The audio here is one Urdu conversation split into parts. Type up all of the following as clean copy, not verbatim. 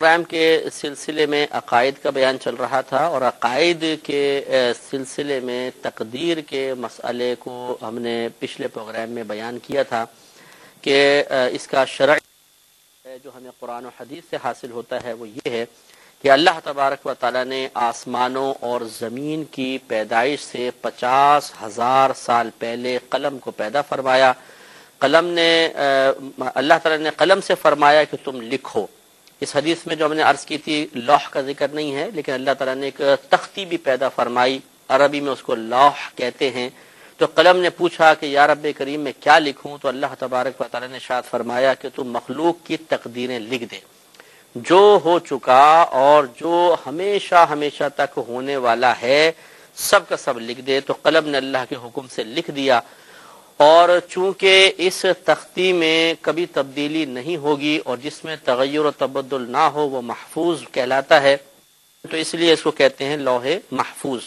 پروگرام کے سلسلے میں عقائد کا بیان چل رہا تھا، اور عقائد کے سلسلے میں تقدیر کے مسئلے کو ہم نے پچھلے پروگرام میں بیان کیا تھا کہ اس کا شرعی جو ہمیں قرآن و حدیث سے حاصل ہوتا ہے وہ یہ ہے کہ اللہ تبارک و تعالیٰ نے آسمانوں اور زمین کی پیدائش سے 50,000 سال پہلے قلم کو پیدا فرمایا۔ قلم نے اللہ تعالیٰ نے قلم سے فرمایا کہ تم لکھو۔ اس حدیث میں جو ہم نے عرض کی تھی لوح کا ذکر نہیں ہے، لیکن اللہ تعالیٰ نے ایک تختی بھی پیدا فرمائی، عربی میں اس کو لوح کہتے ہیں۔ تو قلم نے پوچھا کہ یا رب کریم میں کیا لکھوں، تو اللہ تبارک و تعالیٰ نے ارشاد فرمایا کہ تم مخلوق کی تقدیریں لکھ دے، جو ہو چکا اور جو ہمیشہ ہمیشہ تک ہونے والا ہے سب کا سب لکھ دے۔ تو قلم نے اللہ کے حکم سے لکھ دیا، اور چونکہ اس تختی میں کبھی تبدیلی نہیں ہوگی اور جس میں تغیر و تبدل نہ ہو وہ محفوظ کہلاتا ہے، تو اس لیے اس کو کہتے ہیں لوح محفوظ۔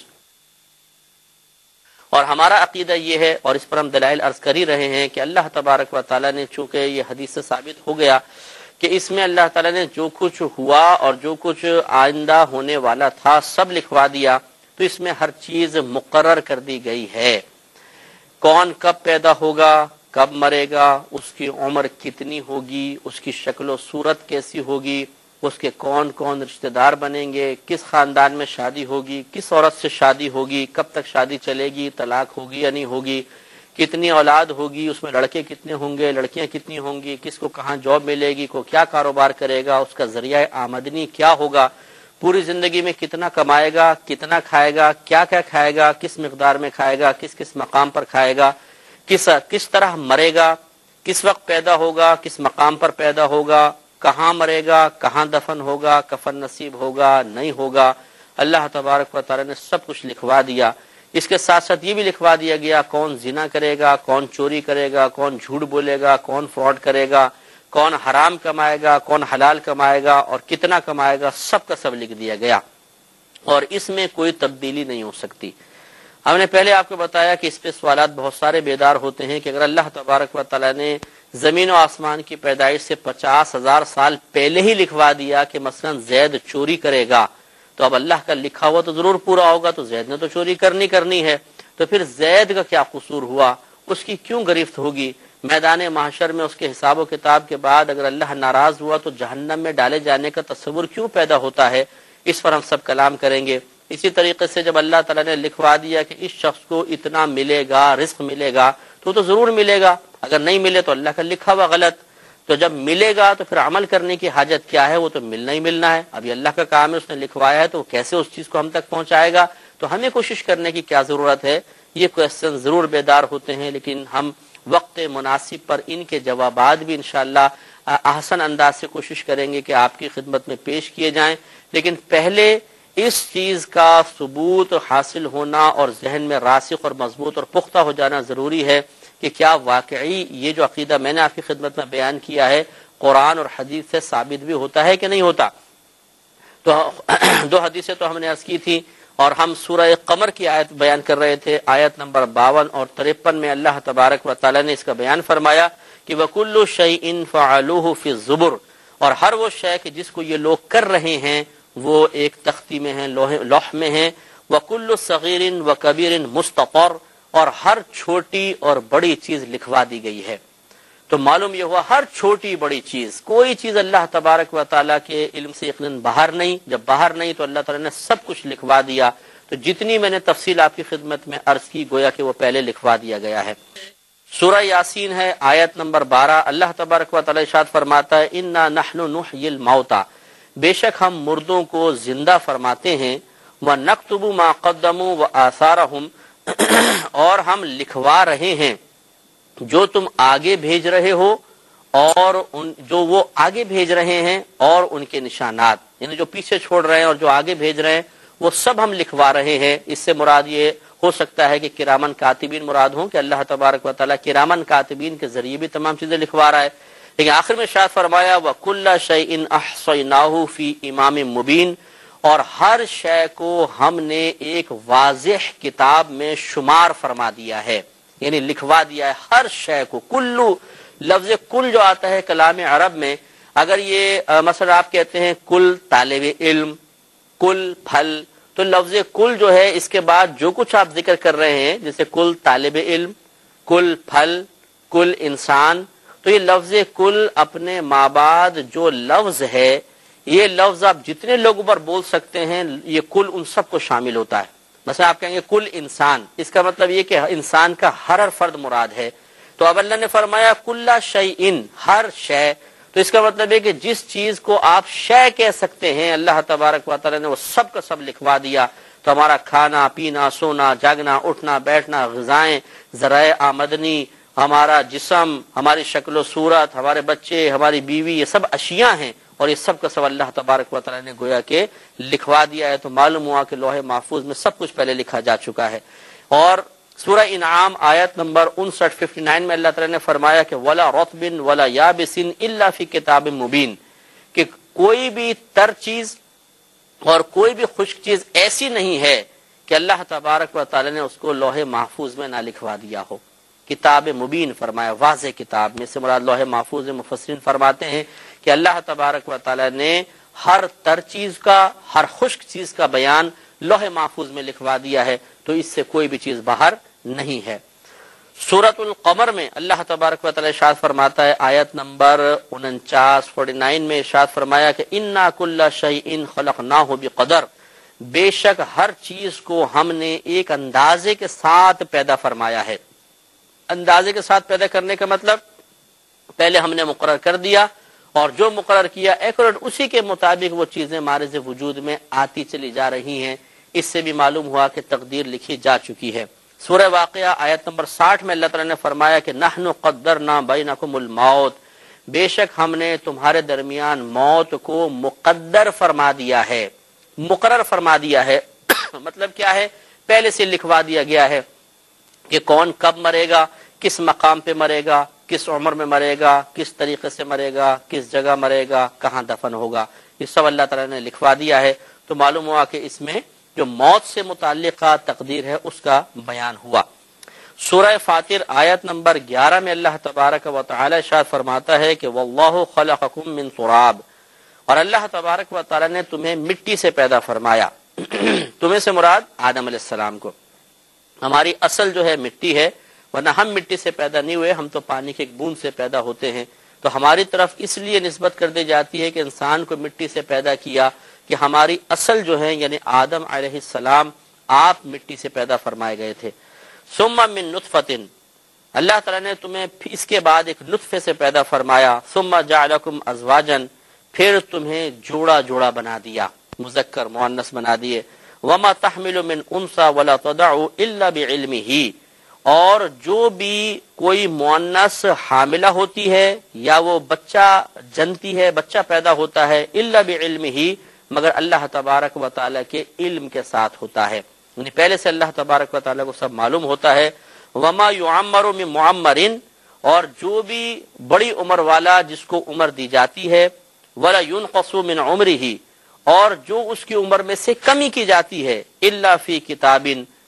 اور ہمارا عقیدہ یہ ہے، اور اس پر ہم دلائل عرض کر ہی رہے ہیں، کہ اللہ تبارک و تعالیٰ نے چونکہ یہ حدیث سے ثابت ہو گیا کہ اس میں اللہ تعالیٰ نے جو کچھ ہوا اور جو کچھ آئندہ ہونے والا تھا سب لکھوا دیا، تو اس میں ہر چیز مقرر کر دی گئی ہے۔ کون کب پیدا ہوگا، کب مرے گا، اس کی عمر کتنی ہوگی، اس کی شکل و صورت کیسی ہوگی، اس کے کون کون رشتہ دار بنیں گے، کس خاندان میں شادی ہوگی، کس عورت سے شادی ہوگی، کب تک شادی چلے گی، طلاق ہوگی یا نہیں ہوگی، کتنی اولاد ہوگی، اس میں لڑکے کتنے ہوں گے، لڑکیاں کتنی ہوں گی، کس کو کہاں جاب ملے گی، کو کیا کاروبار کرے گا، اس کا ذریعہ آمدنی کیا ہوگا، پوری زندگی میں کتنا کمائے گا، کتنا کھائے گا، کیا کیا کھائے گا، کس مقدار میں کھائے گا، کس کس مقام پر کھائے گا، کس طرح مرے گا، کس وقت پیدا ہوگا، کس مقام پر پیدا ہوگا، کہاں مرے گا، کہاں دفن ہوگا، کفن نصیب ہوگا نہیں ہوگا، اللہ تبارک و تعالیٰ نے سب کچھ لکھوا دیا۔ اس کے ساتھ ساتھ یہ بھی لکھوا دیا گیا کون زنا کرے گا، کون چوری کرے گا، کون جھوٹ بولے گا، کون فراڈ کرے گا، کون حرام کمائے گا، کون حلال کمائے گا، اور کتنا کمائے گا، سب کا سب لکھ دیا گیا، اور اس میں کوئی تبدیلی نہیں ہو سکتی۔ ہم نے پہلے آپ کو بتایا کہ اس پہ سوالات بہت سارے بیدار ہوتے ہیں کہ اگر اللہ تبارک و تعالیٰ نے زمین و آسمان کی پیدائش سے 50,000 سال پہلے ہی لکھوا دیا کہ مثلا زید چوری کرے گا، تو اب اللہ کا لکھا ہوا تو ضرور پورا ہوگا، تو زید نے تو چوری کرنی ہے، تو پھر زید کا کیا قصور ہوا، اس کی کیوں گرفت ہوگی؟ میدان محشر میں اس کے حساب و کتاب کے بعد اگر اللہ ناراض ہوا تو جہنم میں ڈالے جانے کا تصور کیوں پیدا ہوتا ہے؟ اس پر ہم سب کلام کریں گے۔ اسی طریقے سے جب اللہ تعالیٰ نے لکھوا دیا کہ اس شخص کو اتنا ملے گا، رزق ملے گا، تو ضرور ملے گا، اگر نہیں ملے تو اللہ کا لکھا ہوا غلط، تو جب ملے گا تو پھر عمل کرنے کی حاجت کیا ہے، وہ تو ملنا ہی ملنا ہے۔ ابھی اللہ کا کام ہے، اس نے لکھوایا ہے، تو کیسے اس چیز کو ہم تک پہنچائے گا؟ تو ہمیں کوشش کرنے کی کیا ضرورت ہے؟ یہ کویسچن ضرور بیدار ہوتے ہیں، لیکن ہم وقت مناسب پر ان کے جوابات بھی انشاءاللہ احسن انداز سے کوشش کریں گے کہ آپ کی خدمت میں پیش کیے جائیں، لیکن پہلے اس چیز کا ثبوت حاصل ہونا اور ذہن میں راسخ اور مضبوط اور پختہ ہو جانا ضروری ہے کہ کیا واقعی یہ جو عقیدہ میں نے آپ کی خدمت میں بیان کیا ہے قرآن اور حدیث سے ثابت بھی ہوتا ہے کہ نہیں ہوتا۔ تو دو حدیثیں تو ہم نے عرض کی تھی، اور ہم سورہ قمر کی آیت بیان کر رہے تھے، آیت نمبر 52 اور 53 میں اللہ تبارک و تعالیٰ نے اس کا بیان فرمایا کہ وَكُلُّ شَيْءٍ فَعَلُوهُ فِي الزُّبُرِ، اور ہر وہ شے کہ جس کو یہ لوگ کر رہے ہیں وہ ایک تختی میں ہیں، لوح میں ہیں، وَكُلُّ صَغِيرٍ وَكَبِيرٍ مُسْتَطَرٍ، اور ہر چھوٹی اور بڑی چیز لکھوا دی گئی ہے۔ تو معلوم یہ ہوا ہر چھوٹی بڑی چیز، کوئی چیز اللہ تبارک و تعالیٰ کے علم سے یقیناً باہر نہیں، جب باہر نہیں تو اللہ تعالیٰ نے سب کچھ لکھوا دیا۔ تو جتنی میں نے تفصیل آپ کی خدمت میں عرض کی گویا کہ وہ پہلے لکھوا دیا گیا ہے۔ سورہ یاسین ہے، آیت نمبر 12، اللہ تبارک و تعالیٰ ارشاد فرماتا ہے اِنَّا نَحْنُ نُحْيِي الْمَوْتَى، بے شک ہم مردوں کو زندہ فرماتے ہیں، وَنَكْتُبُ مَا قَدَّمُوا وَآثَارَهُمْ، اور ہم لکھوا رہے ہیں جو تم آگے بھیج رہے ہو اور جو وہ آگے بھیج رہے ہیں اور ان کے نشانات، یعنی جو پیچھے چھوڑ رہے ہیں اور جو آگے بھیج رہے ہیں وہ سب ہم لکھوا رہے ہیں۔ اس سے مراد یہ ہو سکتا ہے کہ کرامن کاتبین مراد ہوں، کہ اللہ تبارک و تعالیٰ کرامن کاتبین کے ذریعے بھی تمام چیزیں لکھوا رہا ہے، لیکن آخر میں شاید فرمایا وَكُلَّ شَيْءٍ أَحْصَيْنَاهُ فِي إِمَامٍ مُبِينٍ، اور ہر شے کو ہم نے ایک واضح کتاب میں شمار فرما دیا ہے، یعنی لکھوا دیا ہے ہر شے کو۔ کلو لفظ کل جو آتا ہے کلام عرب میں، اگر یہ مثلا آپ کہتے ہیں کل طالب علم، کل پھل، تو لفظ کل جو ہے اس کے بعد جو کچھ آپ ذکر کر رہے ہیں جیسے کل طالب علم، کل پھل، کل انسان، تو یہ لفظ کل اپنے ماں بعد جو لفظ ہے، یہ لفظ آپ جتنے لوگوں پر بول سکتے ہیں یہ کل ان سب کو شامل ہوتا ہے. مثلا آپ کہیں گے کل انسان، اس کا مطلب یہ کہ انسان کا ہر فرد مراد ہے. تو اب اللہ نے فرمایا کل شیء، ہر شے، تو اس کا مطلب ہے کہ جس چیز کو آپ شے کہہ سکتے ہیں اللہ تبارک و تعالی نے وہ سب کا سب لکھوا دیا. تو ہمارا کھانا پینا، سونا جاگنا، اٹھنا بیٹھنا، غذائیں، ذرائع آمدنی، ہمارا جسم، ہماری شکل و صورت، ہمارے بچے، ہماری بیوی، یہ سب اشیاء ہیں اور یہ سب کا سب اللہ تبارک و تعالی نے گویا کہ لکھوا دیا ہے. تو معلوم ہوا کہ لوح محفوظ میں سب کچھ پہلے لکھا جا چکا ہے. اور سورہ انعام آیت نمبر 59 میں اللہ تعالی نے فرمایا کہ ولا رطب ولا یابس الا فی کتاب مبین، کہ کوئی بھی تر چیز اور کوئی بھی خشک چیز ایسی نہیں ہے کہ اللہ تبارک و تعالی نے اس کو لوح محفوظ میں نہ لکھوا دیا ہو. کتاب مبین فرمایا، واضح کتاب میں سے مراد لوح محفوظ. مفسرین فرماتے ہیں کہ اللہ تبارک و تعالی نے ہر تر چیز کا، ہر خشک چیز کا بیان لوح محفوظ میں لکھوا دیا ہے، تو اس سے کوئی بھی چیز باہر نہیں ہے. سورۃ القمر میں اللہ تبارک و تعالی ارشاد فرماتا ہے آیت نمبر 49 میں ارشاد فرمایا کہ انا کل شیء خلقناہ بقدر، بے شک ہر چیز کو ہم نے ایک اندازے کے ساتھ پیدا فرمایا ہے. اندازے کے ساتھ پیدا کرنے کا مطلب پہلے ہم نے مقرر کر دیا اور جو مقرر کیا ایکوریٹ اسی کے مطابق وہ چیزیں مارز وجود میں آتی چلی جا رہی ہیں. اس سے بھی معلوم ہوا کہ تقدیر لکھی جا چکی ہے. سورہ واقعہ آیت نمبر 60 میں اللہ تعالی نے فرمایا کہ نحن قدرنا بینکم الموت، بے شک ہم نے تمہارے درمیان موت کو مقدر فرما دیا ہے، مقرر فرما دیا ہے. مطلب کیا ہے؟ پہلے سے لکھوا دیا گیا ہے کہ کون کب مرے گا، کس مقام پہ مرے گا، کس عمر میں مرے گا، کس طریقے سے مرے گا، کس جگہ مرے گا، کہاں دفن ہوگا، یہ سب اللہ تعالی نے لکھوا دیا ہے. تو معلوم ہوا کہ اس میں جو موت سے متعلقہ تقدیر ہے اس کا بیان ہوا. سورہ فاطر آیت نمبر 11 میں اللہ تبارک و تعالی ارشاد فرماتا ہے کہ واللہ خلقکم من تراب، اور اللہ تبارک و تعالی نے تمہیں مٹی سے پیدا فرمایا. تمہیں سے مراد آدم علیہ السلام کو. ہماری اصل جو ہے مٹی ہے، ورنہ ہم مٹی سے پیدا نہیں ہوئے، ہم تو پانی کے ایک بوند سے پیدا ہوتے ہیں. تو ہماری طرف اس لیے نسبت کر دی جاتی ہے کہ انسان کو مٹی سے پیدا کیا، کہ ہماری اصل جو ہے یعنی آدم علیہ السلام آپ مٹی سے پیدا فرمائے گئے تھے. ثم من نطفۃ، اللہ تعالیٰ نے تمہیں اس کے بعد ایک نطفے سے پیدا فرمایا. ثم جعلکم ازواجا، پھر تمہیں جوڑا جوڑا بنا دیا، مذکر مؤنث بنا دیے. وما تحمل من انثى ولا تضع الا بعلمه، اور جو بھی کوئی مؤنث حاملہ ہوتی ہے یا وہ بچہ جنتی ہے، بچہ پیدا ہوتا ہے، الا بعلمه، مگر اللہ تبارک و تعالی کے علم کے ساتھ ہوتا ہے. یعنی پہلے سے اللہ تبارک و تعالی کو سب معلوم ہوتا ہے. وما يعمر من معمر، اور جو بھی بڑی عمر والا جس کو عمر دی جاتی ہے، ولا ينقص من عمره، اور جو اس کی عمر میں سے کمی کی جاتی ہے، الا فی کتاب،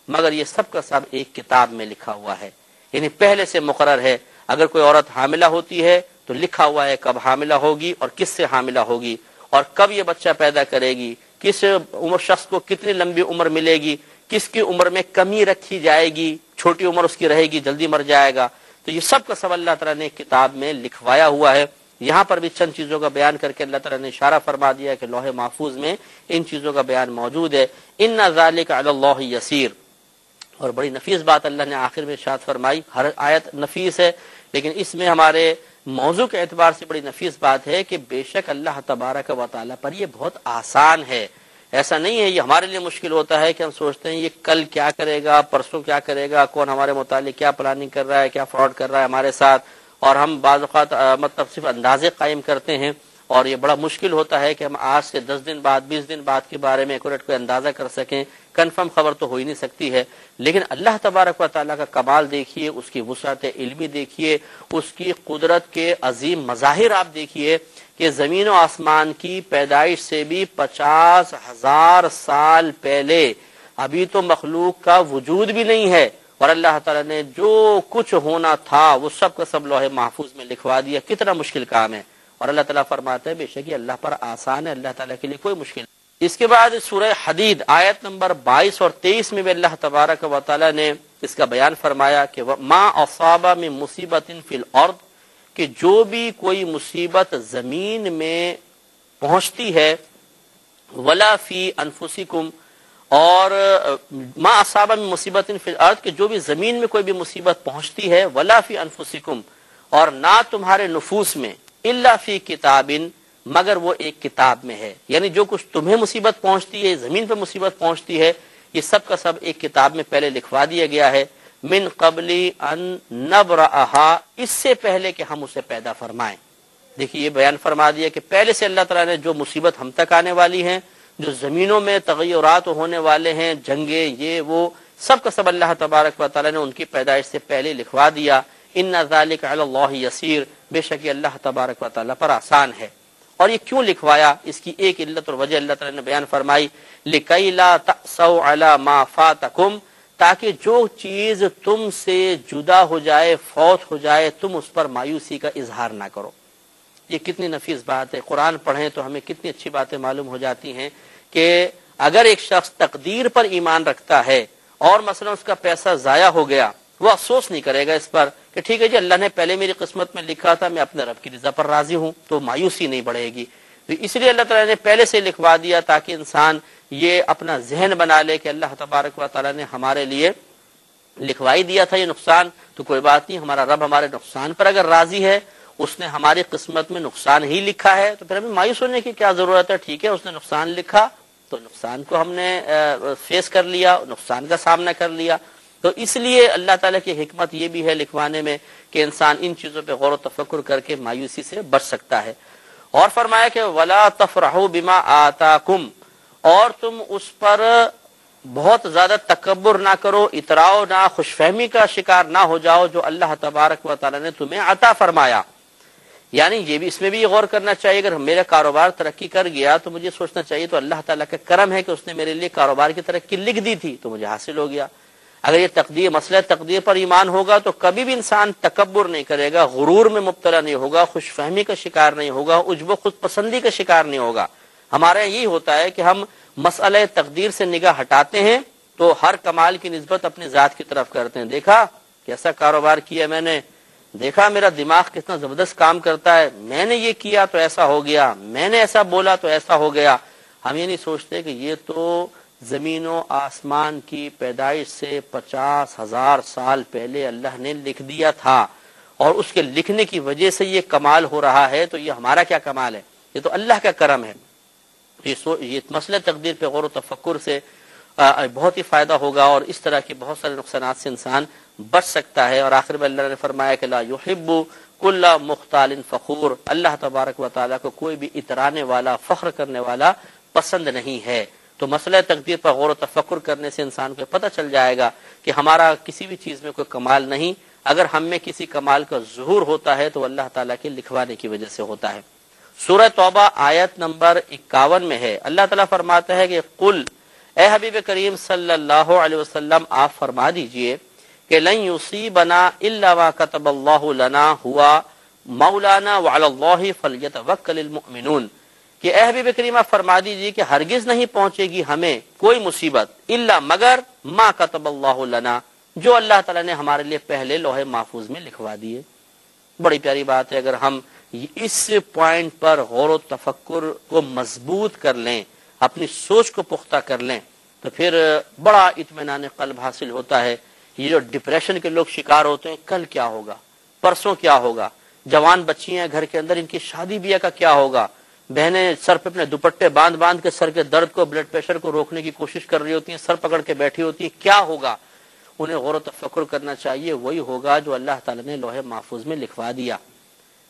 مگر یہ سب کا سب ایک کتاب میں لکھا ہوا ہے. یعنی پہلے سے مقرر ہے. اگر کوئی عورت حاملہ ہوتی ہے تو لکھا ہوا ہے کب حاملہ ہوگی اور کس سے حاملہ ہوگی اور کب یہ بچہ پیدا کرے گی، کس عمر شخص کو کتنی لمبی عمر ملے گی، کس کی عمر میں کمی رکھی جائے گی، چھوٹی عمر اس کی رہے گی، جلدی مر جائے گا. تو یہ سب کا سب اللہ تعالیٰ نے کتاب میں لکھوایا ہوا ہے. یہاں پر بھی چند چیزوں کا بیان کر کے اللہ تعالیٰ نے اشارہ فرما دیا کہ لوح محفوظ میں ان چیزوں کا بیان موجود ہے. ان ذالک علی اللہ یسیر، اور بڑی نفیس بات اللہ نے آخر میں ارشاد فرمائی. ہر آیت نفیس ہے لیکن اس میں ہمارے موضوع کے اعتبار سے بڑی نفیس بات ہے کہ بے شک اللہ تبارک و تعالی پر یہ بہت آسان ہے. ایسا نہیں ہے یہ ہمارے لیے مشکل ہوتا ہے کہ ہم سوچتے ہیں یہ کل کیا کرے گا، پرسوں کیا کرے گا، کون ہمارے متعلق کیا پلاننگ کر رہا ہے، کیا فراڈ کر رہا ہے ہمارے ساتھ، اور ہم بعض اوقات مطلب صرف اندازے قائم کرتے ہیں. اور یہ بڑا مشکل ہوتا ہے کہ ہم آج سے 10 دن بعد 20 دن بعد کے بارے میں ایکوریٹ کوئی اندازہ کر سکیں. کنفرم خبر تو ہو ہی نہیں سکتی ہے. لیکن اللہ تبارک و تعالیٰ کا کمال دیکھیے، اس کی وسعت علمی دیکھیے، اس کی قدرت کے عظیم مظاہر آپ دیکھیے کہ زمین و آسمان کی پیدائش سے بھی 50,000 سال پہلے ابھی تو مخلوق کا وجود بھی نہیں ہے، اور اللہ تعالیٰ نے جو کچھ ہونا تھا وہ سب کا سب لوح محفوظ میں لکھوا دیا. کتنا مشکل کام ہے. اور اللہ تعالیٰ فرماتا ہے بے شک یہ اللہ پر آسان ہے، اللہ تعالیٰ کے لیے کوئی مشکل نہیں۔ اس کے بعد سورہ حدید آیت نمبر 22 اور 23 میں بھی اللہ تبارک و تعالیٰ نے اس کا بیان فرمایا کہ ما اصاب من مصیبت فی الارض، کہ جو بھی کوئی مصیبت زمین میں پہنچتی ہے، ولا فی انفسکم، اور ما اصاب من مصیبت فی الارض، کہ جو بھی زمین میں کوئی بھی مصیبت پہنچتی ہے، ولا فی انفسکم، اور نہ تمہارے نفوس میں، الا فی کتاب، مگر وہ ایک کتاب میں ہے۔ یعنی جو کچھ تمہیں مصیبت پہنچتی ہے، زمین پہ مصیبت پہنچتی ہے، یہ سب کا سب ایک کتاب میں پہلے لکھوا دیا گیا ہے، من قبل ان نبرأہا، اس سے پہلے کہ ہم اسے پیدا فرمائیں۔ دیکھیے یہ بیان فرما دیا کہ پہلے سے اللہ تعالیٰ نے جو مصیبت ہم تک آنے والی ہیں، جو زمینوں میں تغیرات ہونے والے ہیں، جنگیں، یہ وہ سب کا سب اللہ تبارک و تعالیٰ نے ان کی پیدائش سے پہلے لکھوا دیا۔ ان ذالک علی اللہ یسیر، بے شک یہ اللہ تبارک و تعالیٰ پر آسان ہے۔ اور یہ کیوں لکھوایا، اس کی ایک علت اور وجہ اللہ تعالیٰ نے بیان فرمائی، لِكَيْ لَا تَأْسَوْا عَلَى مَا فَاتَكُمْ، تاکہ جو چیز تم سے جدا ہو جائے، فوت ہو جائے، تم اس پر مایوسی کا اظہار نہ کرو۔ یہ کتنی نفیس بات ہے، قرآن پڑھیں تو ہمیں کتنی اچھی باتیں معلوم ہو جاتی ہیں کہ اگر ایک شخص تقدیر پر ایمان رکھتا ہے اور مثلا اس کا پیسہ ضائع ہو گیا، وہ افسوس نہیں کرے گا اس پر کہ ٹھیک ہے جی اللہ نے پہلے میری قسمت میں لکھا تھا، میں اپنے رب کی رضا پر راضی ہوں، تو مایوسی نہیں بڑھے گی۔ تو اس لیے اللہ تعالیٰ نے پہلے سے لکھوا دیا تاکہ انسان یہ اپنا ذہن بنا لے کہ اللہ تبارک و تعالیٰ نے ہمارے لیے لکھوائی دیا تھا یہ نقصان، تو کوئی بات نہیں، ہمارا رب ہمارے نقصان پر اگر راضی ہے، اس نے ہماری قسمت میں نقصان ہی لکھا ہے، تو پھر ہمیں مایوس ہونے کی کیا ضرورت ہے؟ ٹھیک ہے اس نے نقصان لکھا تو نقصان کو ہم نے فیس کر لیا، نقصان کا سامنا کر لیا۔ تو اس لیے اللہ تعالیٰ کی حکمت یہ بھی ہے لکھوانے میں کہ انسان ان چیزوں پہ غور و تفکر کر کے مایوسی سے بچ سکتا ہے۔ اور فرمایا کہ وَلَا تَفْرَحُوا بِمَا آتَاكُمْ، اور تم اس پر بہت زیادہ تکبر نہ کرو، اتراؤ نہ، خوش فہمی کا شکار نہ ہو جاؤ جو اللہ تبارک و تعالیٰ نے تمہیں عطا فرمایا۔ یعنی یہ بھی، اس میں بھی یہ غور کرنا چاہیے، اگر میرا کاروبار ترقی کر گیا تو مجھے سوچنا چاہیے تو اللہ تعالیٰ کا کرم ہے کہ اس نے میرے لیے کاروبار کی ترقی لکھ دی تھی تو مجھے حاصل ہو گیا۔ اگر یہ تقدیر، مسئلہ تقدیر پر ایمان ہوگا تو کبھی بھی انسان تکبر نہیں کرے گا، غرور میں مبتلا نہیں ہوگا، خوش فہمی کا شکار نہیں ہوگا، عجب و خود پسندی کا شکار نہیں ہوگا۔ ہمارے یہی ہوتا ہے کہ ہم مسئلہ تقدیر سے نگاہ ہٹاتے ہیں تو ہر کمال کی نسبت اپنی ذات کی طرف کرتے ہیں۔ دیکھا کیسا کاروبار کیا میں نے، دیکھا میرا دماغ کتنا زبردست کام کرتا ہے، میں نے یہ کیا تو ایسا ہو گیا، میں نے ایسا بولا تو ایسا ہو گیا۔ ہم یہ نہیں سوچتے کہ یہ تو زمین و آسمان کی پیدائش سے 50,000 سال پہلے اللہ نے لکھ دیا تھا، اور اس کے لکھنے کی وجہ سے یہ کمال ہو رہا ہے، تو یہ ہمارا کیا کمال ہے؟ یہ تو اللہ کا کرم ہے۔ یہ مسئلہ تقدیر پہ غور و تفکر سے بہت ہی فائدہ ہوگا، اور اس طرح کے بہت سارے نقصانات سے انسان بچ سکتا ہے۔ اور آخر میں اللہ نے فرمایا کہ لا یحب کل مختال فخور، اللہ تبارک و تعالیٰ کو کوئی بھی اترانے والا، فخر کرنے والا پسند نہیں ہے۔ تو مسئلہ تقدیر پر غور و تفکر کرنے سے انسان کو پتہ چل جائے گا کہ ہمارا کسی بھی چیز میں کوئی کمال نہیں، اگر ہم میں کسی کمال کا ظہور ہوتا ہے تو اللہ تعالیٰ کے لکھوانے کی وجہ سے ہوتا ہے۔ سورہ توبہ آیت نمبر 51 میں ہے، اللہ تعالیٰ فرماتا ہے کہ قل، اے حبیب کریم صلی اللہ علیہ وسلم آپ فرما دیجئے کہ لن یصیبنا الا ما کتب اللہ لنا ہوا مولانا وعلی اللہ فلیتوکل المؤمنون، کہ اے حبیب کریم آپ فرما دیجئے کہ ہرگز نہیں پہنچے گی ہمیں کوئی مصیبت الا مگر ما کتب اللہ لنا، جو اللہ تعالیٰ نے ہمارے لیے پہلے لوح محفوظ میں لکھوا دیے۔ بڑی پیاری بات ہے، اگر ہم اس پوائنٹ پر غور و تفکر کو مضبوط کر لیں، اپنی سوچ کو پختہ کر لیں، تو پھر بڑا اطمینان قلب حاصل ہوتا ہے۔ یہ جو ڈپریشن کے لوگ شکار ہوتے ہیں، کل کیا ہوگا، پرسوں کیا ہوگا، جوان بچیاں گھر کے اندر ان کی شادی بیاہ کا کیا ہوگا، بہنیں سر پہ اپنے دوپٹے باندھ باندھ کے سر کے درد کو، بلڈ پریشر کو روکنے کی کوشش کر رہی ہوتی ہیں، سر پکڑ کے بیٹھی ہوتی ہیں، کیا ہوگا؟ انہیں غور و تفکر کرنا چاہیے، وہی ہوگا جو اللہ تعالیٰ نے لوح محفوظ میں لکھوا دیا۔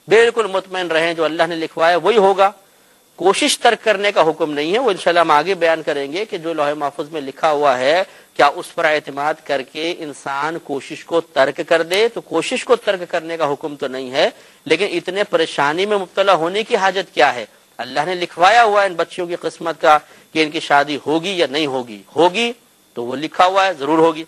بالکل مطمئن رہیں، جو اللہ نے لکھوایا وہی ہوگا، کوشش ترک کرنے کا حکم نہیں ہے۔ وہ انشاءاللہ ہم آگے بیان کریں گے کہ جو لوح محفوظ میں لکھا ہوا ہے کیا اس پر اعتماد کر کے انسان کوشش کو ترک کر دے؟ تو کوشش کو ترک کرنے کا حکم تو نہیں ہے، لیکن اتنے پریشانی میں مبتلا ہونے کی حاجت کیا ہے؟ اللہ نے لکھوایا ہوا ہے ان بچیوں کی قسمت کا کہ ان کی شادی ہوگی یا نہیں ہوگی، ہوگی تو وہ لکھا ہوا ہے ضرور ہوگی،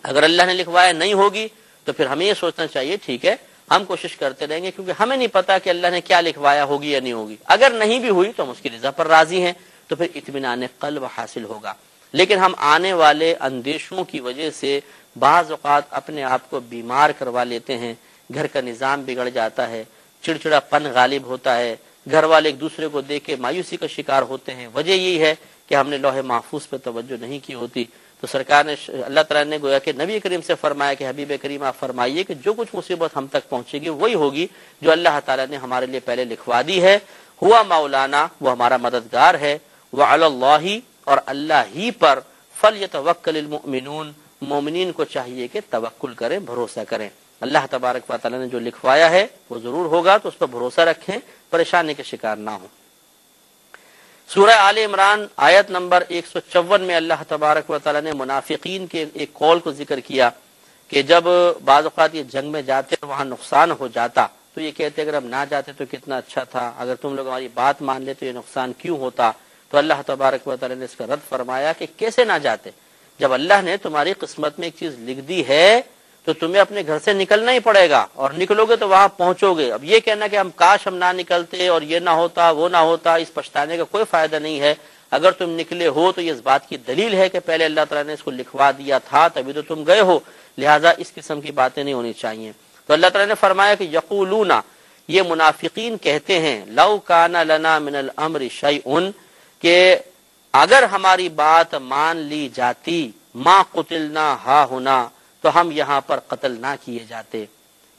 اگر اللہ نے لکھوایا نہیں ہوگی تو پھر ہمیں یہ سوچنا چاہیے ٹھیک ہے ہم کوشش کرتے رہیں گے، کیونکہ ہمیں نہیں پتا کہ اللہ نے کیا لکھوایا ہوگی یا نہیں ہوگی. اگر نہیں بھی ہوئی تو ہم اس کی رضا پر راضی ہیں، تو پھر اطمینان قلب حاصل ہوگا. لیکن ہم آنے والے اندیشوں کی وجہ سے بعض اوقات اپنے آپ کو بیمار کروا لیتے ہیں، گھر کا نظام بگڑ جاتا ہے، چڑچڑا پن غالب ہوتا ہے، گھر والے ایک دوسرے کو دیکھ کے مایوسی کا شکار ہوتے ہیں. وجہ یہی ہے کہ ہم نے لوح محفوظ پہ توجہ نہیں کی ہوتی. تو سرکار نے اللہ تعالیٰ نے گویا کہ نبی کریم سے فرمایا کہ حبیب کریم آپ فرمائیے کہ جو کچھ مصیبت ہم تک پہنچے گی وہی ہوگی جو اللہ تعالیٰ نے ہمارے لیے پہلے لکھوا دی ہے. ہوا مولانا، وہ ہمارا مددگار ہے. وعلی اللہ، اور اللہ ہی پر فلیتوکل المؤمنون، مومنین کو چاہیے کہ توکل کریں، بھروسہ کریں. اللہ تبارک و تعالیٰ نے جو لکھوایا ہے وہ ضرور ہوگا، تو اس پر بھروسہ رکھیں، پریشانی کے شکار نہ ہوں. سورہ آل عمران آیت نمبر 154 میں اللہ تبارک و تعالیٰ نے منافقین کے ایک قول کو ذکر کیا کہ جب بعض اوقات یہ جنگ میں جاتے وہاں نقصان ہو جاتا تو یہ کہتے اگر ہم نہ جاتے تو کتنا اچھا تھا، اگر تم لوگ ہماری بات مان لے تو یہ نقصان کیوں ہوتا. تو اللہ تبارک و تعالیٰ نے اس کا رد فرمایا کہ کیسے نہ جاتے، جب اللہ نے تمہاری قسمت میں ایک چیز لکھ دی ہے تو تمہیں اپنے گھر سے نکلنا ہی پڑے گا، اور نکلو گے تو وہاں پہنچو گے. اب یہ کہنا کہ ہم کاش ہم نہ نکلتے اور یہ نہ ہوتا وہ نہ ہوتا، اس پچھتانے کا کوئی فائدہ نہیں ہے. اگر تم نکلے ہو تو یہ اس بات کی دلیل ہے کہ پہلے اللہ تعالیٰ نے اس کو لکھوا دیا تھا تبھی تو تم گئے ہو، لہٰذا اس قسم کی باتیں نہیں ہونی چاہیے. تو اللہ تعالیٰ نے فرمایا کہ یقولون، یہ منافقین کہتے ہیں، لو کان لنا من الامر شیء، کہ اگر ہماری بات مان لی جاتی، ما قتلنا ہا ہونا، تو ہم یہاں پر قتل نہ کیے جاتے.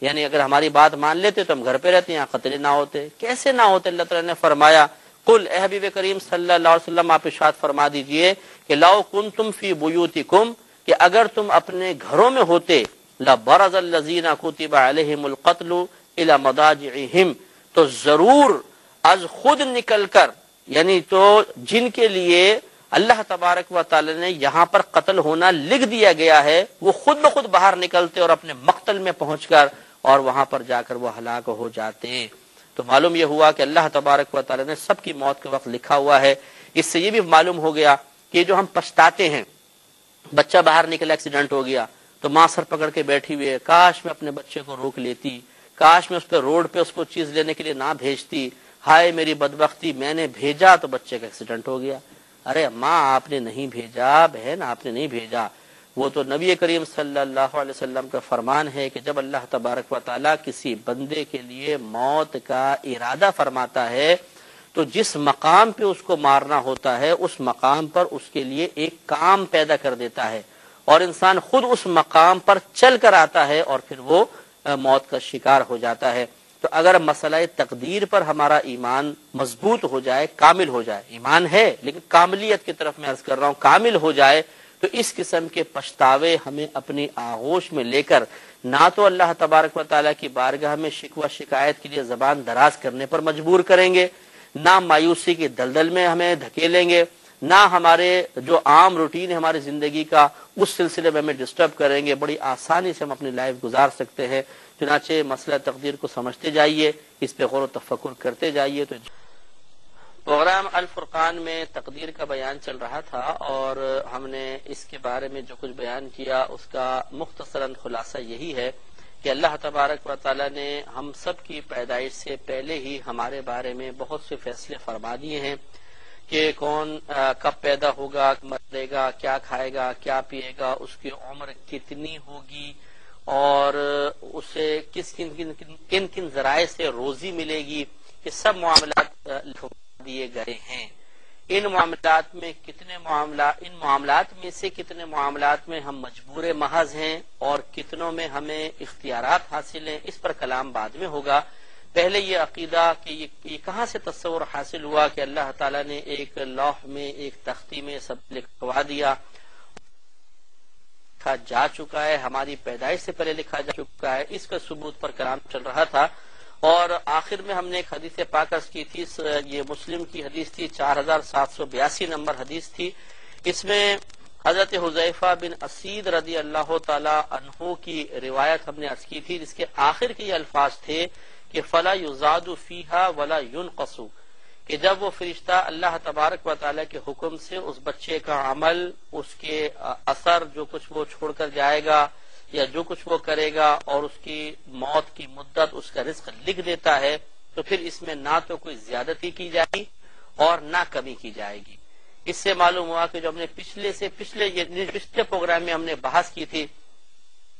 یعنی اگر ہماری بات مان لیتے تو ہم گھر پہ رہتے، یہاں قتل نہ ہوتے. کیسے نہ ہوتے؟ اللہ تعالیٰ نے فرمایا قل، اے حبیب کریم صلی اللہ علیہ وسلم آپ ارشاد فرما دیجئے کہ لو کنتم فی بیوتکم، کہ اگر تم اپنے گھروں میں ہوتے، لبرز الذین کتب علیہم القتل الی مضاجعہم، تو ضرور از خود نکل کر، یعنی تو جن کے لیے اللہ تبارک و تعالی نے یہاں پر قتل ہونا لکھ دیا گیا ہے، وہ خود بخود باہر نکلتے اور اپنے مقتل میں پہنچ کر اور وہاں پر جا کر وہ ہلاک ہو جاتے. تو معلوم یہ ہوا کہ اللہ تبارک و تعالی نے سب کی موت کا وقت لکھا ہوا ہے. اس سے یہ بھی معلوم ہو گیا کہ جو ہم پچھتاتے ہیں، بچہ باہر نکلا ایکسیڈنٹ ہو گیا تو ماں سر پکڑ کے بیٹھی ہوئی ہے، کاش میں اپنے بچے کو روک لیتی، کاش میں اس پہ روڈ پہ اس کو چیز لینے کے لیے نہ بھیجتی، ہائے میری بدبختی، میں نے بھیجا تو بچے کا ایکسیڈنٹ ہو گیا. ارے ماں آپ نے نہیں بھیجا، بہن آپ نے نہیں بھیجا، وہ تو نبی کریم صلی اللہ علیہ وسلم کا فرمان ہے کہ جب اللہ تبارک و تعالیٰ کسی بندے کے لیے موت کا ارادہ فرماتا ہے تو جس مقام پہ اس کو مارنا ہوتا ہے اس مقام پر اس کے لیے ایک کام پیدا کر دیتا ہے، اور انسان خود اس مقام پر چل کر آتا ہے اور پھر وہ موت کا شکار ہو جاتا ہے. تو اگر مسئلہ تقدیر پر ہمارا ایمان مضبوط ہو جائے، کامل ہو جائے، ایمان ہے لیکن کاملیت کی طرف میں عرض کر رہا ہوں، کامل ہو جائے، تو اس قسم کے پچھتاوے ہمیں اپنی آغوش میں لے کر نہ تو اللہ تبارک و تعالیٰ کی بارگاہ میں شکوہ شکایت کے لیے زبان دراز کرنے پر مجبور کریں گے، نہ مایوسی کے دلدل میں ہمیں دھکیلیں گے، نہ ہمارے جو عام روٹین ہے ہماری زندگی کا اس سلسلے میں ہمیں ڈسٹرب کریں گے. بڑی آسانی سے ہم اپنی لائف گزار سکتے ہیں. چنانچہ مسئلہ تقدیر کو سمجھتے جائیے، اس پہ غور و تفکر کرتے جائیے. تو پروگرام الفرقان میں تقدیر کا بیان چل رہا تھا اور ہم نے اس کے بارے میں جو کچھ بیان کیا اس کا مختصراً خلاصہ یہی ہے کہ اللہ تبارک و تعالی نے ہم سب کی پیدائش سے پہلے ہی ہمارے بارے میں بہت سے فیصلے فرما دیے ہیں کہ کون کب پیدا ہوگا، مرے گا، کیا کھائے گا، کیا پیے گا، اس کی عمر کتنی ہوگی اور اسے کن کن ذرائع سے روزی ملے گی. یہ سب معاملات دیے گئے ہیں. ان معاملات میں ان معاملات میں سے کتنے معاملات میں ہم مجبور محض ہیں اور کتنوں میں ہمیں اختیارات حاصل ہیں، اس پر کلام بعد میں ہوگا. پہلے یہ عقیدہ کہ یہ کہاں سے تصور حاصل ہوا کہ اللہ تعالیٰ نے ایک لوح میں، ایک تختی میں سب لکھوا دیا، لکھا جا چکا ہے، ہماری پیدائش سے پہلے لکھا جا چکا ہے، اس کا ثبوت پر کلام چل رہا تھا. اور آخر میں ہم نے ایک حدیث پاک عرض کی تھی، یہ مسلم کی حدیث تھی، 4782 نمبر حدیث تھی. اس میں حضرت حذیفہ بن اسید رضی اللہ تعالی عنہ کی روایت ہم نے عرض کی تھی، جس کے آخر کے یہ الفاظ تھے کہ فلا یزاد فیہا ولا ینقص، کہ جب وہ فرشتہ اللہ تبارک و تعالی کے حکم سے اس بچے کا عمل، اس کے اثر جو کچھ وہ چھوڑ کر جائے گا یا جو کچھ وہ کرے گا اور اس کی موت کی مدت اس کا رزق لکھ دیتا ہے تو پھر اس میں نہ تو کوئی زیادتی کی جائے گی اور نہ کمی کی جائے گی۔ اس سے معلوم ہوا کہ جو ہم نے پچھلے پروگرام میں ہم نے بحث کی تھی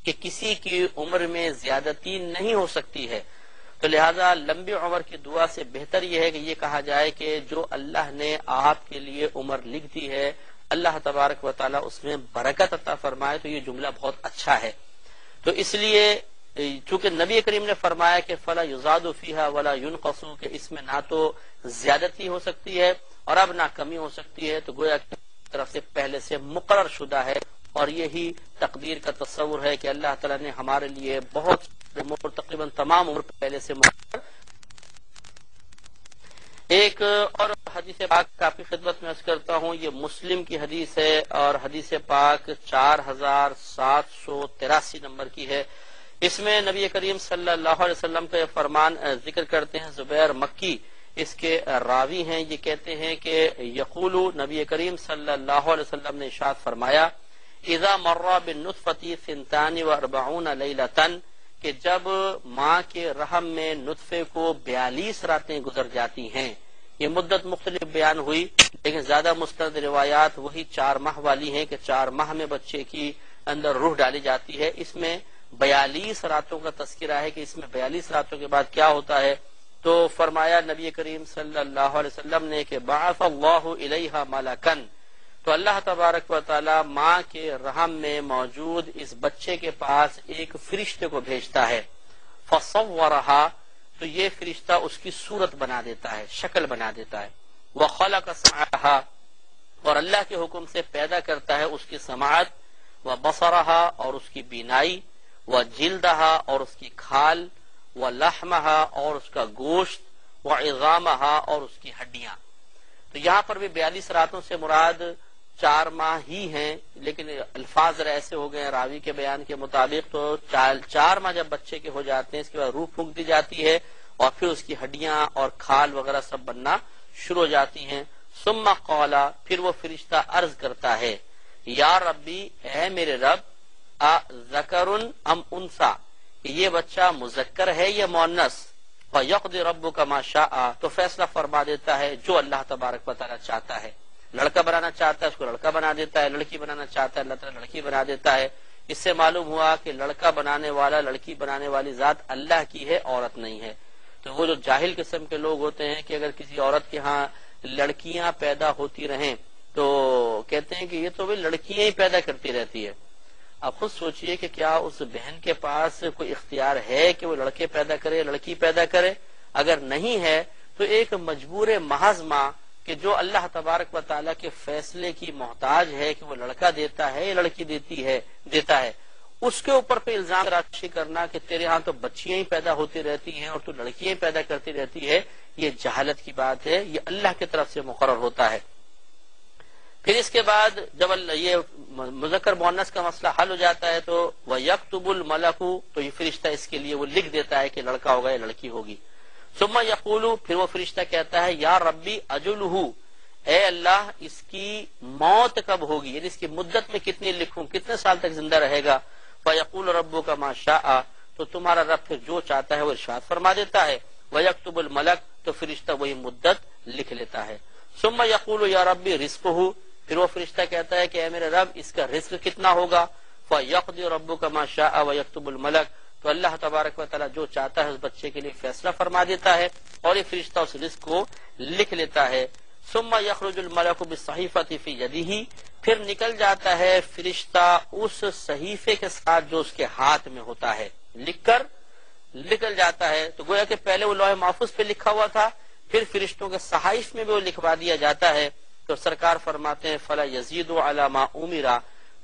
کہ کسی کی عمر میں زیادتی نہیں ہو سکتی ہے، تو لہذا لمبی عمر کی دعا سے بہتر یہ ہے کہ یہ کہا جائے کہ جو اللہ نے آپ کے لیے عمر لکھ دی ہے اللہ تبارک و تعالی اس میں برکت عطا فرمائے، تو یہ جملہ بہت اچھا ہے۔ تو اس لیے چونکہ نبی کریم نے فرمایا کہ فلا یزاد فیہا ولا ینقص، کہ اس میں نہ تو زیادتی ہو سکتی ہے اور اب نہ کمی ہو سکتی ہے، تو گویا کی طرف سے پہلے سے مقرر شدہ ہے، اور یہی تقدیر کا تصور ہے کہ اللہ تعالیٰ نے ہمارے لیے بہت تقریباً تمام عمر پہلے سے مقرر۔ ایک اور حدیث پاک کا آپ کی خدمت میں عرض کرتا ہوں، یہ مسلم کی حدیث ہے اور حدیث پاک 4783 نمبر کی ہے۔ اس میں نبی کریم صلی اللہ علیہ وسلم کا یہ فرمان ذکر کرتے ہیں، زبیر مکی اس کے راوی ہیں، یہ کہتے ہیں کہ یقول نبی کریم صلی اللہ علیہ وسلم نے ارشاد فرمایا اذا مر بالنطفة 42 لیلۃ، کہ جب ماں کے رحم میں نطفے کو 42 راتیں گزر جاتی ہیں، یہ مدت مختلف بیان ہوئی لیکن زیادہ مستند روایات وہی 4 ماہ والی ہیں کہ 4 ماہ میں بچے کی اندر روح ڈالی جاتی ہے۔ اس میں 42 راتوں کا تذکرہ ہے کہ اس میں 42 راتوں کے بعد کیا ہوتا ہے، تو فرمایا نبی کریم صلی اللہ علیہ وسلم نے کہ بعث اللہ الیہا ملکن، تو اللہ تبارک و تعالی ماں کے رحم میں موجود اس بچے کے پاس ایک فرشتے کو بھیجتا ہے، فصورہا، تو یہ فرشتہ اس کی صورت بنا دیتا ہے، شکل بنا دیتا ہے، وخلق سمعہا، اور اللہ کے حکم سے پیدا کرتا ہے اس کی سماعت، وبصرہا، اور اس کی بینائی، وجلدہا، اور اس کی کھال، ولحمہا، اور اس کا گوشت، وعظامہا، اور اس کی ہڈیاں۔ تو یہاں پر بھی 42 راتوں سے مراد 4 ماہ ہی ہیں، لیکن الفاظ ذرا ایسے ہو گئے راوی کے بیان کے مطابق، تو 4 ماہ جب بچے کے ہو جاتے ہیں اس کے بعد روح پھونک دی جاتی ہے اور پھر اس کی ہڈیاں اور کھال وغیرہ سب بننا شروع ہو جاتی ہیں۔ ثم قال، پھر وہ فرشتہ عرض کرتا ہے یا ربی، اے میرے رب، ذکر ام انثی، کہ یہ بچہ مذکر ہے یا مؤنث، فیقضی ربک ما شاء، تو فیصلہ فرما دیتا ہے جو اللہ تبارک و تعالی چاہتا ہے۔ لڑکا بنانا چاہتا ہے اس کو لڑکا بنا دیتا ہے، لڑکی بنانا چاہتا ہے اللہ تعالیٰ لڑکی بنا دیتا ہے۔ اس سے معلوم ہوا کہ لڑکا بنانے والا، لڑکی بنانے والی ذات اللہ کی ہے، عورت نہیں ہے۔ تو وہ جو جاہل قسم کے لوگ ہوتے ہیں کہ اگر کسی عورت کے ہاں لڑکیاں پیدا ہوتی رہیں تو کہتے ہیں کہ یہ تو بھی لڑکیاں ہی پیدا کرتی رہتی ہے۔ آپ خود سوچئے کہ کیا اس بہن کے پاس کوئی اختیار ہے کہ وہ لڑکے پیدا کرے، لڑکی پیدا کرے؟ اگر نہیں ہے تو ایک مجبور محض ماں کہ جو اللہ تبارک و تعالیٰ کے فیصلے کی محتاج ہے کہ وہ لڑکا دیتا ہے یا لڑکی دیتا ہے، اس کے اوپر پہ الزام راشی کرنا کہ تیرے ہاں تو بچیاں ہی پیدا ہوتی رہتی ہیں اور تو لڑکیاں ہی پیدا کرتی رہتی ہے، یہ جہالت کی بات ہے، یہ اللہ کی طرف سے مقرر ہوتا ہے۔ پھر اس کے بعد جب یہ مذکر مؤنث کا مسئلہ حل ہو جاتا ہے تو وَيَكْتُبُ الْمَلَكُ، تو یہ فرشتہ اس کے لیے وہ لکھ دیتا ہے کہ لڑکا ہوگا یا لڑکی ہوگی۔ ثم یقول، پھر وہ فرشتہ کہتا ہے یا ربی اجلہ، اے اللہ اس کی موت کب ہوگی، یعنی اس کی مدت میں کتنی لکھوں، کتنے سال تک زندہ رہے گا۔ فیقول ربک ما شاء، تو تمہارا رب پھر جو چاہتا ہے وہ ارشاد فرما دیتا ہے۔ وَيَكْتُبُ الْمَلَكُ، تو فرشتہ وہی مدت لکھ لیتا ہے۔ ثم یقول یا ربی رزقہ، پھر وہ فرشتہ کہتا ہے کہ اے میرے رب اس کا رزق کتنا ہوگا۔ فَيَقْضِي رَبُّكَ مَا شَاءَ وَيَكْتُبُ الْمَلَكُ، تو اللہ تبارک و تعالی جو چاہتا ہے اس بچے کے لیے فیصلہ فرما دیتا ہے اور یہ فرشتہ اس رزق کو لکھ لیتا ہے۔ ثم يخرج الملك بالصحيفة في يده، پھر نکل جاتا ہے فرشتہ اس صحیفے کے ساتھ جو اس کے ہاتھ میں ہوتا ہے، لکھ کر نکل جاتا ہے۔ تو گویا کہ پہلے وہ لوح محفوظ پہ لکھا ہوا تھا، پھر فرشتوں کے صحائف میں بھی وہ لکھوا دیا جاتا ہے۔ تو سرکار فرماتے ہیں فلا یزید علی ما امر،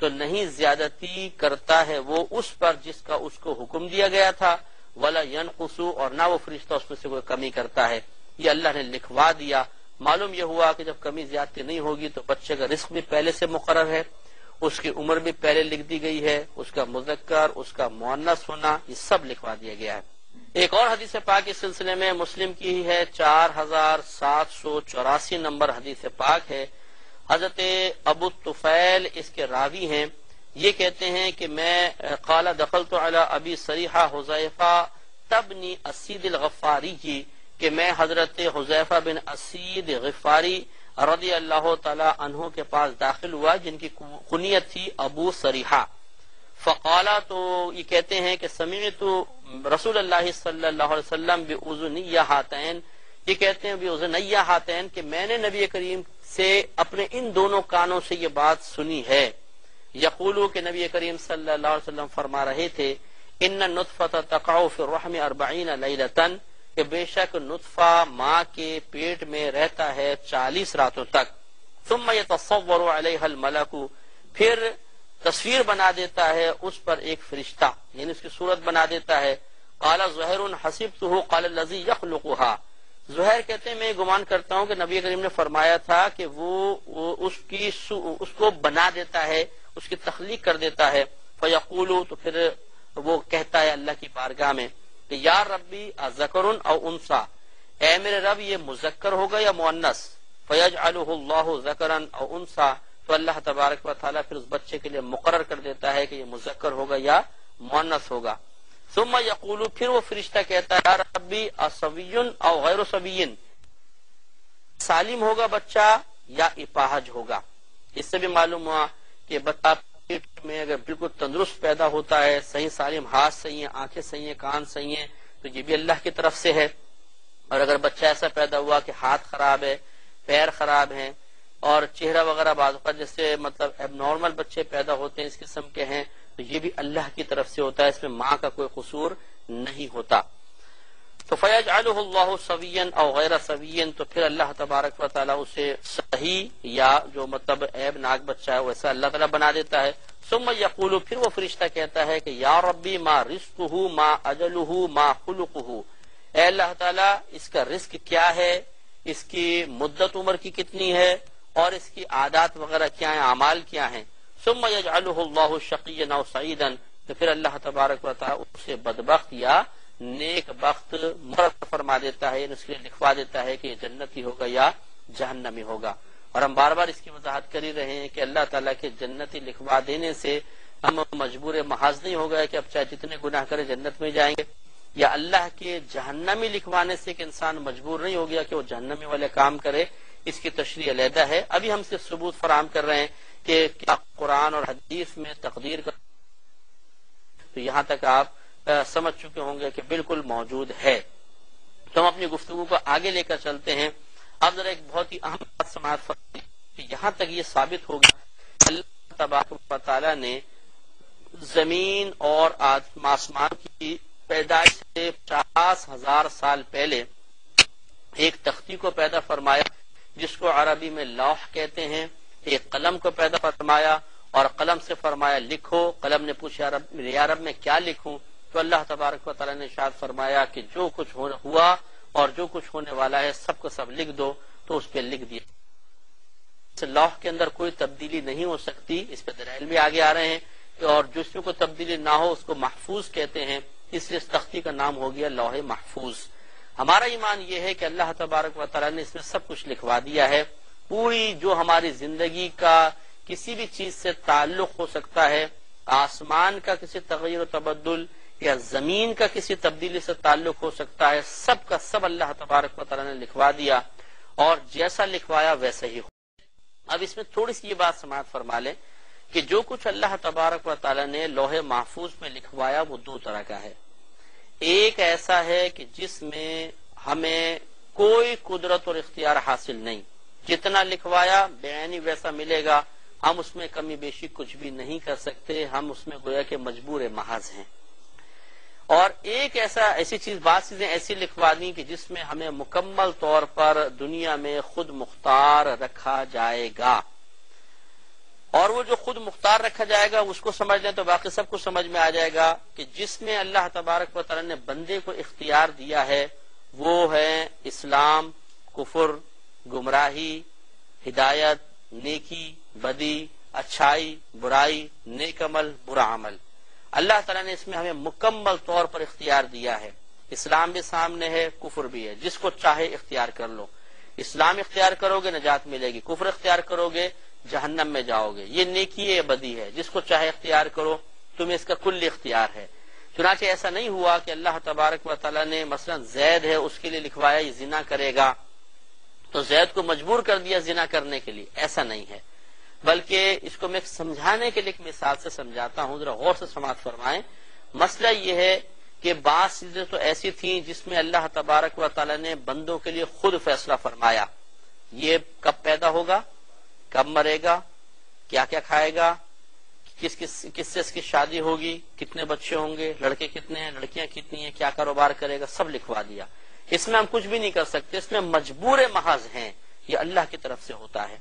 تو نہیں زیادتی کرتا ہے وہ اس پر جس کا اس کو حکم دیا گیا تھا، ولا ینقص، اور نہ وہ فرشتہ اس میں سے کوئی کمی کرتا ہے، یہ اللہ نے لکھوا دیا۔ معلوم یہ ہوا کہ جب کمی زیادتی نہیں ہوگی تو بچے کا رزق بھی پہلے سے مقرر ہے، اس کی عمر بھی پہلے لکھ دی گئی ہے، اس کا مذکر، اس کا مؤنث ہونا، یہ سب لکھوا دیا گیا ہے۔ ایک اور حدیث پاک اس سلسلے میں مسلم کی ہی ہے، 4784 نمبر حدیث پاک ہے۔ حضرت ابو طفیل اس کے راوی ہیں، یہ کہتے ہیں کہ میں قال دخلت علی ابی صریحہ حذیفہ تبنی اسید الغفاری کی، کہ میں حضرت حذیفہ بن اسید غفاری رضی اللہ تعالی عنہ کے پاس داخل ہوا، جن کی کنیت تھی ابو صریحہ۔ فقالا، تو یہ کہتے ہیں کہ سمعت رسول اللہ صلی اللہ علیہ وسلم بأذنیہ ہاتین، یہ کہتے ہیں بأذنیہ ہاتین کہ میں نے نبی کریم سے اپنے ان دونوں کانوں سے یہ بات سنی ہے، یقولو کہ نبی کریم صلی اللہ علیہ وسلم فرما رہے تھے ان النطفۃ تقع فی الرحم 40 لیلۃ، کہ بے شک نطفہ ماں کے پیٹ میں رہتا ہے 40 راتوں تک، ثم یتصور علیہ الملک، پھر تصویر بنا دیتا ہے اس پر ایک فرشتہ، یعنی اس کی صورت بنا دیتا ہے۔ قال زہیر حسبتہ قال الذی یخلقها، زہیر کہتے ہیں میں گمان کرتا ہوں کہ نبی کریم نے فرمایا تھا کہ وہ اس کو بنا دیتا ہے، اس کی تخلیق کر دیتا ہے۔ فیقول، تو پھر وہ کہتا ہے اللہ کی بارگاہ میں کہ یا ربی اذکر او انثی، اے میرے رب یہ مذکر ہوگا یا مؤنث؟ فیجعلہ اللہ ذکرا او انثی، تو اللہ تبارک و تعالیٰ پھر اس بچے کے لیے مقرر کر دیتا ہے کہ یہ مذکر ہوگا یا مؤنث ہوگا۔ ثم یقول، پھر وہ فرشتہ کہتا ہے یا ربی اصبی او غیر صبی، سالم ہوگا بچہ یا اپاہج ہوگا۔ اس سے بھی معلوم ہوا کہ بچہ پیٹ میں اگر بالکل تندرست پیدا ہوتا ہے، صحیح سالم، ہاتھ صحیح ہیں، آنکھیں صحیح ہیں، کان صحیح ہیں، تو یہ بھی اللہ کی طرف سے ہے۔ اور اگر بچہ ایسا پیدا ہوا کہ ہاتھ خراب ہے، پیر خراب ہیں، اور چہرہ وغیرہ بعض اوقات جیسے مطلب اب نارمل بچے پیدا ہوتے ہیں اس قسم کے ہیں، تو یہ بھی اللہ کی طرف سے ہوتا ہے، اس میں ماں کا کوئی قصور نہیں ہوتا۔ تو فیجعلہ اللہ سویا او غیر سویا، تو پھر اللہ تبارک و تعالیٰ اسے صحیح یا جو مطلب عیب ناک بچہ ہے ویسا اللہ تعالیٰ بنا دیتا ہے۔ ثم یقول، پھر وہ فرشتہ کہتا ہے کہ یا ربی ما رزقہ ما اجلہ ما خلقہ، اے اللہ تعالیٰ اس کا رزق کیا ہے، اس کی مدت عمر کی کتنی ہے، اور اس کی عادات وغیرہ کیا ہیں، اعمال کیا ہیں۔ ثم یجعلہ اللہ شقیا او سعیدا، تو پھر اللہ تبارک و تعالیٰ اسے بدبخت یا نیک بخت مقرر فرما دیتا ہے، یعنی اس کے لیے لکھوا دیتا ہے کہ یہ جنتی ہوگا یا جہنمی ہوگا۔ اور ہم بار بار اس کی وضاحت کر ہی رہے ہیں کہ اللہ تعالیٰ کے جنتی لکھوا دینے سے ہم مجبور محض نہیں ہو گئے کہ اب چاہے جتنے گناہ کرے جنت میں جائیں گے، یا اللہ کے جہنمی لکھوانے سے کہ انسان مجبور نہیں ہو گیا کہ وہ جہنمی والے کام کرے، اس کی تشریح علیحدہ ہے۔ ابھی ہم صرف ثبوت فراہم کر رہے ہیں کہ کیا قرآن اور حدیث میں تقدیر کا، تو یہاں تک آپ سمجھ چکے ہوں گے کہ بالکل موجود ہے۔ تو ہم اپنی گفتگو کو آگے لے کر چلتے ہیں۔ اب ذرا ایک بہت ہی اہم بات سماعت فرمائیے کہ یہاں تک یہ ثابت ہو گیا اللہ تبارک و تعالیٰ نے زمین اور آسمان کی پیدائش سے 50,000 سال پہلے ایک تختی کو پیدا فرمایا جس کو عربی میں لوح کہتے ہیں، ایک قلم کو پیدا فرمایا اور قلم سے فرمایا لکھو۔ قلم نے پوچھا یا رب میں کیا لکھوں؟ تو اللہ تبارک و تعالیٰ نے ارشاد فرمایا کہ جو کچھ ہوا اور جو کچھ ہونے والا ہے سب کو سب لکھ دو، تو اس پہ لکھ دیا۔ اس لوح کے اندر کوئی تبدیلی نہیں ہو سکتی، اس پہ دلائل بھی آگے آ رہے ہیں، اور جس میں کوئی تبدیلی نہ ہو اس کو محفوظ کہتے ہیں، اس لیے اس تختی کا نام ہو گیا لوح محفوظ۔ ہمارا ایمان یہ ہے کہ اللہ تبارک و تعالیٰ نے اس میں سب کچھ لکھوا دیا ہے، پوری جو ہماری زندگی کا کسی بھی چیز سے تعلق ہو سکتا ہے، آسمان کا کسی تغیر و تبدل یا زمین کا کسی تبدیلی سے تعلق ہو سکتا ہے، سب کا سب اللہ تبارک و تعالیٰ نے لکھوا دیا، اور جیسا لکھوایا ویسا ہی ہو۔ اب اس میں تھوڑی سی یہ بات سماعت فرما لیں کہ جو کچھ اللہ تبارک و تعالیٰ نے لوح محفوظ میں لکھوایا وہ دو طرح کا ہے۔ ایک ایسا ہے کہ جس میں ہمیں کوئی قدرت اور اختیار حاصل نہیں، جتنا لکھوایا بعینی ویسا ملے گا، ہم اس میں کمی بیشی کچھ بھی نہیں کر سکتے، ہم اس میں گویا کہ مجبور محض ہیں۔ اور ایک ایسی چیز، بعض چیزیں ایسی لکھوا دیں کہ جس میں ہمیں مکمل طور پر دنیا میں خود مختار رکھا جائے گا، اور وہ جو خود مختار رکھا جائے گا اس کو سمجھ لیں تو باقی سب کو سمجھ میں آ جائے گا کہ جس میں اللہ تبارک و تعالی نے بندے کو اختیار دیا ہے وہ ہے اسلام، کفر، گمراہی، ہدایت، نیکی، بدی، اچھائی، برائی، نیک عمل، برا عمل۔ اللہ تعالیٰ نے اس میں ہمیں مکمل طور پر اختیار دیا ہے۔ اسلام بھی سامنے ہے، کفر بھی ہے، جس کو چاہے اختیار کر لو۔ اسلام اختیار کرو گے نجات ملے گی، کفر اختیار کرو گے جہنم میں جاؤ گے، یہ نیکی ہے بدی ہے، جس کو چاہے اختیار کرو، تمہیں اس کا کل اختیار ہے۔ چنانچہ ایسا نہیں ہوا کہ اللہ تبارک و تعالیٰ نے مثلا زید ہے اس کے لیے لکھوایا یہ زنا کرے گا تو زید کو مجبور کر دیا زنا کرنے کے لیے، ایسا نہیں ہے، بلکہ اس کو میں سمجھانے کے لیے ایک مثال سے سمجھاتا ہوں، ذرا غور سے سماعت فرمائیں۔ مسئلہ یہ ہے کہ بعض چیزیں تو ایسی تھیں جس میں اللہ تبارک و تعالیٰ نے بندوں کے لیے خود فیصلہ فرمایا، یہ کب پیدا ہوگا، کب مرے گا، کیا کیا کھائے گا، کس سے اس کی شادی ہوگی، کتنے بچے ہوں گے، لڑکے کتنے ہیں، لڑکیاں کتنی ہیں، کیا کاروبار کرے گا، سب لکھوا دیا۔ اس میں ہم کچھ بھی نہیں کر سکتے، اس میں مجبور محض ہیں، یہ اللہ کی طرف سے ہوتا ہے۔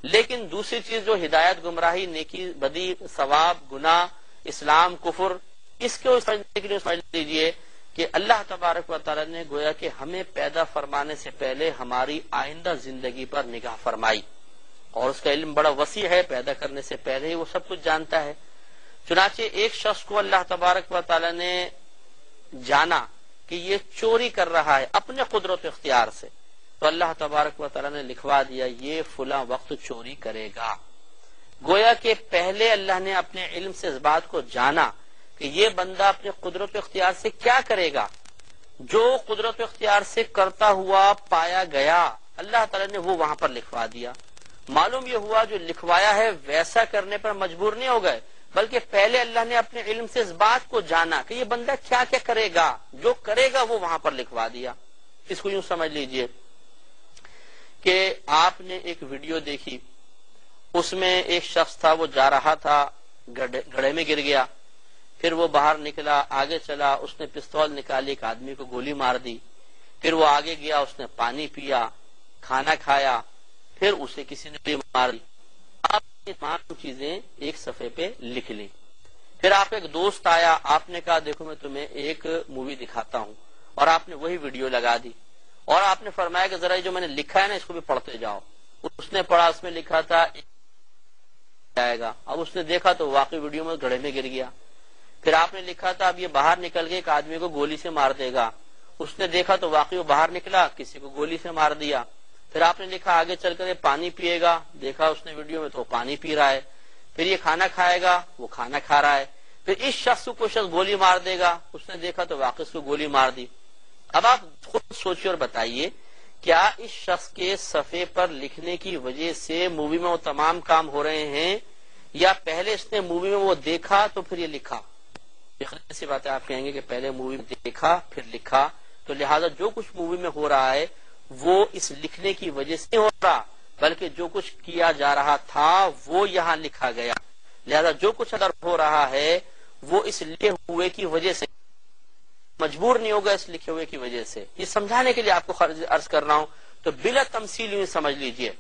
لیکن دوسری چیز جو ہدایت، گمراہی، نیکی، بدی، ثواب، گناہ، اسلام، کفر، اس کو سمجھنے کے لیے سمجھ لیجیے کہ اللہ تبارک و تعالیٰ نے گویا کہ ہمیں پیدا فرمانے سے پہلے ہماری آئندہ زندگی پر نگاہ فرمائی، اور اس کا علم بڑا وسیع ہے، پیدا کرنے سے پہلے ہی وہ سب کچھ جانتا ہے۔ چنانچہ ایک شخص کو اللہ تبارک و تعالیٰ نے جانا کہ یہ چوری کر رہا ہے اپنے قدرت و اختیار سے، تو اللہ تبارک و تعالیٰ نے لکھوا دیا یہ فلاں وقت چوری کرے گا۔ گویا کہ پہلے اللہ نے اپنے علم سے اس بات کو جانا کہ یہ بندہ اپنے قدرت و اختیار سے کیا کرے گا، جو قدرت و اختیار سے کرتا ہوا پایا گیا اللہ تعالیٰ نے وہ وہاں پر لکھوا دیا۔ معلوم یہ ہوا جو لکھوایا ہے ویسا کرنے پر مجبور نہیں ہو گئے، بلکہ پہلے اللہ نے اپنے علم سے اس بات کو جانا کہ یہ بندہ کیا کیا کرے گا، جو کرے گا وہ وہاں پر لکھوا دیا۔ اس کو یوں سمجھ لیجئے کہ آپ نے ایک ویڈیو دیکھی، اس میں ایک شخص تھا، وہ جا رہا تھا، گڑھے میں گر گیا، پھر وہ باہر نکلا، آگے چلا، اس نے پستول نکالی، ایک آدمی کو گولی مار دی، پھر وہ آگے گیا، اس نے پانی پیا، کھانا کھایا، پھر اسے کسی نے بھی مار دی۔ آپ نے تمام چیزیں ایک صفحے پہ لکھ لی۔ پھر آپ ایک دوست آیا، آپ نے کہا دیکھو میں تمہیں ایک مووی دکھاتا ہوں، اور آپ نے وہی ویڈیو لگا دی، اور آپ نے فرمایا کہ ذرا جو میں نے لکھا ہے نا اس کو بھی پڑھتے جاؤ۔ اس نے پڑھا، اس میں لکھا تھا جائے گا، اب اس نے دیکھا تو واقعی ویڈیو میں گڑھے میں گر گیا۔ پھر آپ نے لکھا تھا اب یہ باہر نکل کے ایک آدمی کو گولی سے مار دے گا، اس نے دیکھا تو واقعی وہ باہر نکلا، کسی کو گولی سے مار دیا۔ پھر آپ نے لکھا آگے چل کر یہ پانی پیے گا، دیکھا اس نے ویڈیو میں تو وہ پانی پی رہا ہے۔ پھر یہ کھانا کھائے گا، وہ کھانا کھا رہا ہے۔ پھر اس شخص کو شخص گولی مار دے گا، اس نے دیکھا تو واقعی اس کو گولی مار دی۔ اب آپ خود سوچیے اور بتائیے کیا اس شخص کے صفحے پر لکھنے کی وجہ سے مووی میں وہ تمام کام ہو رہے ہیں، یا پہلے اس نے مووی میں وہ دیکھا تو پھر یہ لکھا؟ ایسی بات ہے، آپ کہیں گے کہ پہلے مووی میں دیکھا پھر لکھا، تو لہٰذا جو کچھ مووی میں ہو رہا ہے وہ اس لکھنے کی وجہ سے نہیں ہو رہا، بلکہ جو کچھ کیا جا رہا تھا وہ یہاں لکھا گیا، لہذا جو کچھ اگر ہو رہا ہے وہ اس لکھے ہوئے کی وجہ سے مجبور نہیں ہوگا، اس لکھے ہوئے کی وجہ سے۔ یہ سمجھانے کے لیے آپ کو عرض کر رہا ہوں، تو بلا تمثیل یوں سمجھ لیجئے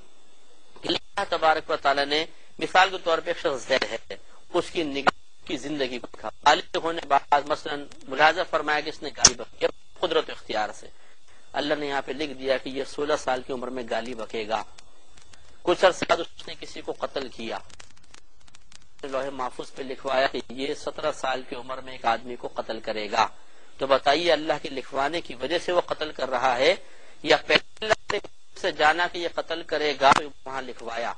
کہ اللہ تبارک و تعالیٰ نے مثال کے طور پہ ایک شخص زید ہے، اس کی نگاہ کی زندگی کو دیکھا، بالغ ہونے کے بعد مثلا ملاحظہ فرمایا کہ اس نے گالی بکی قدرت اختیار سے، اللہ نے یہاں پہ لکھ دیا کہ یہ 16 سال کی عمر میں گالی بکے گا۔ کچھ عرصے بعد اس نے کسی کو قتل کیا، لوح محفوظ پہ لکھوایا کہ یہ 17 سال کی عمر میں ایک آدمی کو قتل کرے گا۔ تو بتائیے اللہ کے لکھوانے کی وجہ سے وہ قتل کر رہا ہے، یا پہلے اللہ سے جانا کہ یہ قتل کرے گا وہاں لکھوایا؟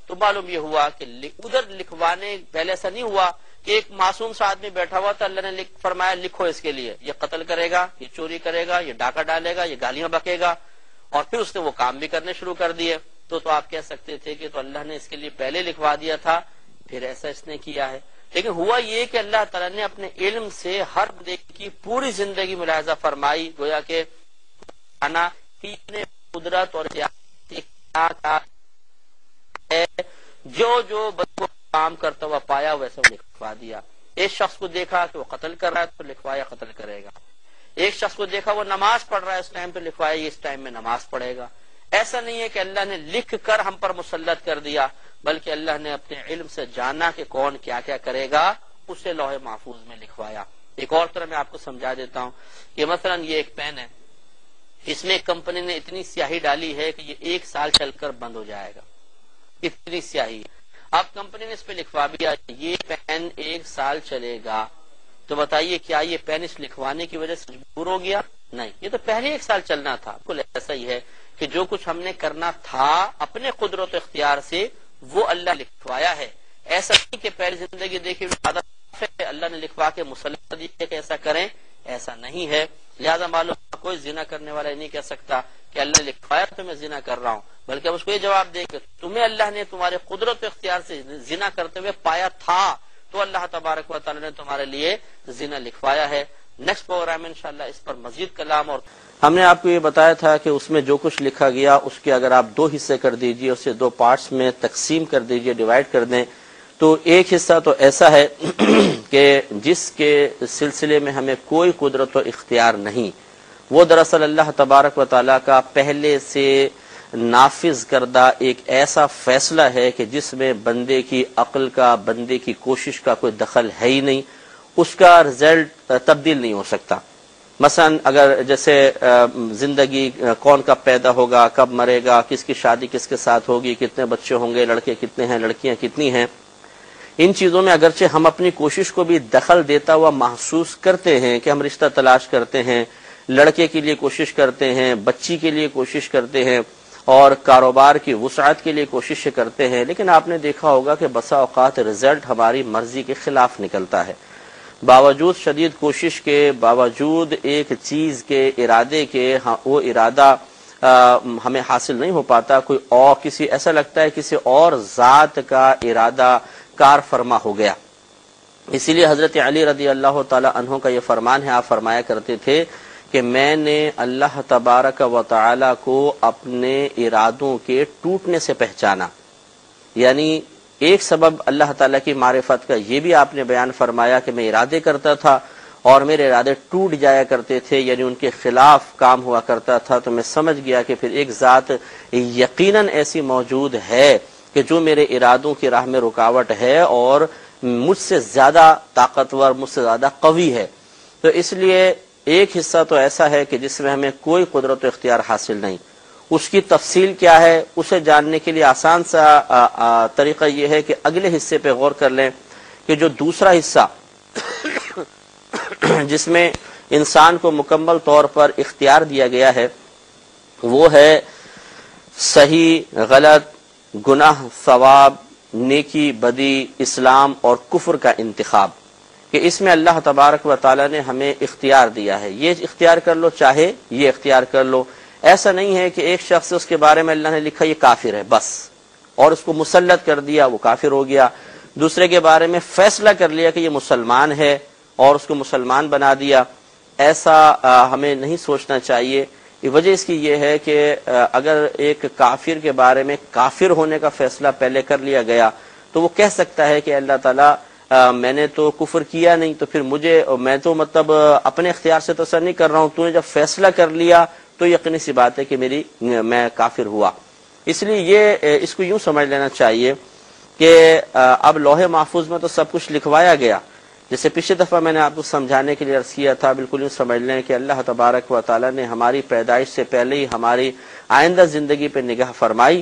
تو معلوم یہ ہوا کہ ادھر لکھوانے پہلے ایسا نہیں ہوا کہ ایک معصوم سا آدمی بیٹھا ہوا تو اللہ نے فرمایا لکھو اس کے لیے یہ قتل کرے گا، یہ چوری کرے گا، یہ ڈاکہ ڈالے گا، یہ گالیاں بکے گا، اور پھر اس نے وہ کام بھی کرنے شروع کر دیے۔ تو آپ کہہ سکتے تھے کہ تو اللہ نے اس کے لیے پہلے لکھوا دیا تھا، پھر ایسا اس نے کیا ہے۔ لیکن ہوا یہ کہ اللہ تعالیٰ نے اپنے علم سے ہر بندے کی پوری زندگی ملاحظہ فرمائی، گویا کہ قدرت اور جو بندہ کام کرتا ہوا پایا ویسا لکھوا دیا۔ ایک شخص کو دیکھا کہ وہ قتل کر رہا ہے تو لکھوایا قتل کرے گا، ایک شخص کو دیکھا وہ نماز پڑھ رہا ہے اس ٹائم پہ لکھوایا یہ اس ٹائم میں نماز پڑھے گا۔ ایسا نہیں ہے کہ اللہ نے لکھ کر ہم پر مسلط کر دیا، بلکہ اللہ نے اپنے علم سے جانا کہ کون کیا کیا کرے گا، اسے لوح محفوظ میں لکھوایا۔ ایک اور طرح میں آپ کو سمجھا دیتا ہوں کہ مثلا یہ ایک پین ہے، اس میں کمپنی نے اتنی سیاہی ڈالی ہے کہ یہ 1 سال چل کر بند ہو جائے گا، اتنی سیاہی۔ اب کمپنی نے اس پہ لکھوا دیا یہ پین 1 سال چلے گا، تو بتائیے کیا یہ پین اس لکھوانے کی وجہ سے مجبور ہو گیا؟ نہیں، یہ تو پہلے 1 سال چلنا تھا۔ بالکل ایسا ہی ہے کہ جو کچھ ہم نے کرنا تھا اپنے قدرت و اختیار سے وہ اللہ لکھوایا ہے. ایسا نہیں کہ پہلی زندگی دیکھی اللہ نے لکھوا کے مسلط دیا کہ ایسا کریں، ایسا نہیں ہے. لہذا معلوم کوئی زنا کرنے والا نہیں کہہ سکتا کہ اللہ نے لکھوایا تو میں زنا کر رہا ہوں، بلکہ اس کو یہ جواب دے کہ تمہیں اللہ نے تمہارے قدرت و اختیار سے زنا کرتے ہوئے پایا تھا تو اللہ تبارک و تعالی نے تمہارے لیے زنا لکھوایا ہے. نیکسٹ پروگرام میں انشاءاللہ اس پر مزید کلام. اور ہم نے آپ کو یہ بتایا تھا کہ اس میں جو کچھ لکھا گیا اس کے اگر آپ 2 حصے کر دیجئے، اسے 2 پارٹس میں تقسیم کر دیجئے، ڈیوائڈ کر دیں، تو ایک حصہ تو ایسا ہے کہ جس کے سلسلے میں ہمیں کوئی قدرت و اختیار نہیں، وہ دراصل اللہ تبارک و تعالیٰ کا پہلے سے نافذ کردہ ایک ایسا فیصلہ ہے کہ جس میں بندے کی عقل کا، بندے کی کوشش کا کوئی دخل ہے ہی نہیں، اس کا رزلٹ تبدیل نہیں ہو سکتا. مثلا اگر جیسے زندگی کون کب پیدا ہوگا، کب مرے گا، کس کی شادی کس کے ساتھ ہوگی، کتنے بچے ہوں گے، لڑکے کتنے ہیں، لڑکیاں کتنی ہیں، ان چیزوں میں اگرچہ ہم اپنی کوشش کو بھی دخل دیتا ہوا محسوس کرتے ہیں کہ ہم رشتہ تلاش کرتے ہیں، لڑکے کے لیے کوشش کرتے ہیں، بچی کے لیے کوشش کرتے ہیں اور کاروبار کی وسعت کے لیے کوشش کرتے ہیں، لیکن آپ نے دیکھا ہوگا کہ بسا اوقات رزلٹ ہماری مرضی کے خلاف نکلتا ہے. باوجود شدید کوشش کے، باوجود ایک چیز کے ارادے کے، وہ ارادہ ہمیں حاصل نہیں ہو پاتا. کوئی اور کسی ایسا لگتا ہے کسی اور ذات کا ارادہ کار فرما ہو گیا. اسی لیے حضرت علی رضی اللہ تعالی عنہ کا یہ فرمان ہے، آپ فرمایا کرتے تھے کہ میں نے اللہ تبارک و تعالی کو اپنے ارادوں کے ٹوٹنے سے پہچانا. یعنی ایک سبب اللہ تعالیٰ کی معرفت کا یہ بھی آپ نے بیان فرمایا کہ میں ارادے کرتا تھا اور میرے ارادے ٹوٹ جایا کرتے تھے، یعنی ان کے خلاف کام ہوا کرتا تھا، تو میں سمجھ گیا کہ پھر ایک ذات یقیناً ایسی موجود ہے کہ جو میرے ارادوں کی راہ میں رکاوٹ ہے اور مجھ سے زیادہ طاقتور، مجھ سے زیادہ قوی ہے. تو اس لیے ایک حصہ تو ایسا ہے کہ جس میں ہمیں کوئی قدرت و اختیار حاصل نہیں. اس کی تفصیل کیا ہے اسے جاننے کے لیے آسان سا طریقہ یہ ہے کہ اگلے حصے پہ غور کر لیں کہ جو دوسرا حصہ جس میں انسان کو مکمل طور پر اختیار دیا گیا ہے وہ ہے صحیح غلط، گناہ ثواب، نیکی بدی، اسلام اور کفر کا انتخاب، کہ اس میں اللہ تبارک و تعالی نے ہمیں اختیار دیا ہے. یہ اختیار کر لو، چاہے یہ اختیار کر لو. ایسا نہیں ہے کہ ایک شخص اس کے بارے میں اللہ نے لکھا یہ کافر ہے بس، اور اس کو مسلط کر دیا، وہ کافر ہو گیا. دوسرے کے بارے میں فیصلہ کر لیا کہ یہ مسلمان ہے اور اس کو مسلمان بنا دیا. ایسا ہمیں نہیں سوچنا چاہیے. وجہ اس کی یہ ہے کہ اگر ایک کافر کے بارے میں کافر ہونے کا فیصلہ پہلے کر لیا گیا تو وہ کہہ سکتا ہے کہ اللہ تعالیٰ میں نے تو کفر کیا نہیں، تو پھر میں تو مطلب اپنے اختیار سے تو اثر نہیں کر رہا ہوں، تو نے جب فیصلہ کر لیا تو یقینی سی بات ہے کہ میں کافر ہوا. اس لیے یہ اس کو یوں سمجھ لینا چاہیے کہ اب لوح محفوظ میں تو سب کچھ لکھوایا گیا. جیسے پچھلی دفعہ میں نے آپ کو سمجھانے کے لیے عرض کیا تھا، بالکل یوں سمجھ لیں کہ اللہ تبارک و تعالی نے ہماری پیدائش سے پہلے ہی ہماری آئندہ زندگی پہ نگاہ فرمائی.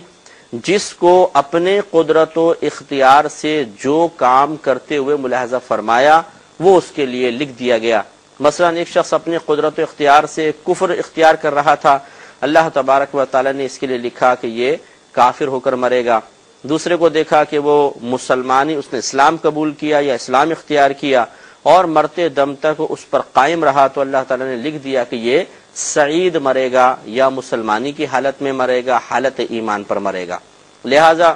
جس کو اپنے قدرت و اختیار سے جو کام کرتے ہوئے ملاحظہ فرمایا وہ اس کے لیے لکھ دیا گیا. مثلا ایک شخص اپنے قدرت و اختیار سے کفر اختیار کر رہا تھا، اللہ تبارک و تعالی نے اس کے لیے لکھا کہ یہ کافر ہو کر مرے گا. دوسرے کو دیکھا کہ وہ مسلمانی، اس نے اسلام قبول کیا یا اسلام اختیار کیا اور مرتے دم تک اس پر قائم رہا، تو اللہ تعالی نے لکھ دیا کہ یہ سعید مرے گا یا مسلمانی کی حالت میں مرے گا، حالت ایمان پر مرے گا. لہذا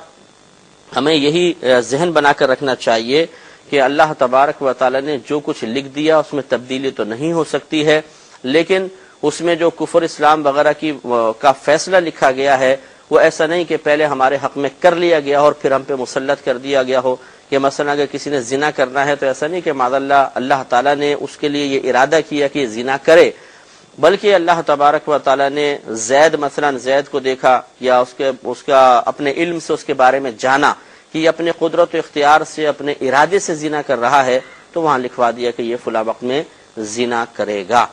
ہمیں یہی ذہن بنا کر رکھنا چاہیے کہ اللہ تبارک و تعالی نے جو کچھ لکھ دیا اس میں تبدیلی تو نہیں ہو سکتی ہے، لیکن اس میں جو کفر اسلام وغیرہ کا فیصلہ لکھا گیا ہے وہ ایسا نہیں کہ پہلے ہمارے حق میں کر لیا گیا اور پھر ہم پہ مسلط کر دیا گیا ہو. کہ مثلا اگر کسی نے زنا کرنا ہے تو ایسا نہیں کہ معاذ اللہ تعالیٰ نے اس کے لیے یہ ارادہ کیا کہ یہ زنا کرے، بلکہ اللہ تبارک و تعالیٰ نے زید کو دیکھا یا اس کا اپنے علم سے اس کے بارے میں جانا کہ یہ اپنے قدرت و اختیار سے اپنے ارادے سے زنا کر رہا ہے، تو وہاں لکھوا دیا کہ یہ فلاں وقت میں زنا کرے گا.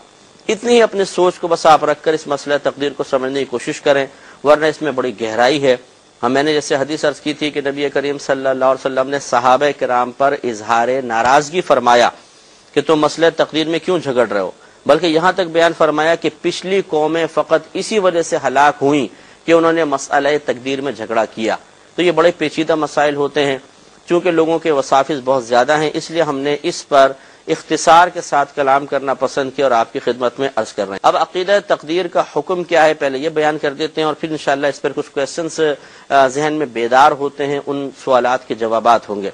اتنی ہی اپنے سوچ کو بس آپ رکھ کر اس مسئلہ تقدیر کو سمجھنے کی کوشش کریں، ورنہ اس میں بڑی گہرائی ہے. میں نے جیسے حدیث عرض کی تھی کہ نبی کریم صلی اللہ علیہ وسلم نے صحابہ کرام پر اظہار ناراضگی فرمایا کہ تم مسئلہ تقدیر میں کیوں جھگڑ رہے ہو، بلکہ یہاں تک بیان فرمایا کہ پچھلی قومیں فقط اسی وجہ سے ہلاک ہوئیں کہ انہوں نے مسئلہ تقدیر میں جھگڑا کیا. تو یہ بڑے پیچیدہ مسائل ہوتے ہیں. چونکہ لوگوں کے وسافظ بہت زیادہ ہیں، اس لیے ہم نے اس پر اختصار کے ساتھ کلام کرنا پسند کیا اور آپ کی خدمت میں عرض کر رہے ہیں. اب عقیدہ تقدیر کا حکم کیا ہے پہلے یہ بیان کر دیتے ہیں، اور پھر انشاءاللہ اس پر کچھ کویسچنز ذہن میں بیدار ہوتے ہیں، ان سوالات کے جوابات ہوں گے.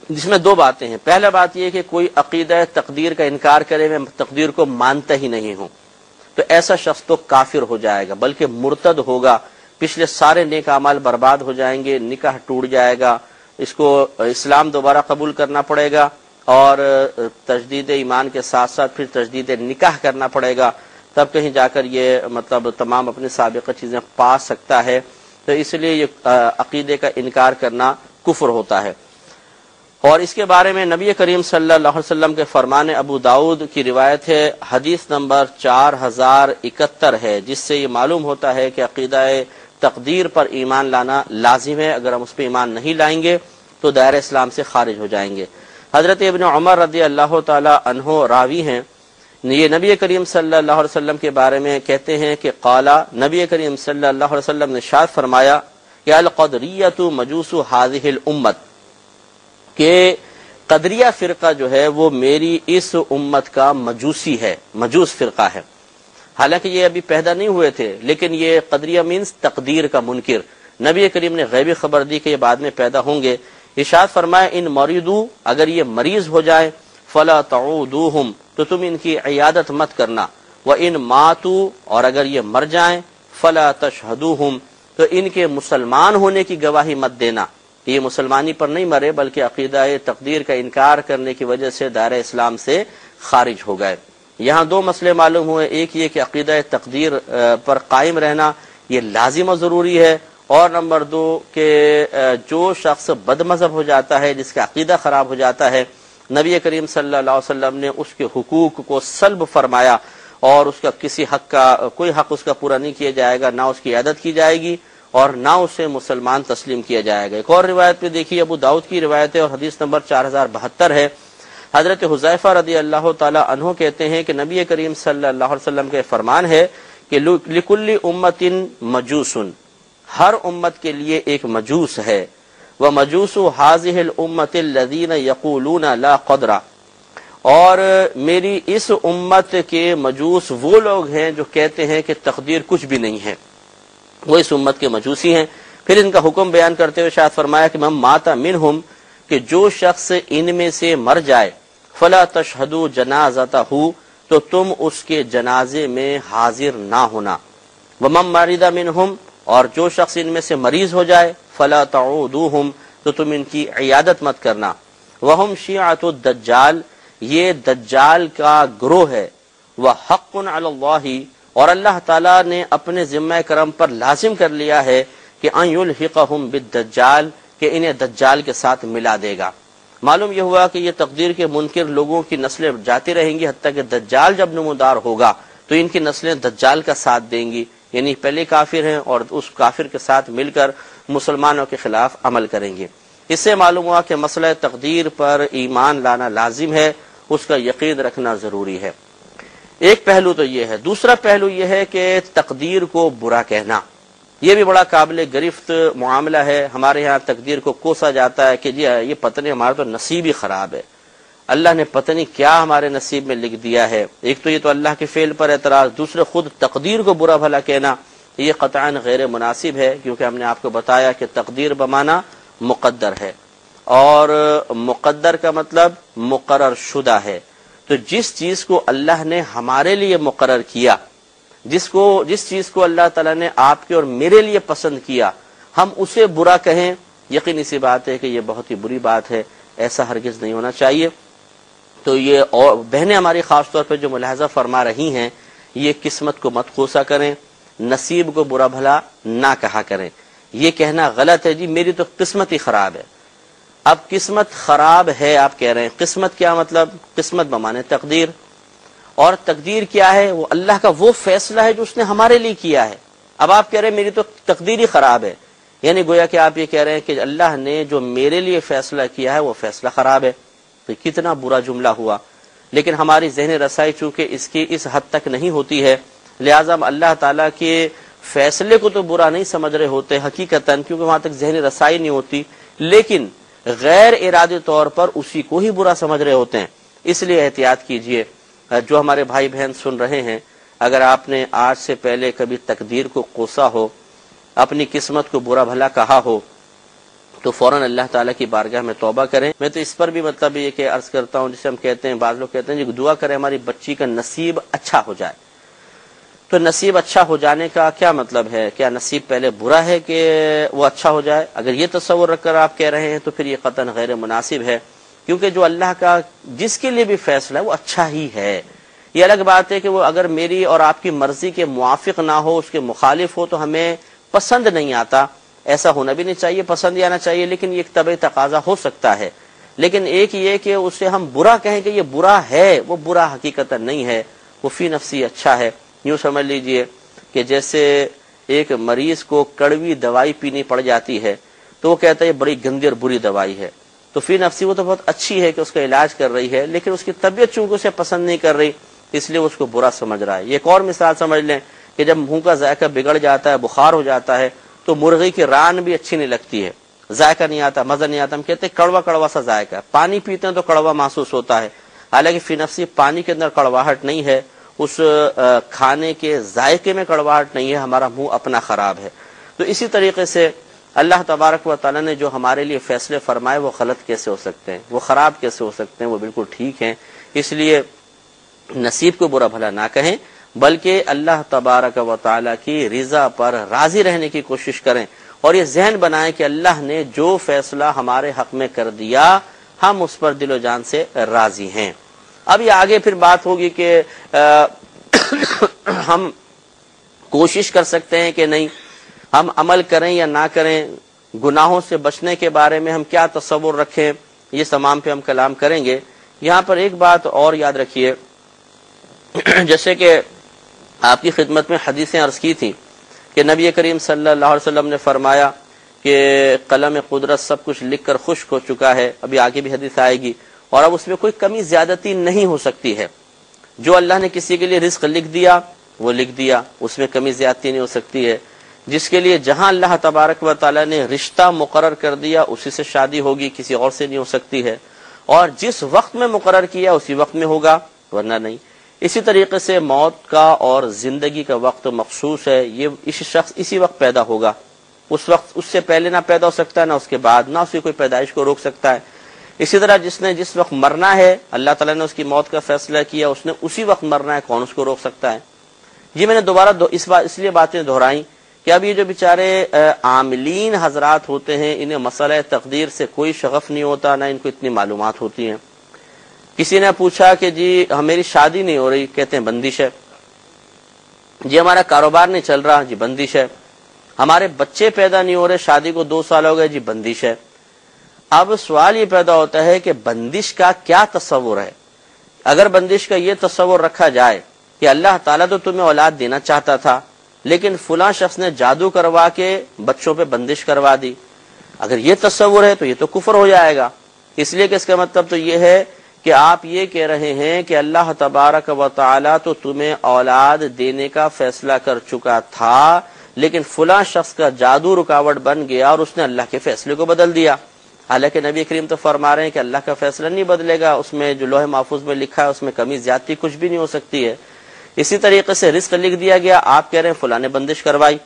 جس میں دو باتیں ہیں. پہلا بات یہ کہ کوئی عقیدہ تقدیر کا انکار کرے، میں تقدیر کو مانتا ہی نہیں ہوں، تو ایسا شخص تو کافر ہو جائے گا، بلکہ مرتد ہوگا، پچھلے سارے نیک اعمال برباد ہو جائیں گے، نکاح ٹوٹ جائے گا، اس کو اسلام دوبارہ قبول کرنا پڑے گا، اور تجدید ایمان کے ساتھ ساتھ پھر تجدید نکاح کرنا پڑے گا، تب کہیں جا کر یہ مطلب تمام اپنی سابقہ چیزیں پا سکتا ہے. تو اس لیے یہ عقیدے کا انکار کرنا کفر ہوتا ہے. اور اس کے بارے میں نبی کریم صلی اللہ علیہ وسلم کے فرمان ابو داؤد کی روایت ہے، حدیث نمبر 4071 ہے، جس سے یہ معلوم ہوتا ہے کہ عقیدہ تقدیر پر ایمان لانا لازم ہے. اگر ہم اس پہ ایمان نہیں لائیں گے تو دائرہ اسلام سے خارج ہو جائیں گے. حضرت ابن عمر رضی اللہ تعالی عنہ راوی ہیں، یہ نبی کریم صلی اللہ علیہ وسلم کے بارے میں کہتے ہیں کہ قالا، نبی کریم صلی اللہ علیہ وسلم نے ارشاد فرمایا کہ القدریۃ مجوس هذه الامت، کہ قدریہ فرقہ جو ہے وہ میری اس امت کا مجوسی ہے، مجوس فرقہ ہے. حالانکہ یہ ابھی پیدا نہیں ہوئے تھے، لیکن یہ قدریہ مینس تقدیر کا منکر. نبی کریم نے غیبی خبر دی کہ یہ بعد میں پیدا ہوں گے. ارشاد فرمایا ان مریضو، اگر یہ مریض ہو جائے، فلا تعودوہم، تو تم ان کی عیادت مت کرنا، وان ماتوا، اور اگر یہ مر جائیں، فلا تشہدوہم، تو ان کے مسلمان ہونے کی گواہی مت دینا. یہ مسلمانی پر نہیں مرے، بلکہ عقیدہ تقدیر کا انکار کرنے کی وجہ سے دائرہ اسلام سے خارج ہو گئے. یہاں دو مسئلے معلوم ہوئے، ایک یہ کہ عقیدہ تقدیر پر قائم رہنا یہ لازم و ضروری ہے، اور نمبر دو کہ جو شخص بد مذہب ہو جاتا ہے، جس کا عقیدہ خراب ہو جاتا ہے، نبی کریم صلی اللہ علیہ وسلم نے اس کے حقوق کو سلب فرمایا، اور اس کا کسی حق کا کوئی حق اس کا پورا نہیں کیا جائے گا، نہ اس کی عیادت کی جائے گی اور نہ اسے مسلمان تسلیم کیا جائے گا. ایک اور روایت پہ دیکھیے، ابو داؤد کی روایت ہے اور حدیث نمبر 4072 ہے. حضرت حذیفہ رضی اللہ تعالی عنہ کہتے ہیں کہ نبی کریم صلی اللہ علیہ وسلم کے فرمان ہے کہ لکل امت مجوس، ہر امت کے لیے ایک مجوس ہے. ومجوس هذه الامت الذين يقولون لا قدر، اور میری اس امت کے مجوس وہ لوگ ہیں جو کہتے ہیں کہ تقدیر کچھ بھی نہیں ہے، وہ اس امت کے مجوسی ہیں. پھر ان کا حکم بیان کرتے ہوئے شاید فرمایا کہ من مات منہم، کہ جو شخص ان میں سے مر جائے، فلا تشہدوا جنازتہ، تو تم اس کے جنازے میں حاضر نہ ہونا. ومن مرض منہم، اور جو شخص ان میں سے مریض ہو جائے، فلا تعودوہم، تو تم ان کی عیادت مت کرنا. وہم شیعۃ الدجال، یہ دجال کا گروہ ہے. وحق علی اللہ، اور اللہ تعالیٰ نے اپنے ذمہ کرم پر لازم کر لیا ہے کہ ان یلحقہم بالدجال، کہ انہیں دجال کے ساتھ ملا دے گا. معلوم یہ ہوا کہ یہ تقدیر کے منکر لوگوں کی نسلیں جاتی رہیں گی، حتیٰ کہ دجال جب نمودار ہوگا تو ان کی نسلیں دجال کا ساتھ دیں گی، یعنی پہلے کافر ہیں اور اس کافر کے ساتھ مل کر مسلمانوں کے خلاف عمل کریں گے. اس سے معلوم ہوا کہ مسئلہ تقدیر پر ایمان لانا لازم ہے، اس کا یقین رکھنا ضروری ہے. ایک پہلو تو یہ ہے. دوسرا پہلو یہ ہے کہ تقدیر کو برا کہنا، یہ بھی بڑا قابل گرفت معاملہ ہے. ہمارے ہاں تقدیر کو کوسا جاتا ہے کہ جی یہ پتہ نہیں ہمارا تو نصیب ہی خراب ہے، اللہ نے پتہ نہیں کیا ہمارے نصیب میں لکھ دیا ہے. ایک تو یہ تو اللہ کے فعل پر اعتراض، دوسرے خود تقدیر کو برا بھلا کہنا، یہ قطعاً غیر مناسب ہے، کیونکہ ہم نے آپ کو بتایا کہ تقدیر بمانا مقدر ہے، اور مقدر کا مطلب مقرر شدہ ہے. تو جس چیز کو اللہ نے ہمارے لیے مقرر کیا، جس چیز کو اللہ تعالیٰ نے آپ کے اور میرے لیے پسند کیا، ہم اسے برا کہیں، یقینی سی بات ہے کہ یہ بہت ہی بری بات ہے، ایسا ہرگز نہیں ہونا چاہیے. تو یہ اور بہنیں ہماری خاص طور پہ جو ملاحظہ فرما رہی ہیں، یہ قسمت کو مت کوسا کریں، نصیب کو برا بھلا نہ کہا کریں. یہ کہنا غلط ہے جی میری تو قسمت ہی خراب ہے. اب قسمت خراب ہے آپ کہہ رہے ہیں، قسمت کیا مطلب؟ قسمت بمانے تقدیر، اور تقدیر کیا ہے؟ وہ اللہ کا وہ فیصلہ ہے جو اس نے ہمارے لیے کیا ہے. اب آپ کہہ رہے ہیں میری تو تقدیر ہی خراب ہے، یعنی گویا کہ آپ یہ کہہ رہے ہیں کہ اللہ نے جو میرے لیے فیصلہ کیا ہے وہ فیصلہ خراب ہے. تو کتنا برا جملہ ہوا. لیکن ہماری ذہن رسائی چونکہ اس کی اس حد تک نہیں ہوتی ہے، لہٰذا ہم اللہ تعالیٰ کے فیصلے کو تو برا نہیں سمجھ رہے ہوتے حقیقتاً، کیونکہ وہاں تک ذہنی رسائی نہیں ہوتی، لیکن غیر ارادی طور پر اسی کو ہی برا سمجھ رہے ہوتے ہیں۔ اس لیے احتیاط کیجئے۔ جو ہمارے بھائی بہن سن رہے ہیں، اگر آپ نے آج سے پہلے کبھی تقدیر کو کوسا ہو، اپنی قسمت کو برا بھلا کہا ہو، تو فوراً اللہ تعالیٰ کی بارگاہ میں توبہ کریں۔ میں تو اس پر بھی مطلب یہ کہ عرض کرتا ہوں، جسے ہم کہتے ہیں، بعض لوگ کہتے ہیں جی دعا کریں ہماری بچی کا نصیب اچھا ہو جائے۔ تو نصیب اچھا ہو جانے کا کیا مطلب ہے؟ کیا نصیب پہلے برا ہے کہ وہ اچھا ہو جائے؟ اگر یہ تصور رکھ کر آپ کہہ رہے ہیں تو پھر یہ قطعاً غیر مناسب ہے، کیونکہ جو اللہ کا جس کے لیے بھی فیصلہ ہے وہ اچھا ہی ہے۔ یہ الگ بات ہے کہ وہ اگر میری اور آپ کی مرضی کے موافق نہ ہو، اس کے مخالف ہو، تو ہمیں پسند نہیں آتا۔ ایسا ہونا بھی نہیں چاہیے، پسند ہی آنا چاہیے، لیکن یہ ایک طبعی تقاضا ہو سکتا ہے۔ لیکن ایک یہ کہ اسے ہم برا کہیں کہ یہ برا ہے، وہ برا حقیقتا نہیں ہے، وہ فی نفسی اچھا ہے۔ یوں سمجھ لیجئے کہ جیسے ایک مریض کو کڑوی دوائی پینی پڑ جاتی ہے تو وہ کہتا ہے یہ بڑی گندی اور بری دوائی ہے، تو فی نفسی وہ تو بہت اچھی ہے کہ اس کا علاج کر رہی ہے، لیکن اس کی طبیعت چونکہ اسے پسند نہیں کر رہی، اس لیے وہ اس کو برا سمجھ رہا ہے۔ یہ ایک اور مثال سمجھ لیں کہ جب منہ کا ذائقہ بگڑ جاتا ہے، بخار ہو جاتا ہے، تو مرغی کی ران بھی اچھی نہیں لگتی ہے، ذائقہ نہیں آتا، مزہ نہیں آتا، ہم کہتے ہیں کڑوا کڑوا سا ذائقہ ہے۔ پانی پیتے ہیں تو کڑوا محسوس ہوتا ہے، حالانکہ فی نفسی پانی کے اندر کڑواہٹ نہیں ہے، اس کھانے کے ذائقے میں کڑواہٹ نہیں ہے، ہمارا منہ اپنا خراب ہے۔ تو اسی طریقے سے اللہ تبارک و تعالیٰ نے جو ہمارے لیے فیصلے فرمائے وہ غلط کیسے ہو سکتے ہیں، وہ خراب کیسے ہو سکتے ہیں، وہ بالکل ٹھیک ہیں۔ اس لیے نصیب کو برا بھلا نہ کہیں، بلکہ اللہ تبارک و تعالیٰ کی رضا پر راضی رہنے کی کوشش کریں، اور یہ ذہن بنائیں کہ اللہ نے جو فیصلہ ہمارے حق میں کر دیا ہم اس پر دل و جان سے راضی ہیں۔ اب یہ آگے پھر بات ہوگی کہ ہم کوشش کر سکتے ہیں کہ نہیں، ہم عمل کریں یا نہ کریں، گناہوں سے بچنے کے بارے میں ہم کیا تصور رکھیں، یہ تمام پہ ہم کلام کریں گے۔ یہاں پر ایک بات اور یاد رکھیے، جیسے کہ آپ کی خدمت میں حدیثیں عرض کی تھی کہ نبی کریم صلی اللہ علیہ وسلم نے فرمایا کہ قلم قدرت سب کچھ لکھ کر خشک ہو چکا ہے، ابھی آگے بھی حدیث آئے گی، اور اب اس میں کوئی کمی زیادتی نہیں ہو سکتی ہے۔ جو اللہ نے کسی کے لیے رزق لکھ دیا وہ لکھ دیا، اس میں کمی زیادتی نہیں ہو سکتی ہے۔ جس کے لیے جہاں اللہ تبارک و تعالیٰ نے رشتہ مقرر کر دیا اسی سے شادی ہوگی، کسی اور سے نہیں ہو سکتی ہے، اور جس وقت میں مقرر کیا اسی وقت میں ہوگا، ورنہ نہیں۔ اسی طریقے سے موت کا اور زندگی کا وقت مخصوص ہے، یہ اسی شخص اسی وقت پیدا ہوگا، اس وقت اس سے پہلے نہ پیدا ہو سکتا ہے، نہ اس کے بعد، نہ اس کی کوئی پیدائش کو روک سکتا ہے۔ اسی طرح جس نے جس وقت مرنا ہے اللہ تعالیٰ نے اس کی موت کا فیصلہ کیا، اس نے اسی وقت مرنا ہے، کون اس کو روک سکتا ہے؟ یہ میں نے دوبارہ اس لیے باتیں دہرائیں کہ اب یہ جو بیچارے عاملین حضرات ہوتے ہیں انہیں مسئلہ تقدیر سے کوئی شغف نہیں ہوتا، نہ ان کو اتنی معلومات ہوتی ہیں۔ کسی نے پوچھا کہ جی میری شادی نہیں ہو رہی، کہتے ہیں بندش ہے۔ جی ہمارا کاروبار نہیں چل رہا، جی بندش ہے۔ ہمارے بچے پیدا نہیں ہو رہے، شادی کو 2 سال ہو گئے، جی بندش ہے۔ اب سوال یہ پیدا ہوتا ہے کہ بندش کا کیا تصور ہے؟ اگر بندش کا یہ تصور رکھا جائے کہ اللہ تعالیٰ تو تمہیں اولاد دینا چاہتا تھا لیکن فلاں شخص نے جادو کروا کے بچوں پہ بندش کروا دی، اگر یہ تصور ہے تو یہ تو کفر ہو جائے گا۔ اس لیے کہ اس کا مطلب تو یہ ہے کہ آپ یہ کہہ رہے ہیں کہ اللہ تبارک و تعالیٰ تو تمہیں اولاد دینے کا فیصلہ کر چکا تھا لیکن فلاں شخص کا جادو رکاوٹ بن گیا اور اس نے اللہ کے فیصلے کو بدل دیا۔ حالانکہ نبی کریم تو فرما رہے ہیں کہ اللہ کا فیصلہ نہیں بدلے گا، اس میں جو لوح محفوظ میں لکھا ہے اس میں کمی زیادتی کچھ بھی نہیں ہو سکتی ہے۔ اسی طریقے سے رزق لکھ دیا گیا، آپ کہہ رہے ہیں فلاں نے بندش کروائی،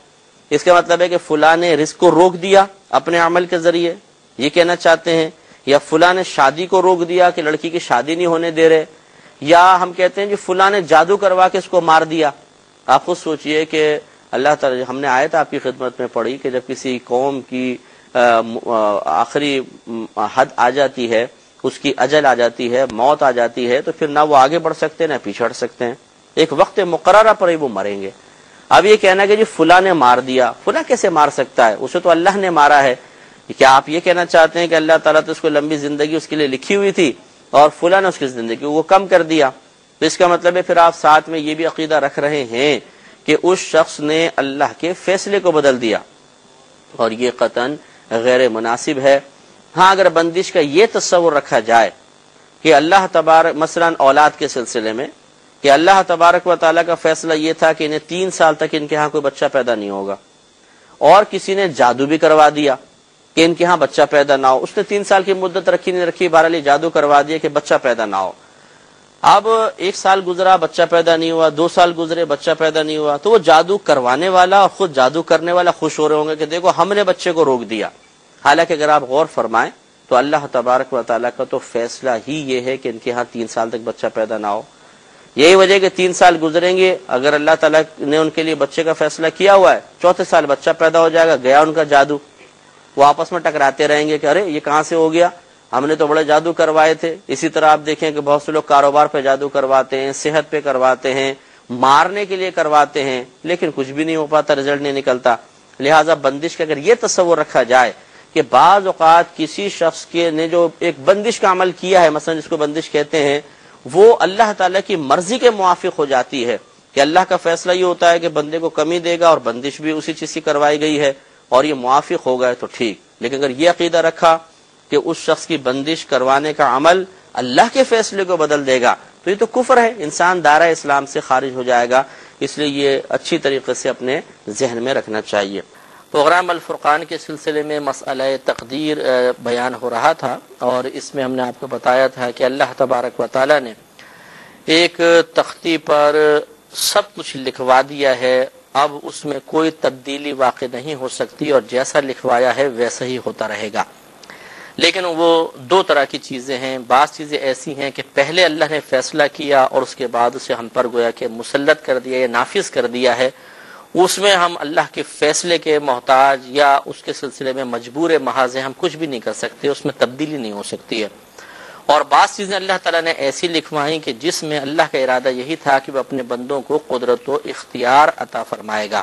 اس کا مطلب ہے کہ فلاں نے رزق کو روک دیا اپنے عمل کے ذریعے، یہ کہنا چاہتے ہیں، یا فلاں نے شادی کو روک دیا کہ لڑکی کی شادی نہیں ہونے دے رہے، یا ہم کہتے ہیں کہ فلاں نے جادو کروا کے اس کو مار دیا۔ آپ خود سوچئے کہ اللہ تعالی، ہم نے آیت آپ کی خدمت میں پڑھی کہ جب کسی قوم کی آخری حد آ جاتی ہے، اس کی اجل آ جاتی ہے، موت آ جاتی ہے، تو پھر نہ وہ آگے بڑھ سکتے نہ پیچھے ہٹ سکتے ہیں، ایک وقت مقررہ پر ہی وہ مریں گے۔ اب یہ کہنا کہ جی فلاں نے مار دیا، فلاں کیسے مار سکتا ہے، اسے تو اللہ نے مارا ہے۔ کیا آپ یہ کہنا چاہتے ہیں کہ اللہ تعالیٰ تو اس کو لمبی زندگی اس کے لیے لکھی ہوئی تھی اور فلاں نے اس کی زندگی وہ کم کر دیا؟ تو اس کا مطلب ہے پھر آپ ساتھ میں یہ بھی عقیدہ رکھ رہے ہیں کہ اس شخص نے اللہ کے فیصلے کو بدل دیا، اور یہ قطعاً غیر مناسب ہے۔ ہاں اگر بندش کا یہ تصور رکھا جائے کہ اللہ تبارک مثلا اولاد کے سلسلے میں کہ اللہ تبارک و تعالیٰ کا فیصلہ یہ تھا کہ انہیں 3 سال تک ان کے ہاں کوئی بچہ پیدا نہیں ہوگا، اور کسی نے جادو بھی کروا دیا کہ ان کے ہاں بچہ پیدا نہ ہو. اس نے 3 سال کی مدت رکھی نہیں رکھی، بہرحال جادو کروا دیا کہ بچہ پیدا نہ ہو. اب 1 سال گزرا، بچہ پیدا نہیں ہوا، 2 سال گزرے، بچہ پیدا نہیں ہوا. تو وہ جادو کروانے والا اور خود جادو کرنے والا خوش ہو رہے ہوں گے کہ دیکھو ہم نے بچے کو روک دیا. حالانکہ اگر آپ غور فرمائیں تو اللہ تبارک و تعالیٰ کا تو فیصلہ ہی یہ ہے کہ ان کے ہاں 3 سال تک بچہ پیدا نہ ہو. یہی وجہ کہ 3 سال گزریں گے، اگر اللہ تعالیٰ نے ان کے لیے بچے کا فیصلہ کیا ہوا ہے، 4تھے سال بچہ پیدا ہو جائے گا، گیا ان کا جادو. وہ آپس میں ٹکراتے رہیں گے کہ ارے یہ کہاں سے ہو گیا، ہم نے تو بڑے جادو کروائے تھے. اسی طرح آپ دیکھیں کہ بہت سے لوگ کاروبار پہ جادو کرواتے ہیں، صحت پہ کرواتے ہیں، مارنے کے لیے کرواتے ہیں، لیکن کچھ بھی نہیں ہو پاتا، رزلٹ نہیں نکلتا. لہٰذا بندش کا اگر یہ تصور رکھا جائے کہ بعض اوقات کسی شخص کے نے جو ایک بندش کا عمل کیا ہے، مثلا جس کو بندش کہتے ہیں، وہ اللہ تعالیٰ کی مرضی کے موافق ہو جاتی ہے، کہ اللہ کا فیصلہ یہ ہوتا ہے کہ بندے کو کمی دے گا اور بندش بھی اسی چیز کی کروائی گئی ہے اور یہ موافق ہو گئے تو ٹھیک. لیکن اگر یہ عقیدہ رکھا کہ اس شخص کی بندش کروانے کا عمل اللہ کے فیصلے کو بدل دے گا تو یہ تو کفر ہے، انسان دائرہ اسلام سے خارج ہو جائے گا. اس لیے یہ اچھی طریقے سے اپنے ذہن میں رکھنا چاہیے. پروگرام الفرقان کے سلسلے میں مسئلہ تقدیر بیان ہو رہا تھا، اور اس میں ہم نے آپ کو بتایا تھا کہ اللہ تبارک و تعالیٰ نے ایک تختی پر سب کچھ لکھوا دیا ہے، اب اس میں کوئی تبدیلی واقع نہیں ہو سکتی، اور جیسا لکھوایا ہے ویسا ہی ہوتا رہے گا. لیکن وہ 2 طرح کی چیزیں ہیں. بعض چیزیں ایسی ہیں کہ پہلے اللہ نے فیصلہ کیا اور اس کے بعد اسے ہم پر گویا کہ مسلط کر دیا یا نافذ کر دیا ہے، اس میں ہم اللہ کے فیصلے کے محتاج یا اس کے سلسلے میں مجبور محض ہیں، ہم کچھ بھی نہیں کر سکتے، اس میں تبدیلی نہیں ہو سکتی ہے. اور بعض چیزیں اللہ تعالیٰ نے ایسی لکھوائیں کہ جس میں اللہ کا ارادہ یہی تھا کہ وہ اپنے بندوں کو قدرت و اختیار عطا فرمائے گا.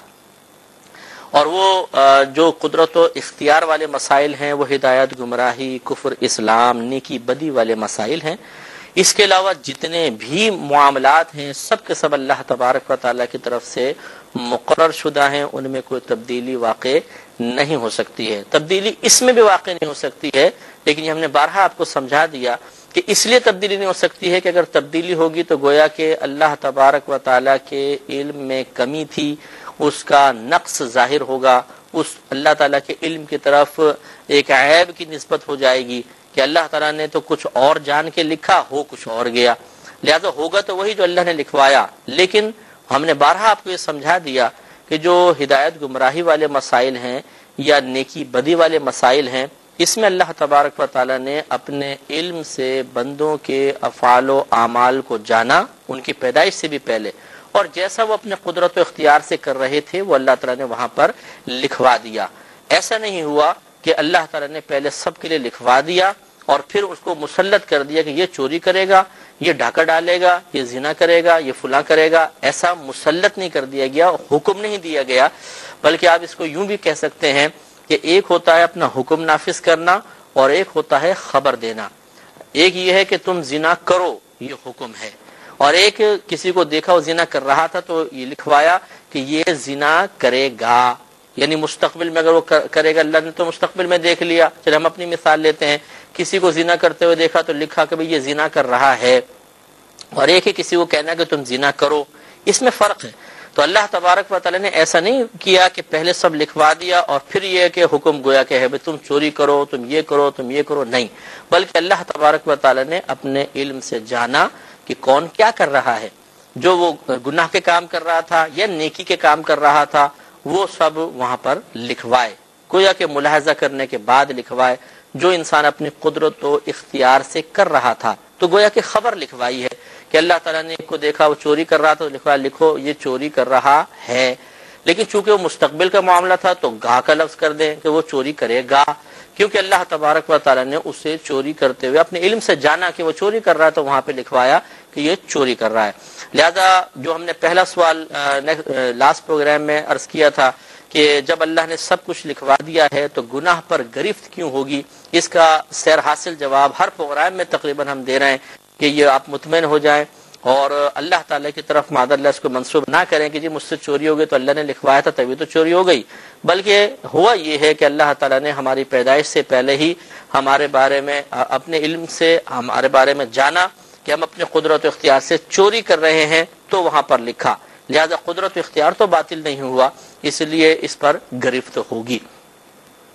اور وہ جو قدرت و اختیار والے مسائل ہیں وہ ہدایت، گمراہی، کفر، اسلام، نیکی، بدی والے مسائل ہیں. اس کے علاوہ جتنے بھی معاملات ہیں سب کے سب اللہ تبارک و تعالیٰ کی طرف سے مقرر شدہ ہیں، ان میں کوئی تبدیلی واقع نہیں ہو سکتی ہے. تبدیلی اس میں بھی واقع نہیں ہو سکتی ہے، لیکن یہ ہم نے بارہا آپ کو سمجھا دیا کہ اس لیے تبدیلی نہیں ہو سکتی ہے کہ اگر تبدیلی ہوگی تو گویا کہ اللہ تبارک و تعالیٰ کے علم میں کمی تھی، اس کا نقص ظاہر ہوگا، اس اللہ تعالیٰ کے علم کی طرف ایک عیب کی نسبت ہو جائے گی کہ اللہ تعالیٰ نے تو کچھ اور جان کے لکھا، ہو کچھ اور گیا. لہذا ہوگا تو وہی جو اللہ نے لکھوایا. لیکن ہم نے بارہا آپ کو یہ سمجھا دیا کہ جو ہدایت گمراہی والے مسائل ہیں یا نیکی بدی والے مسائل ہیں، اس میں اللہ تبارک و تعالیٰ نے اپنے علم سے بندوں کے افعال و اعمال کو جانا، ان کی پیدائش سے بھی پہلے، اور جیسا وہ اپنے قدرت و اختیار سے کر رہے تھے وہ اللہ تعالیٰ نے وہاں پر لکھوا دیا. ایسا نہیں ہوا کہ اللہ تعالیٰ نے پہلے سب کے لیے لکھوا دیا اور پھر اس کو مسلط کر دیا کہ یہ چوری کرے گا، یہ ڈاکہ ڈالے گا، یہ زنا کرے گا، یہ فلاں کرے گا. ایسا مسلط نہیں کر دیا گیا، حکم نہیں دیا گیا، بلکہ آپ اس کو یوں بھی کہہ سکتے ہیں کہ ایک ہوتا ہے اپنا حکم نافذ کرنا اور ایک ہوتا ہے خبر دینا. ایک یہ ہے کہ تم زنا کرو، یہ حکم ہے، اور ایک کسی کو دیکھا وہ زنا کر رہا تھا تو یہ لکھوایا کہ یہ زنا کرے گا، یعنی مستقبل میں اگر وہ کرے گا. اللہ نے تو مستقبل میں دیکھ لیا. چلے ہم اپنی مثال لیتے ہیں، کسی کو زنا کرتے ہوئے دیکھا تو لکھا کہ بھئی یہ زنا کر رہا ہے، اور ایک ہے کسی کو کہنا کہ تم زنا کرو. اس میں فرق ہے. تو اللہ تبارک و تعالیٰ نے ایسا نہیں کیا کہ پہلے سب لکھوا دیا اور پھر یہ کہ حکم گویا کہ ہے بھئی تم چوری کرو، تم یہ کرو، تم یہ کرو. نہیں، بلکہ اللہ تبارک و تعالیٰ نے اپنے علم سے جانا کہ کون کیا کر رہا ہے. جو وہ گناہ کے کام کر رہا تھا یا نیکی کے کام کر رہا تھا وہ سب وہاں پر لکھوائے، گویا کہ ملاحظہ کرنے کے بعد لکھوائے. جو انسان اپنی قدرت و اختیار سے کر رہا تھا تو گویا کہ خبر لکھوائی ہے کہ اللہ تعالیٰ نے کو دیکھا وہ چوری کر رہا تھا تو لکھوایا لکھو یہ چوری کر رہا ہے. لیکن چونکہ وہ مستقبل کا معاملہ تھا تو گاہ کا لفظ کر دیں کہ وہ چوری کرے گا، کیونکہ اللہ تبارک و تعالیٰ نے اسے چوری کرتے ہوئے اپنے علم سے جانا کہ وہ چوری کر رہا ہے تو وہاں پہ لکھوایا کہ یہ چوری کر رہا ہے. لہذا جو ہم نے پہلا سوال لاسٹ پروگرام میں عرض کیا تھا کہ جب اللہ نے سب کچھ لکھوا دیا ہے تو گناہ پر گرفت کیوں ہوگی، اس کا سیر حاصل جواب ہر پروگرام میں تقریباً ہم دے رہے ہیں کہ یہ آپ مطمئن ہو جائیں اور اللہ تعالیٰ کی طرف معاذ اللہ اس کو منسوب نہ کریں کہ جی مجھ سے چوری ہو گئی تو اللہ نے لکھوایا تھا تبھی تو چوری ہو گئی. بلکہ ہوا یہ ہے کہ اللہ تعالیٰ نے ہماری پیدائش سے پہلے ہی ہمارے بارے میں اپنے علم سے ہمارے بارے میں جانا کہ ہم اپنے قدرت و اختیار سے چوری کر رہے ہیں تو وہاں پر لکھا، لہذا قدرت و اختیار تو باطل نہیں ہوا، اس لیے اس پر گرفت ہوگی۔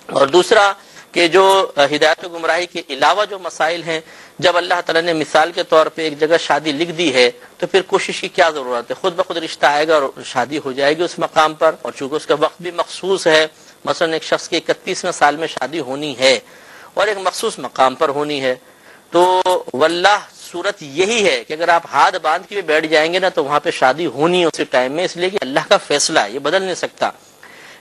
اور دوسرا کہ جو ہدایت و گمراہی کے علاوہ جو مسائل ہیں، جب اللہ تعالیٰ نے مثال کے طور پہ ایک جگہ شادی لکھ دی ہے تو پھر کوشش کی کیا ضرورت ہے، خود بخود رشتہ آئے گا اور شادی ہو جائے گی اس مقام پر، اور چونکہ اس کا وقت بھی مخصوص ہے، مثلا ایک شخص کی 31ویں سال میں شادی ہونی ہے اور ایک مخصوص مقام پر ہونی ہے، تو واللہ صورت یہی ہے کہ اگر آپ ہاتھ باندھ کے بیٹھ جائیں گے نا تو وہاں پہ شادی ہونی ہے اسی ٹائم میں، اس لیے کہ اللہ کا فیصلہ ہے، یہ بدل نہیں سکتا۔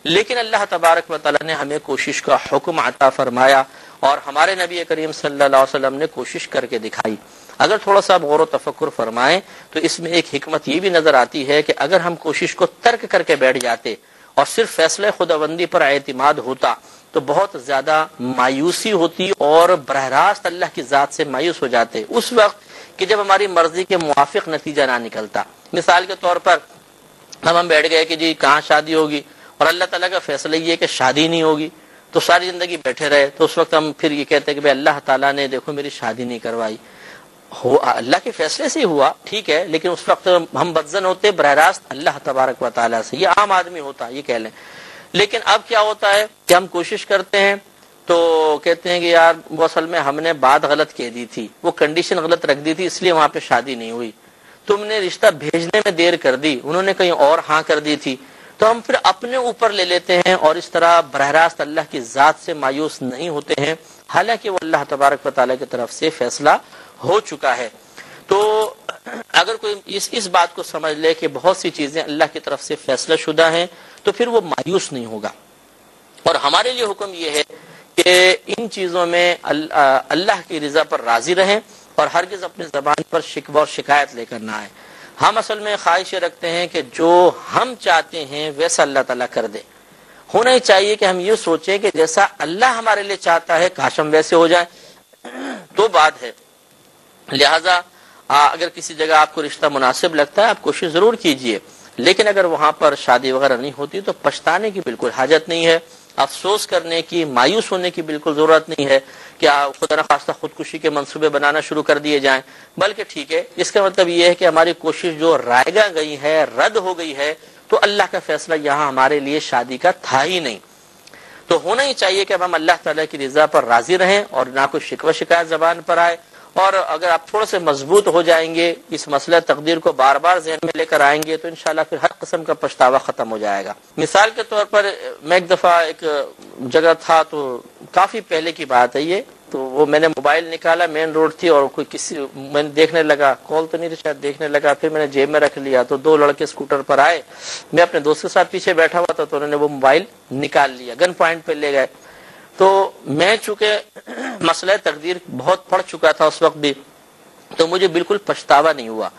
لیکن اللہ تبارک و تعالیٰ نے ہمیں کوشش کا حکم عطا فرمایا اور ہمارے نبی کریم صلی اللہ علیہ وسلم نے کوشش کر کے دکھائی۔ اگر تھوڑا سا آپ غور و تفکر فرمائیں تو اس میں ایک حکمت یہ بھی نظر آتی ہے کہ اگر ہم کوشش کو ترک کر کے بیٹھ جاتے اور صرف فیصلہ خداوندی پر اعتماد ہوتا تو بہت زیادہ مایوسی ہوتی اور براہ راست اللہ کی ذات سے مایوس ہو جاتے اس وقت کہ جب ہماری مرضی کے موافق نتیجہ نہ نکلتا۔ مثال کے طور پر ہم بیٹھ گئے کہ جی کہاں شادی ہوگی اور اللہ تعالیٰ کا فیصلہ یہ ہے کہ شادی نہیں ہوگی، تو ساری زندگی بیٹھے رہے، تو اس وقت ہم پھر یہ کہتے ہیں کہ بھائی اللہ تعالیٰ نے دیکھو میری شادی نہیں کروائی، اللہ کے فیصلے سے ہوا ٹھیک ہے، لیکن اس وقت ہم بدظن ہوتے براہ راست اللہ تبارک و تعالیٰ سے، یہ عام آدمی ہوتا یہ کہہ لیں۔ لیکن اب کیا ہوتا ہے کہ ہم کوشش کرتے ہیں تو کہتے ہیں کہ یار وہ اصل میں ہم نے بات غلط کہہ دی تھی، وہ کنڈیشن غلط رکھ دی تھی اس لیے وہاں پہ شادی نہیں ہوئی، تم نے رشتہ بھیجنے میں دیر کر دی، انہوں نے کہیں اور ہاں کر دی تھی، تو ہم پھر اپنے اوپر لے لیتے ہیں اور اس طرح براہ راست اللہ کی ذات سے مایوس نہیں ہوتے ہیں، حالانکہ وہ اللہ تبارک و تعالیٰ کی طرف سے فیصلہ ہو چکا ہے۔ تو اگر کوئی اس بات کو سمجھ لے کہ بہت سی چیزیں اللہ کی طرف سے فیصلہ شدہ ہیں تو پھر وہ مایوس نہیں ہوگا۔ اور ہمارے لیے حکم یہ ہے کہ ان چیزوں میں اللہ کی رضا پر راضی رہیں اور ہرگز اپنی زبان پر شکوہ اور شکایت لے کر نہ آئے۔ ہم اصل میں خواہش رکھتے ہیں کہ جو ہم چاہتے ہیں ویسا اللہ تعالیٰ کر دے، ہونا ہی چاہیے کہ ہم یہ سوچیں کہ جیسا اللہ ہمارے لیے چاہتا ہے کاش ہم ویسے ہو جائیں تو بات ہے۔ لہذا اگر کسی جگہ آپ کو رشتہ مناسب لگتا ہے آپ کوشش ضرور کیجئے، لیکن اگر وہاں پر شادی وغیرہ نہیں ہوتی تو پچھتانے کی بالکل حاجت نہیں ہے، افسوس کرنے کی، مایوس ہونے کی بالکل ضرورت نہیں ہے کہ خدا نخواستہ خودکشی کے منصوبے بنانا شروع کر دیے جائیں، بلکہ ٹھیک ہے اس کا مطلب یہ ہے کہ ہماری کوشش جو رائے گاہ گئی ہے، رد ہو گئی ہے، تو اللہ کا فیصلہ یہاں ہمارے لیے شادی کا تھا ہی نہیں۔ تو ہونا ہی چاہیے کہ اب ہم اللہ تعالیٰ کی رضا پر راضی رہیں اور نہ کوئی شکوہ شکایت زبان پر آئے، اور اگر آپ تھوڑے سے مضبوط ہو جائیں گے، اس مسئلہ تقدیر کو بار بار ذہن میں لے کر آئیں گے تو انشاءاللہ پھر ہر قسم کا پچھتاوا ختم ہو جائے گا۔ مثال کے طور پر میں ایک دفعہ ایک جگہ تھا، تو کافی پہلے کی بات ہے یہ، تو وہ میں نے موبائل نکالا، مین روڈ تھی اور کوئی میں نے دیکھنے لگا، کال تو نہیں تھی شاید، دیکھنے لگا، پھر میں نے جیب میں رکھ لیا تو دو لڑکے اسکوٹر پر آئے، میں اپنے دوست کے ساتھ پیچھے بیٹھا ہوا تھا تو انہوں نے وہ موبائل نکال لیا، گن پوائنٹ پہ لے گئے۔ تو میں چونکہ مسئلہ تقدیر بہت پڑھ چکا تھا اس وقت بھی، تو مجھے بالکل پچھتاوا نہیں ہوا،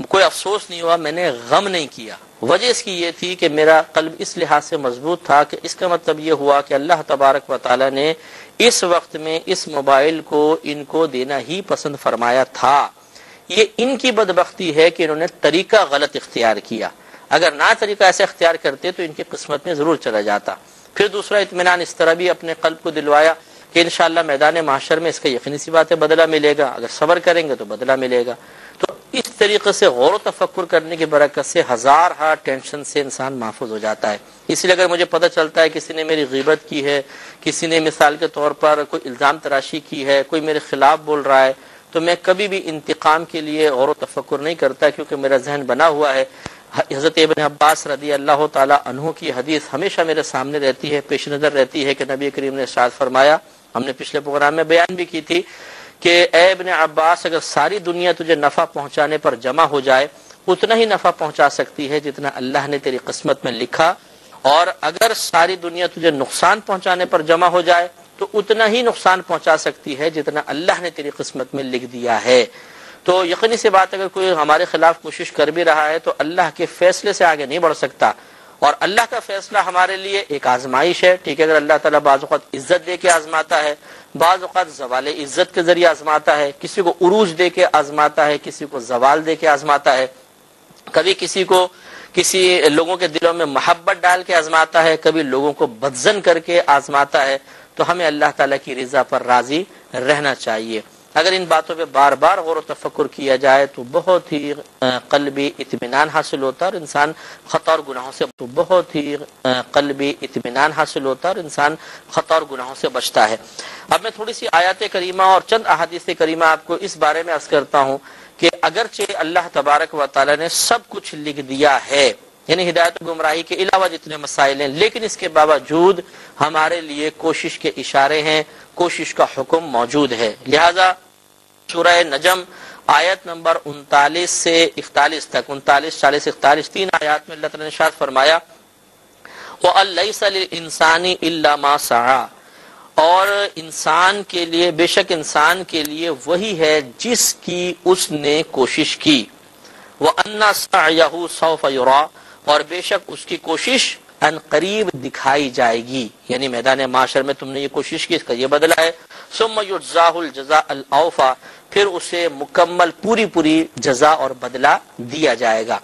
کوئی افسوس نہیں ہوا، میں نے غم نہیں کیا۔ وجہ اس کی یہ تھی کہ میرا قلب اس لحاظ سے مضبوط تھا کہ اس کا مطلب یہ ہوا کہ اللہ تبارک و تعالیٰ نے اس وقت میں اس موبائل کو ان کو دینا ہی پسند فرمایا تھا۔ یہ ان کی بدبختی ہے کہ انہوں نے طریقہ غلط اختیار کیا، اگر نہ طریقہ ایسا اختیار کرتے تو ان کی قسمت میں ضرور چلا جاتا۔ پھر دوسرا اطمینان اس طرح بھی اپنے قلب کو دلوایا کہ انشاءاللہ میدان محشر میں اس کا یقینی سی بات ہے بدلہ ملے گا، اگر صبر کریں گے تو بدلہ ملے گا۔ تو اس طریقے سے غور و تفکر کرنے کی برکت سے ہزار ٹینشن سے انسان محفوظ ہو جاتا ہے۔ اس لیے اگر مجھے پتہ چلتا ہے کسی نے میری غیبت کی ہے، کسی نے مثال کے طور پر کوئی الزام تراشی کی ہے، کوئی میرے خلاف بول رہا ہے، تو میں کبھی بھی انتقام کے لیے غور و تفکر نہیں کرتا، کیونکہ میرا ذہن بنا ہوا ہے۔ حضرت ابن عباس رضی اللہ تعالیٰ عنہ کی حدیث ہمیشہ میرے سامنے رہتی ہے، پیش نظر رہتی ہے کہ نبی کریم نے ارشاد فرمایا، ہم نے پچھلے پروگرام میں بیان بھی کی تھی کہ اے ابن عباس اگر ساری دنیا تجھے نفع پہنچانے پر جمع ہو جائے اتنا ہی نفع پہنچا سکتی ہے جتنا اللہ نے تیری قسمت میں لکھا، اور اگر ساری دنیا تجھے نقصان پہنچانے پر جمع ہو جائے تو اتنا ہی نقصان پہنچا سکتی ہے جتنا اللہ نے تیری قسمت میں لکھ دیا ہے۔ تو یقینی سی بات اگر کوئی ہمارے خلاف کوشش کر بھی رہا ہے تو اللہ کے فیصلے سے آگے نہیں بڑھ سکتا، اور اللہ کا فیصلہ ہمارے لیے ایک آزمائش ہے۔ ٹھیک ہے، اگر اللہ تعالیٰ بعض اوقات عزت دے کے آزماتا ہے، بعض اوقات زوال عزت کے ذریعے آزماتا ہے، کسی کو عروج دے کے آزماتا ہے، کسی کو زوال دے کے آزماتا ہے، کبھی کسی کو کسی لوگوں کے دلوں میں محبت ڈال کے آزماتا ہے، کبھی لوگوں کو بدظن کر کے آزماتا ہے۔ تو ہمیں اللہ تعالیٰ کی رضا پر راضی رہنا چاہیے۔ اگر ان باتوں پہ بار بار غور و تفکر کیا جائے تو بہت ہی قلبی اطمینان حاصل ہوتا ہے اور انسان خطا اور گناہوں سے بچتا ہے۔ اب میں تھوڑی سی آیات کریمہ اور چند احادیث کریمہ آپ کو اس بارے میں عرض کرتا ہوں کہ اگرچہ اللہ تبارک و تعالی نے سب کچھ لکھ دیا ہے، یعنی ہدایت و گمراہی کے علاوہ جتنے مسائل ہیں، لیکن اس کے باوجود ہمارے لیے کوشش کے اشارے ہیں، کوشش کا حکم موجود ہے۔ لہذا سورہ نجم آیت نمبر 39 سے 41 تک، 39، 40، 41 تین آیات میں اللہ تعالی نے ارشاد فرمایا وَأَن لَّيْسَ لِلْإِنسَانِ إِلَّا مَا سَعَىٰ، اور انسان کے لیے، بے شک انسان کے لیے وہی ہے جس کی اس نے کوشش کی، وَأَنَّ سَعْيَهُ سَوْفَ يُرَىٰ، اور بے شک اس کی کوشش ان قریب دکھائی جائے گی، یعنی میدان معاشر میں تم نے یہ کوشش کی، اس کا یہ بدلہ ہے۔ ثم يجزاه الجزاء الاوفى، پھر اسے مکمل پوری جزا اور بدلہ دیا جائے گا۔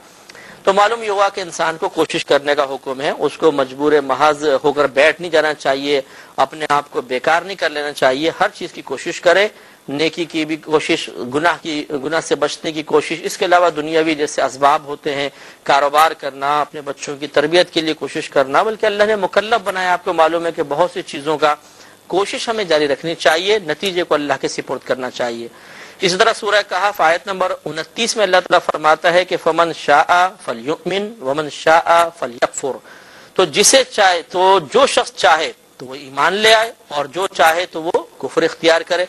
تو معلوم یہ ہوا کہ انسان کو کوشش کرنے کا حکم ہے، اس کو مجبور محض ہو کر بیٹھ نہیں جانا چاہیے، اپنے آپ کو بیکار نہیں کر لینا چاہیے، ہر چیز کی کوشش کرے، نیکی کی بھی کوشش، گناہ سے بچنے کی کوشش، اس کے علاوہ دنیاوی جیسے اسباب ہوتے ہیں، کاروبار کرنا، اپنے بچوں کی تربیت کے لیے کوشش کرنا، بلکہ اللہ نے مکلف بنایا۔ آپ کو معلوم ہے کہ بہت سی چیزوں کا کوشش ہمیں جاری رکھنی چاہیے، نتیجے کو اللہ کے سپرد کرنا چاہیے۔ اسی طرح سورہ کہف آیت نمبر 29 میں اللہ تعالیٰ فرماتا ہے کہ فمن شاء فلیؤمن ومن شاء فلیکفر، تو جسے چاہے، تو جو شخص چاہے تو وہ ایمان لے آئے، اور جو چاہے تو وہ کفر اختیار کرے۔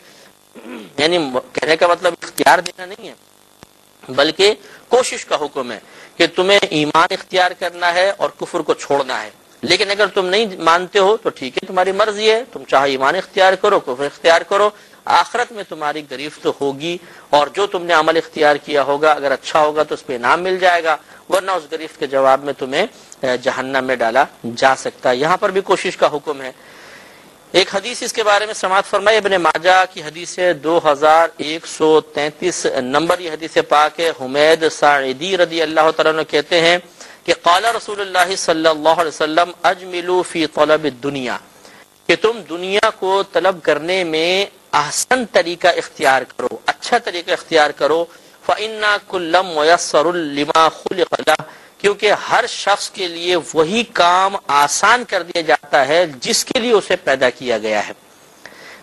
یعنی کہنے کا مطلب اختیار دینا نہیں ہے، بلکہ کوشش کا حکم ہے کہ تمہیں ایمان اختیار کرنا ہے اور کفر کو چھوڑنا ہے۔ لیکن اگر تم نہیں مانتے ہو تو ٹھیک ہے، تمہاری مرضی ہے، تم چاہے ایمان اختیار کرو، کفر اختیار کرو، آخرت میں تمہاری گرفت ہوگی، اور جو تم نے عمل اختیار کیا ہوگا اگر اچھا ہوگا تو اس پہ انعام مل جائے گا، ورنہ اس گرفت کے جواب میں تمہیں جہنم میں ڈالا جا سکتا ہے۔ یہاں پر بھی کوشش کا حکم ہے۔ ایک حدیث اس کے بارے میں سماعت فرمائی، ابن ماجہ کی حدیث ہے، 2133 نمبر یہ حدیث پاک ہے۔ حمید ساعدی رضی اللہ تعالیٰ عنہ کہتے ہیں کہ قال رسول اللہ صلی اللہ علیہ وسلم اجملوا فی طلب الدنیا، کہ تم دنیا کو طلب کرنے میں احسن طریقہ اختیار کرو، اچھا طریقہ اختیار کرو۔ فإن كل ميسر لما خلق له، کیونکہ ہر شخص کے لیے وہی کام آسان کر دیا جاتا ہے جس کے لیے اسے پیدا کیا گیا ہے۔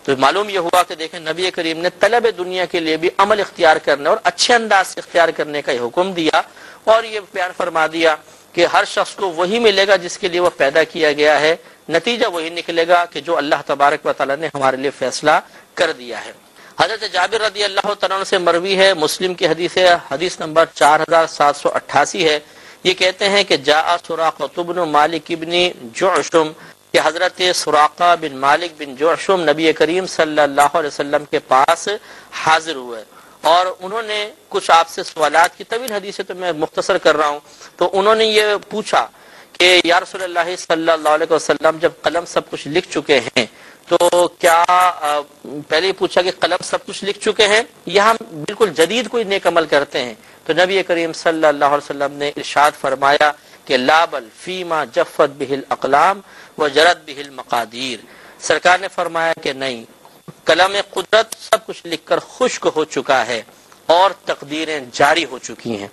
تو معلوم یہ ہوا کہ دیکھیں نبی کریم نے طلب دنیا کے لیے بھی عمل اختیار کرنے اور اچھے انداز سے اختیار کرنے کا حکم دیا، اور یہ بیان فرما دیا کہ ہر شخص کو وہی ملے گا جس کے لیے وہ پیدا کیا گیا ہے، نتیجہ وہی نکلے گا کہ جو اللہ تبارک و تعالی نے ہمارے لیے فیصلہ کر دیا ہے۔ حضرت جابر رضی اللہ تعالیٰ عنہ سے مروی ہے، مسلم کی حدیث ہے، حدیث نمبر 4788 ہے۔ یہ کہتے ہیں کہ جاء سراقہ بن مالک بن جعشم، کہ حضرت سراقہ بن مالک بن جعشم نبی کریم صلی اللہ علیہ وسلم کے پاس حاضر ہوئے، اور انہوں نے کچھ آپ سے سوالات کی، طویل حدیث ہے تو میں مختصر کر رہا ہوں۔ تو انہوں نے یہ پوچھا کہ یا رسول اللہ صلی اللہ علیہ وسلم، جب قلم سب کچھ لکھ چکے ہیں تو کیا پہلے ہی پوچھا کہ قلم سب کچھ لکھ چکے ہیں یا ہم بالکل جدید کوئی نیک عمل کرتے ہیں؟ تو نبی کریم صلی اللہ علیہ وسلم نے ارشاد فرمایا کہ لا بل فیما جفت بہ الاقلام وجرت بہ المقادیر، سرکار نے فرمایا کہ نہیں، قلم قدرت سب کچھ لکھ کر خشک ہو چکا ہے اور تقدیریں جاری ہو چکی ہیں۔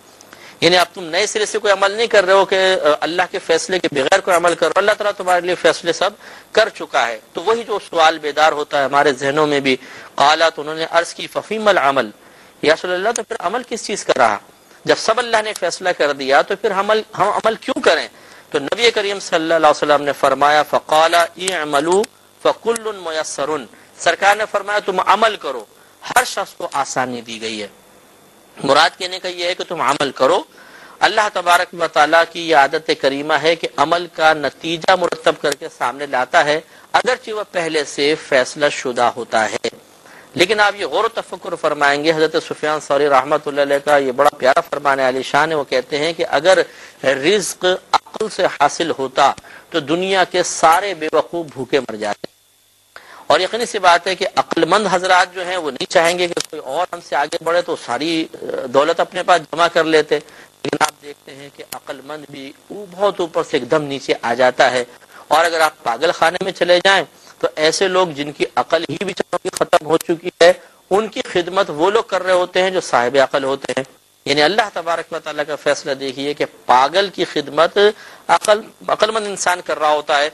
یعنی اب تم نئے سرے سے کوئی عمل نہیں کر رہے ہو کہ اللہ کے فیصلے کے بغیر کوئی عمل کر رہے ہو، اللہ تعالیٰ تمہارے لیے فیصلے سب کر چکا ہے۔ تو وہی جو سوال بیدار ہوتا ہے ہمارے ذہنوں میں بھی، قالت، انہوں نے عرض کی ففیم العمل، یا رسول اللہ تو پھر عمل کس چیز کا رہا؟ جب سب اللہ نے فیصلہ کر دیا تو پھر ہم عمل کیوں کریں؟ تو نبی کریم صلی اللہ علیہ وسلم نے فرمایا فقال اعملوا فکل میسر، سرکار نے فرمایا تم عمل کرو، ہر شخص کو آسانی دی گئی ہے۔ مراد کہنے کا یہ ہے کہ تم عمل کرو۔ اللہ تبارک و تعالیٰ کی یہ عادت کریمہ ہے کہ عمل کا نتیجہ مرتب کر کے سامنے لاتا ہے، اگرچہ وہ پہلے سے فیصلہ شدہ ہوتا ہے۔ لیکن آپ یہ غور و تفکر فرمائیں گے، حضرت سفیان ثوری رحمۃ اللہ علیہ کا یہ بڑا پیارا فرمان عالی شان ہے، وہ کہتے ہیں کہ اگر رزق عقل سے حاصل ہوتا تو دنیا کے سارے بے وقوف بھوکے مر جاتے، اور یقینی سی بات ہے کہ عقل مند حضرات جو ہیں وہ نہیں چاہیں گے کہ کوئی اور ہم سے آگے بڑھے تو ساری دولت اپنے پاس جمع کر لیتے، لیکن آپ دیکھتے ہیں کہ عقل مند بھی بہت اوپر سے ایک دم نیچے آ جاتا ہے۔ اور اگر آپ پاگل خانے میں چلے جائیں تو ایسے لوگ جن کی عقل ہی بیچاروں کی ختم ہو چکی ہے، ان کی خدمت وہ لوگ کر رہے ہوتے ہیں جو صاحب عقل ہوتے ہیں. یعنی اللہ تبارک و تعالیٰ کا فیصلہ دیکھیے کہ پاگل کی خدمت عقل مند انسان کر رہا ہوتا ہے.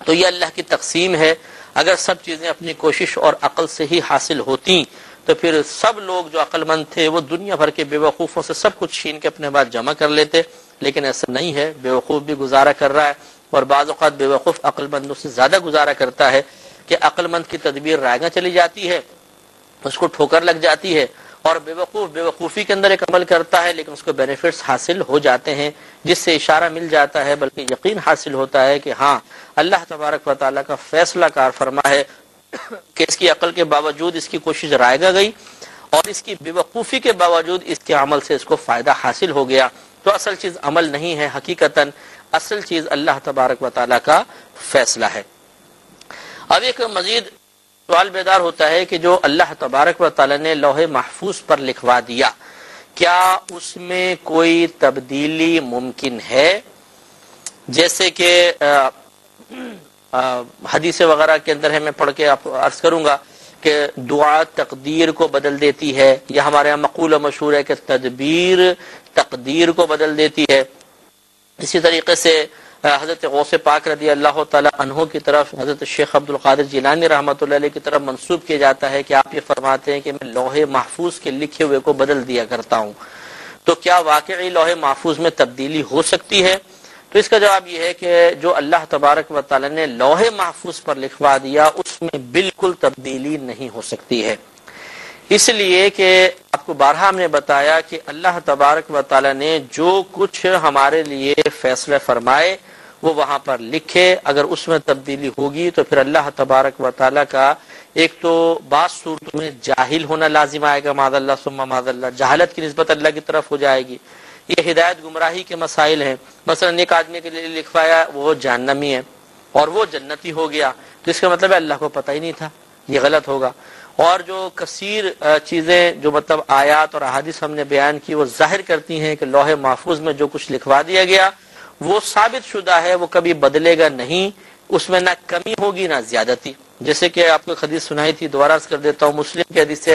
تو یہ اللہ کی تقسیم ہے. اگر سب چیزیں اپنی کوشش اور عقل سے ہی حاصل ہوتی تو پھر سب لوگ جو عقل مند تھے وہ دنیا بھر کے بے وقوفوں سے سب کچھ چھین کے اپنے بعد جمع کر لیتے. لیکن ایسا نہیں ہے. بے وقوف بھی گزارا کر رہا ہے اور بعض اوقات بے وقوف عقل مندوں سے زیادہ گزارا کرتا ہے کہ عقل مند کی تدبیر رائگاں چلی جاتی ہے, اس کو ٹھوکر لگ جاتی ہے, اور بے وقوفی کے اندر ایک عمل کرتا ہے لیکن اس کو بینیفٹس حاصل ہو جاتے ہیں, جس سے اشارہ مل جاتا ہے بلکہ یقین حاصل ہوتا ہے کہ ہاں اللہ تبارک و تعالیٰ کا فیصلہ کار فرما ہے کہ اس کی عقل کے باوجود اس کی کوشش رائگاں گئی اور اس کی بے وقوفی کے باوجود اس کے عمل سے اس کو فائدہ حاصل ہو گیا. تو اصل چیز عمل نہیں ہے, حقیقتاً اصل چیز اللہ تبارک و تعالیٰ کا فیصلہ ہے. اب ایک مزید سوال بیدار ہوتا ہے کہ جو اللہ تبارک و تعالیٰ نے لوح محفوظ پر لکھوا دیا, کیا اس میں کوئی تبدیلی ممکن ہے؟ جیسے کہ حدیث وغیرہ کے اندر ہے, میں پڑھ کے آپ کو عرض کروں گا کہ دعا تقدیر کو بدل دیتی ہے, یا ہمارے یہاں مقول و مشہور ہے کہ تدبیر تقدیر کو بدل دیتی ہے. اسی طریقے سے حضرت غوث پاک رضی اللہ تعالی عنہ کی طرف حضرت شیخ عبد القادر جیلانی رحمۃ اللہ علیہ کی طرف منسوب کیے جاتا ہے کہ آپ یہ فرماتے ہیں کہ میں لوح محفوظ کے لکھے ہوئے کو بدل دیا کرتا ہوں. تو کیا واقعی لوح محفوظ میں تبدیلی ہو سکتی ہے؟ تو اس کا جواب یہ ہے کہ جو اللہ تبارک و تعالی نے لوح محفوظ پر لکھوا دیا اس میں بالکل تبدیلی نہیں ہو سکتی ہے. اس لیے کہ آپ کو بارہا ہم نے بتایا کہ اللہ تبارک و تعالی نے جو کچھ ہمارے لیے فیصلے فرمائے وہ وہاں پر لکھے. اگر اس میں تبدیلی ہوگی تو پھر اللہ تبارک و تعالی کا ایک تو بعض صورتوں میں جاہل ہونا لازم آئے گا, معاذ اللہ ثم معاذ اللہ, جہالت کی نسبت اللہ کی طرف ہو جائے گی. یہ ہدایت گمراہی کے مسائل ہیں. مثلا ایک آدمی کے لیے لکھوایا وہ جہنمی ہے اور وہ جنتی ہو گیا, تو اس کا مطلب ہے اللہ کو پتہ ہی نہیں تھا, یہ غلط ہوگا. اور جو کثیر چیزیں جو مطلب آیات اور احادیث ہم نے بیان کی وہ ظاہر کرتی ہیں کہ لوح محفوظ میں جو کچھ لکھوا دیا گیا وہ ثابت شدہ ہے, وہ کبھی بدلے گا نہیں, اس میں نہ کمی ہوگی نہ زیادتی. جیسے کہ آپ کو حدیث سنائی تھی, دوبارہ عرض کر دیتا ہوں, مسلم کی حدیث ہے,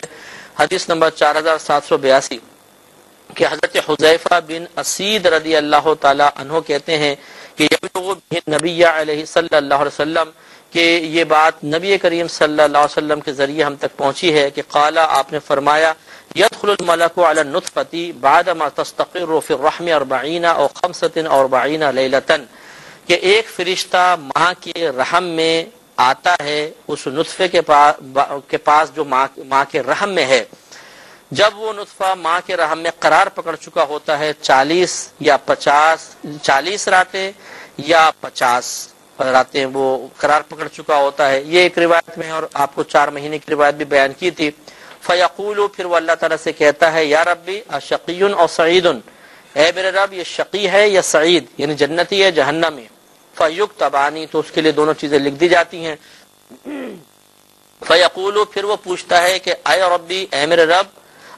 حدیث نمبر 4782 کہ حضرت حذیفہ بن اسید رضی اللہ تعالی عنہ کہتے ہیں کہ نبی علیہ صلی اللہ علیہ وسلم کہ یہ بات نبی کریم صلی اللہ علیہ وسلم کے ذریعے ہم تک پہنچی ہے کہ قال, آپ نے فرمایا, يدخل الملك على النطفة بعدما تستقر في الرحم 40 أو 45 ليلة, کہ ایک فرشتہ ماں کے رحم میں آتا ہے اس نطفے کے پاس جو ماں کے رحم میں ہے. جب وہ نطفہ ماں کے رحم میں قرار پکڑ چکا ہوتا ہے 40 راتیں یا 50 راتیں وہ قرار پکڑ چکا ہوتا ہے. یہ ایک روایت میں, اور آپ کو 4 مہینے کی روایت بھی بیان کی تھی. فیقول, پھر وہ اللہ تعالیٰ سے کہتا ہے, یا ربی اشقی اور سعید, اے میرے رب یہ شقی ہے یا سعید, یعنی جنتی ہے جہنمی. فیکتبانی, تو اس کے لیے دونوں چیزیں لکھ دی جاتی ہیں. فیقول, پھر وہ پوچھتا ہے کہ اے ربی, اے میرے رب,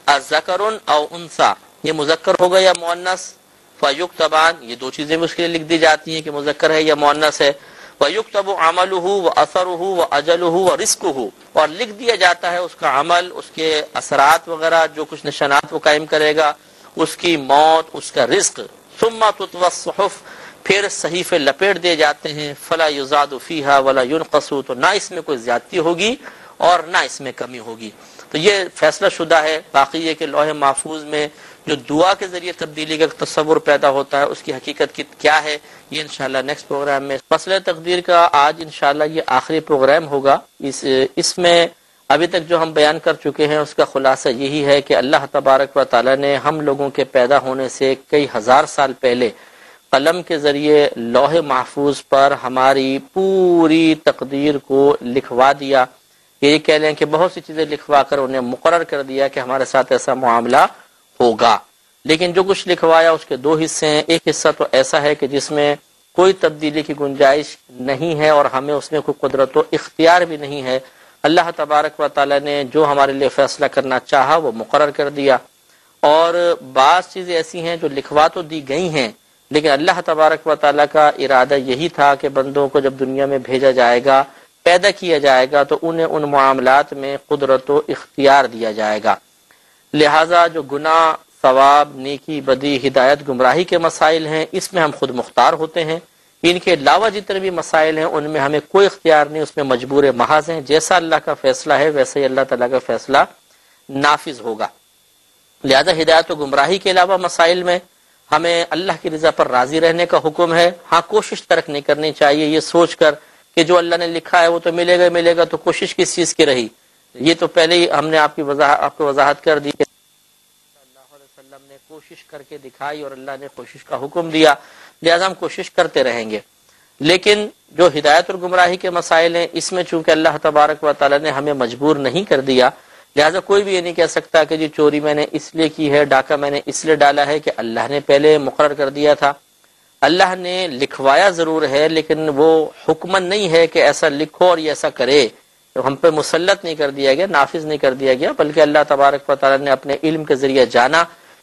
الذکر او انثى, یہ مذکر ہوگا یا مؤنث. فیکتبان, یہ دو چیزیں بھی اس کے لیے لکھ دی جاتی ہیں کہ مذکر ہے یا مؤنث ہے. وَيُكْتَبُ عَمَلُهُ وَأَثَرُهُ وَأَجَلُهُ وَرِزْقُهُ, اور لکھ دیا جاتا ہے اس کا عمل, اس کے اثرات وغیرہ, جو کچھ نشانات وہ قائم کرے گا, اس کی موت, اس کا رزق. ثُمَّ تُطْوَى الصُّحُفُ, پھر صحیفے لپیٹ دیے جاتے ہیں. فَلَا يُزَادُ فِيهَا وَلَا يُنْقَصُ, تو نہ اس میں کوئی زیادتی ہوگی اور نہ اس میں کمی ہوگی. تو یہ فیصلہ شدہ ہے. باقی یہ کہ لوح محفوظ میں جو دعا کے ذریعے تبدیلی کا تصور پیدا ہوتا ہے اس کی حقیقت کیا ہے, یہ انشاءاللہ نیکسٹ پروگرام میں. مسئلہ تقدیر کا آج انشاءاللہ یہ آخری پروگرام ہوگا. اس میں ابھی تک جو ہم بیان کر چکے ہیں اس کا خلاصہ یہی ہے کہ اللہ تبارک و تعالی نے ہم لوگوں کے پیدا ہونے سے کئی ہزار سال پہلے قلم کے ذریعے لوح محفوظ پر ہماری پوری تقدیر کو لکھوا دیا. یہ کہہ لیں کہ بہت سی چیزیں لکھوا کر انہیں مقرر کر دیا کہ ہمارے ساتھ ایسا معاملہ ہوگا. لیکن جو کچھ لکھوایا اس کے 2 حصے ہیں. ایک حصہ تو ایسا ہے کہ جس میں کوئی تبدیلی کی گنجائش نہیں ہے اور ہمیں اس میں کوئی قدرت و اختیار بھی نہیں ہے. اللہ تبارک و تعالی نے جو ہمارے لیے فیصلہ کرنا چاہا وہ مقرر کر دیا. اور بعض چیزیں ایسی ہیں جو لکھوا تو دی گئی ہیں لیکن اللہ تبارک و تعالی کا ارادہ یہی تھا کہ بندوں کو جب دنیا میں بھیجا جائے گا پیدا کیا جائے گا تو انہیں ان معاملات میں قدرت و اختیار دیا جائے گا۔ لہٰذا جو گناہ، ثواب، نیکی، بدی، ہدایت، گمراہی کے مسائل ہیں، اس میں ہم خود مختار ہوتے ہیں۔ ان کے علاوہ جتنے بھی مسائل ہیں ان میں ہمیں کوئی اختیار نہیں، اس میں مجبور محض ہیں۔ جیسا اللہ کا فیصلہ ہے ویسے ہی اللہ تعالیٰ کا فیصلہ نافذ ہوگا۔ لہذا ہدایت و گمراہی کے علاوہ مسائل میں ہمیں اللہ کی رضا پر راضی رہنے کا حکم ہے۔ ہاں، کوشش ترک نہیں کرنی چاہیے یہ سوچ کر کہ جو اللہ نے لکھا ہے وہ تو ملے گا تو کوشش کس چیز کی رہی۔ یہ تو پہلے ہی ہم نے آپ کو وضاحت کر دی کہ اللہ علیہ وسلم نے کوشش کر کے دکھائی اور اللہ نے کوشش کا حکم دیا، لہذا ہم کوشش کرتے رہیں گے۔ لیکن جو ہدایت اور گمراہی کے مسائل ہیں اس میں چونکہ اللہ تبارک و تعالی نے ہمیں مجبور نہیں کر دیا، لہذا کوئی بھی یہ نہیں کہہ سکتا کہ جی چوری میں نے اس لیے کی ہے، ڈاکہ میں نے اس لیے ڈالا ہے کہ اللہ نے پہلے مقرر کر دیا تھا۔ اللہ نے لکھوایا ضرور ہے لیکن وہ حکمن نہیں ہے کہ ایسا لکھو اور یہ ایسا کرے، تو ہم پہ مسلط نہیں کر دیا گیا، نافذ نہیں کر دیا گیا، بلکہ اللہ تبارک و تعالی نے اپنے علم کے ذریعے جانا۔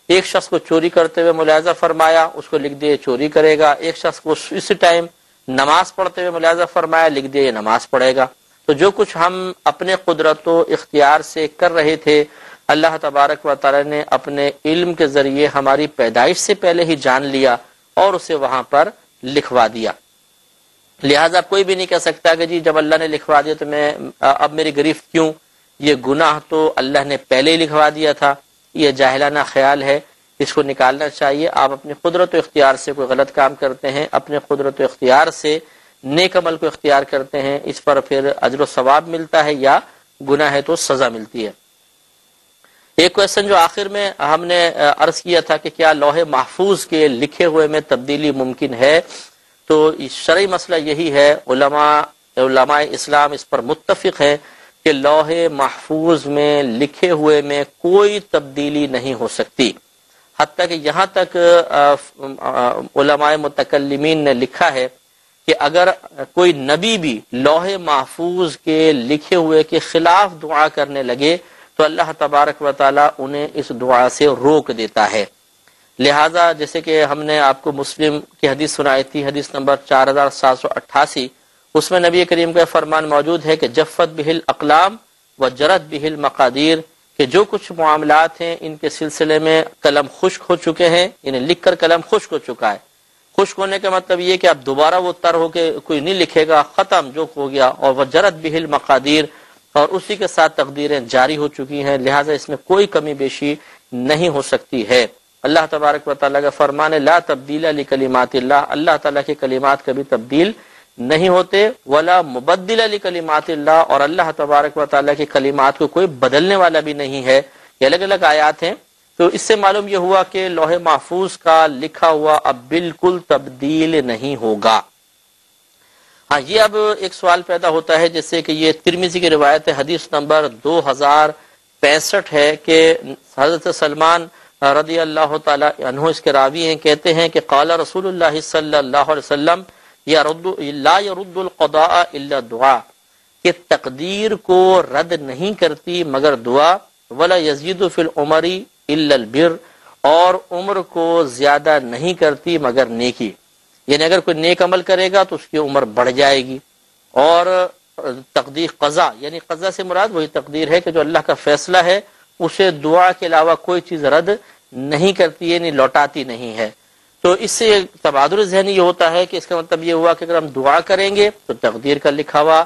ایک شخص کو چوری کرتے ہوئے ملاحظہ فرمایا، اس کو لکھ دیا چوری کرے گا۔ ایک شخص کو اس ٹائم نماز پڑھتے ہوئے ملاحظہ فرمایا، لکھ دیا یہ نماز پڑھے گا۔ تو جو کچھ ہم اپنے قدرت و اختیار سے کر رہے تھے اللہ تبارک و تعالی نے اپنے علم کے ذریعے ہماری پیدائش سے پہلے ہی جان لیا اور اسے وہاں پر لکھوا دیا۔ لہذا کوئی بھی نہیں کہہ سکتا کہ جی جب اللہ نے لکھوا دیا تو میں اب میری گرفت کیوں، یہ گناہ تو اللہ نے پہلے ہی لکھوا دیا تھا۔ یہ جاہلانہ خیال ہے، اس کو نکالنا چاہیے۔ آپ اپنی قدرت و اختیار سے کوئی غلط کام کرتے ہیں، اپنے قدرت و اختیار سے نیک عمل کو اختیار کرتے ہیں، اس پر پھر اجر و ثواب ملتا ہے، یا گناہ ہے تو سزا ملتی ہے۔ ایک کویسچن جو آخر میں ہم نے عرض کیا تھا کہ کیا لوح محفوظ کے لکھے ہوئے میں تبدیلی ممکن ہے، تو شرعی مسئلہ یہی ہے، علماء اسلام اس پر متفق ہیں کہ لوح محفوظ میں لکھے ہوئے میں کوئی تبدیلی نہیں ہو سکتی، حتیٰ کہ یہاں تک علماء متکلمین نے لکھا ہے کہ اگر کوئی نبی بھی لوح محفوظ کے لکھے ہوئے کے خلاف دعا کرنے لگے تو اللہ تبارک و تعالی انہیں اس دعا سے روک دیتا ہے۔ لہذا جیسے کہ ہم نے آپ کو مسلم کی حدیث سنائی تھی، حدیث نمبر 4788، اس میں نبی کریم کا فرمان موجود ہے کہ جفت بہل اقلام و جرت بہل مقادیر، کہ جو کچھ معاملات ہیں ان کے سلسلے میں قلم خشک ہو چکے ہیں، انہیں لکھ کر قلم خشک ہو چکا ہے۔ خشک ہونے کا مطلب یہ کہ اب دوبارہ وہ تر ہو کے کوئی نہیں لکھے گا، ختم، جو ہو گیا۔ اور وہ جرت بہل مقادیر، اور اسی کے ساتھ تقدیریں جاری ہو چکی ہیں، لہٰذا اس میں کوئی کمی بیشی نہیں ہو سکتی ہے۔ اللہ تبارک و تعالیٰ کا فرمان ہے لا تبدیل لکلمات اللہ، اللہ تعالیٰ کے کلمات کبھی تبدیل نہیں ہوتے، ولا مبدل لکلمات اللہ، اور اللہ تبارک و تعالیٰ کے کلمات کو کوئی بدلنے والا بھی نہیں ہے۔ یہ الگ الگ آیات ہیں، تو اس سے معلوم یہ ہوا کہ لوح محفوظ کا لکھا ہوا اب بالکل تبدیل نہیں ہوگا۔ ہاں، یہ اب ایک سوال پیدا ہوتا ہے، جیسے کہ یہ ترمذی کی روایت ہے، حدیث نمبر 2065 ہے کہ حضرت سلمان رضی اللہ تعالی عنہ اس کے راوی ہیں، کہتے ہیں کہ قال رسول اللہ صلی اللہ علیہ وسلم لا يرد القضاء الا دعا، کہ تقدیر کو رد نہیں کرتی مگر دعا، ولا يزيد في العمر الا البر، اور عمر کو زیادہ نہیں کرتی مگر نیکی، یعنی اگر کوئی نیک عمل کرے گا تو اس کی عمر بڑھ جائے گی۔ اور تقدیر قضا، یعنی قضا سے مراد وہی تقدیر ہے کہ جو اللہ کا فیصلہ ہے اسے دعا کے علاوہ کوئی چیز رد نہیں کرتی، یعنی لوٹاتی نہیں ہے۔ تو اس سے تبادل ذہنی یہ ہوتا ہے کہ اس کا مطلب یہ ہوا کہ اگر ہم دعا کریں گے تو تقدیر کا لکھا ہوا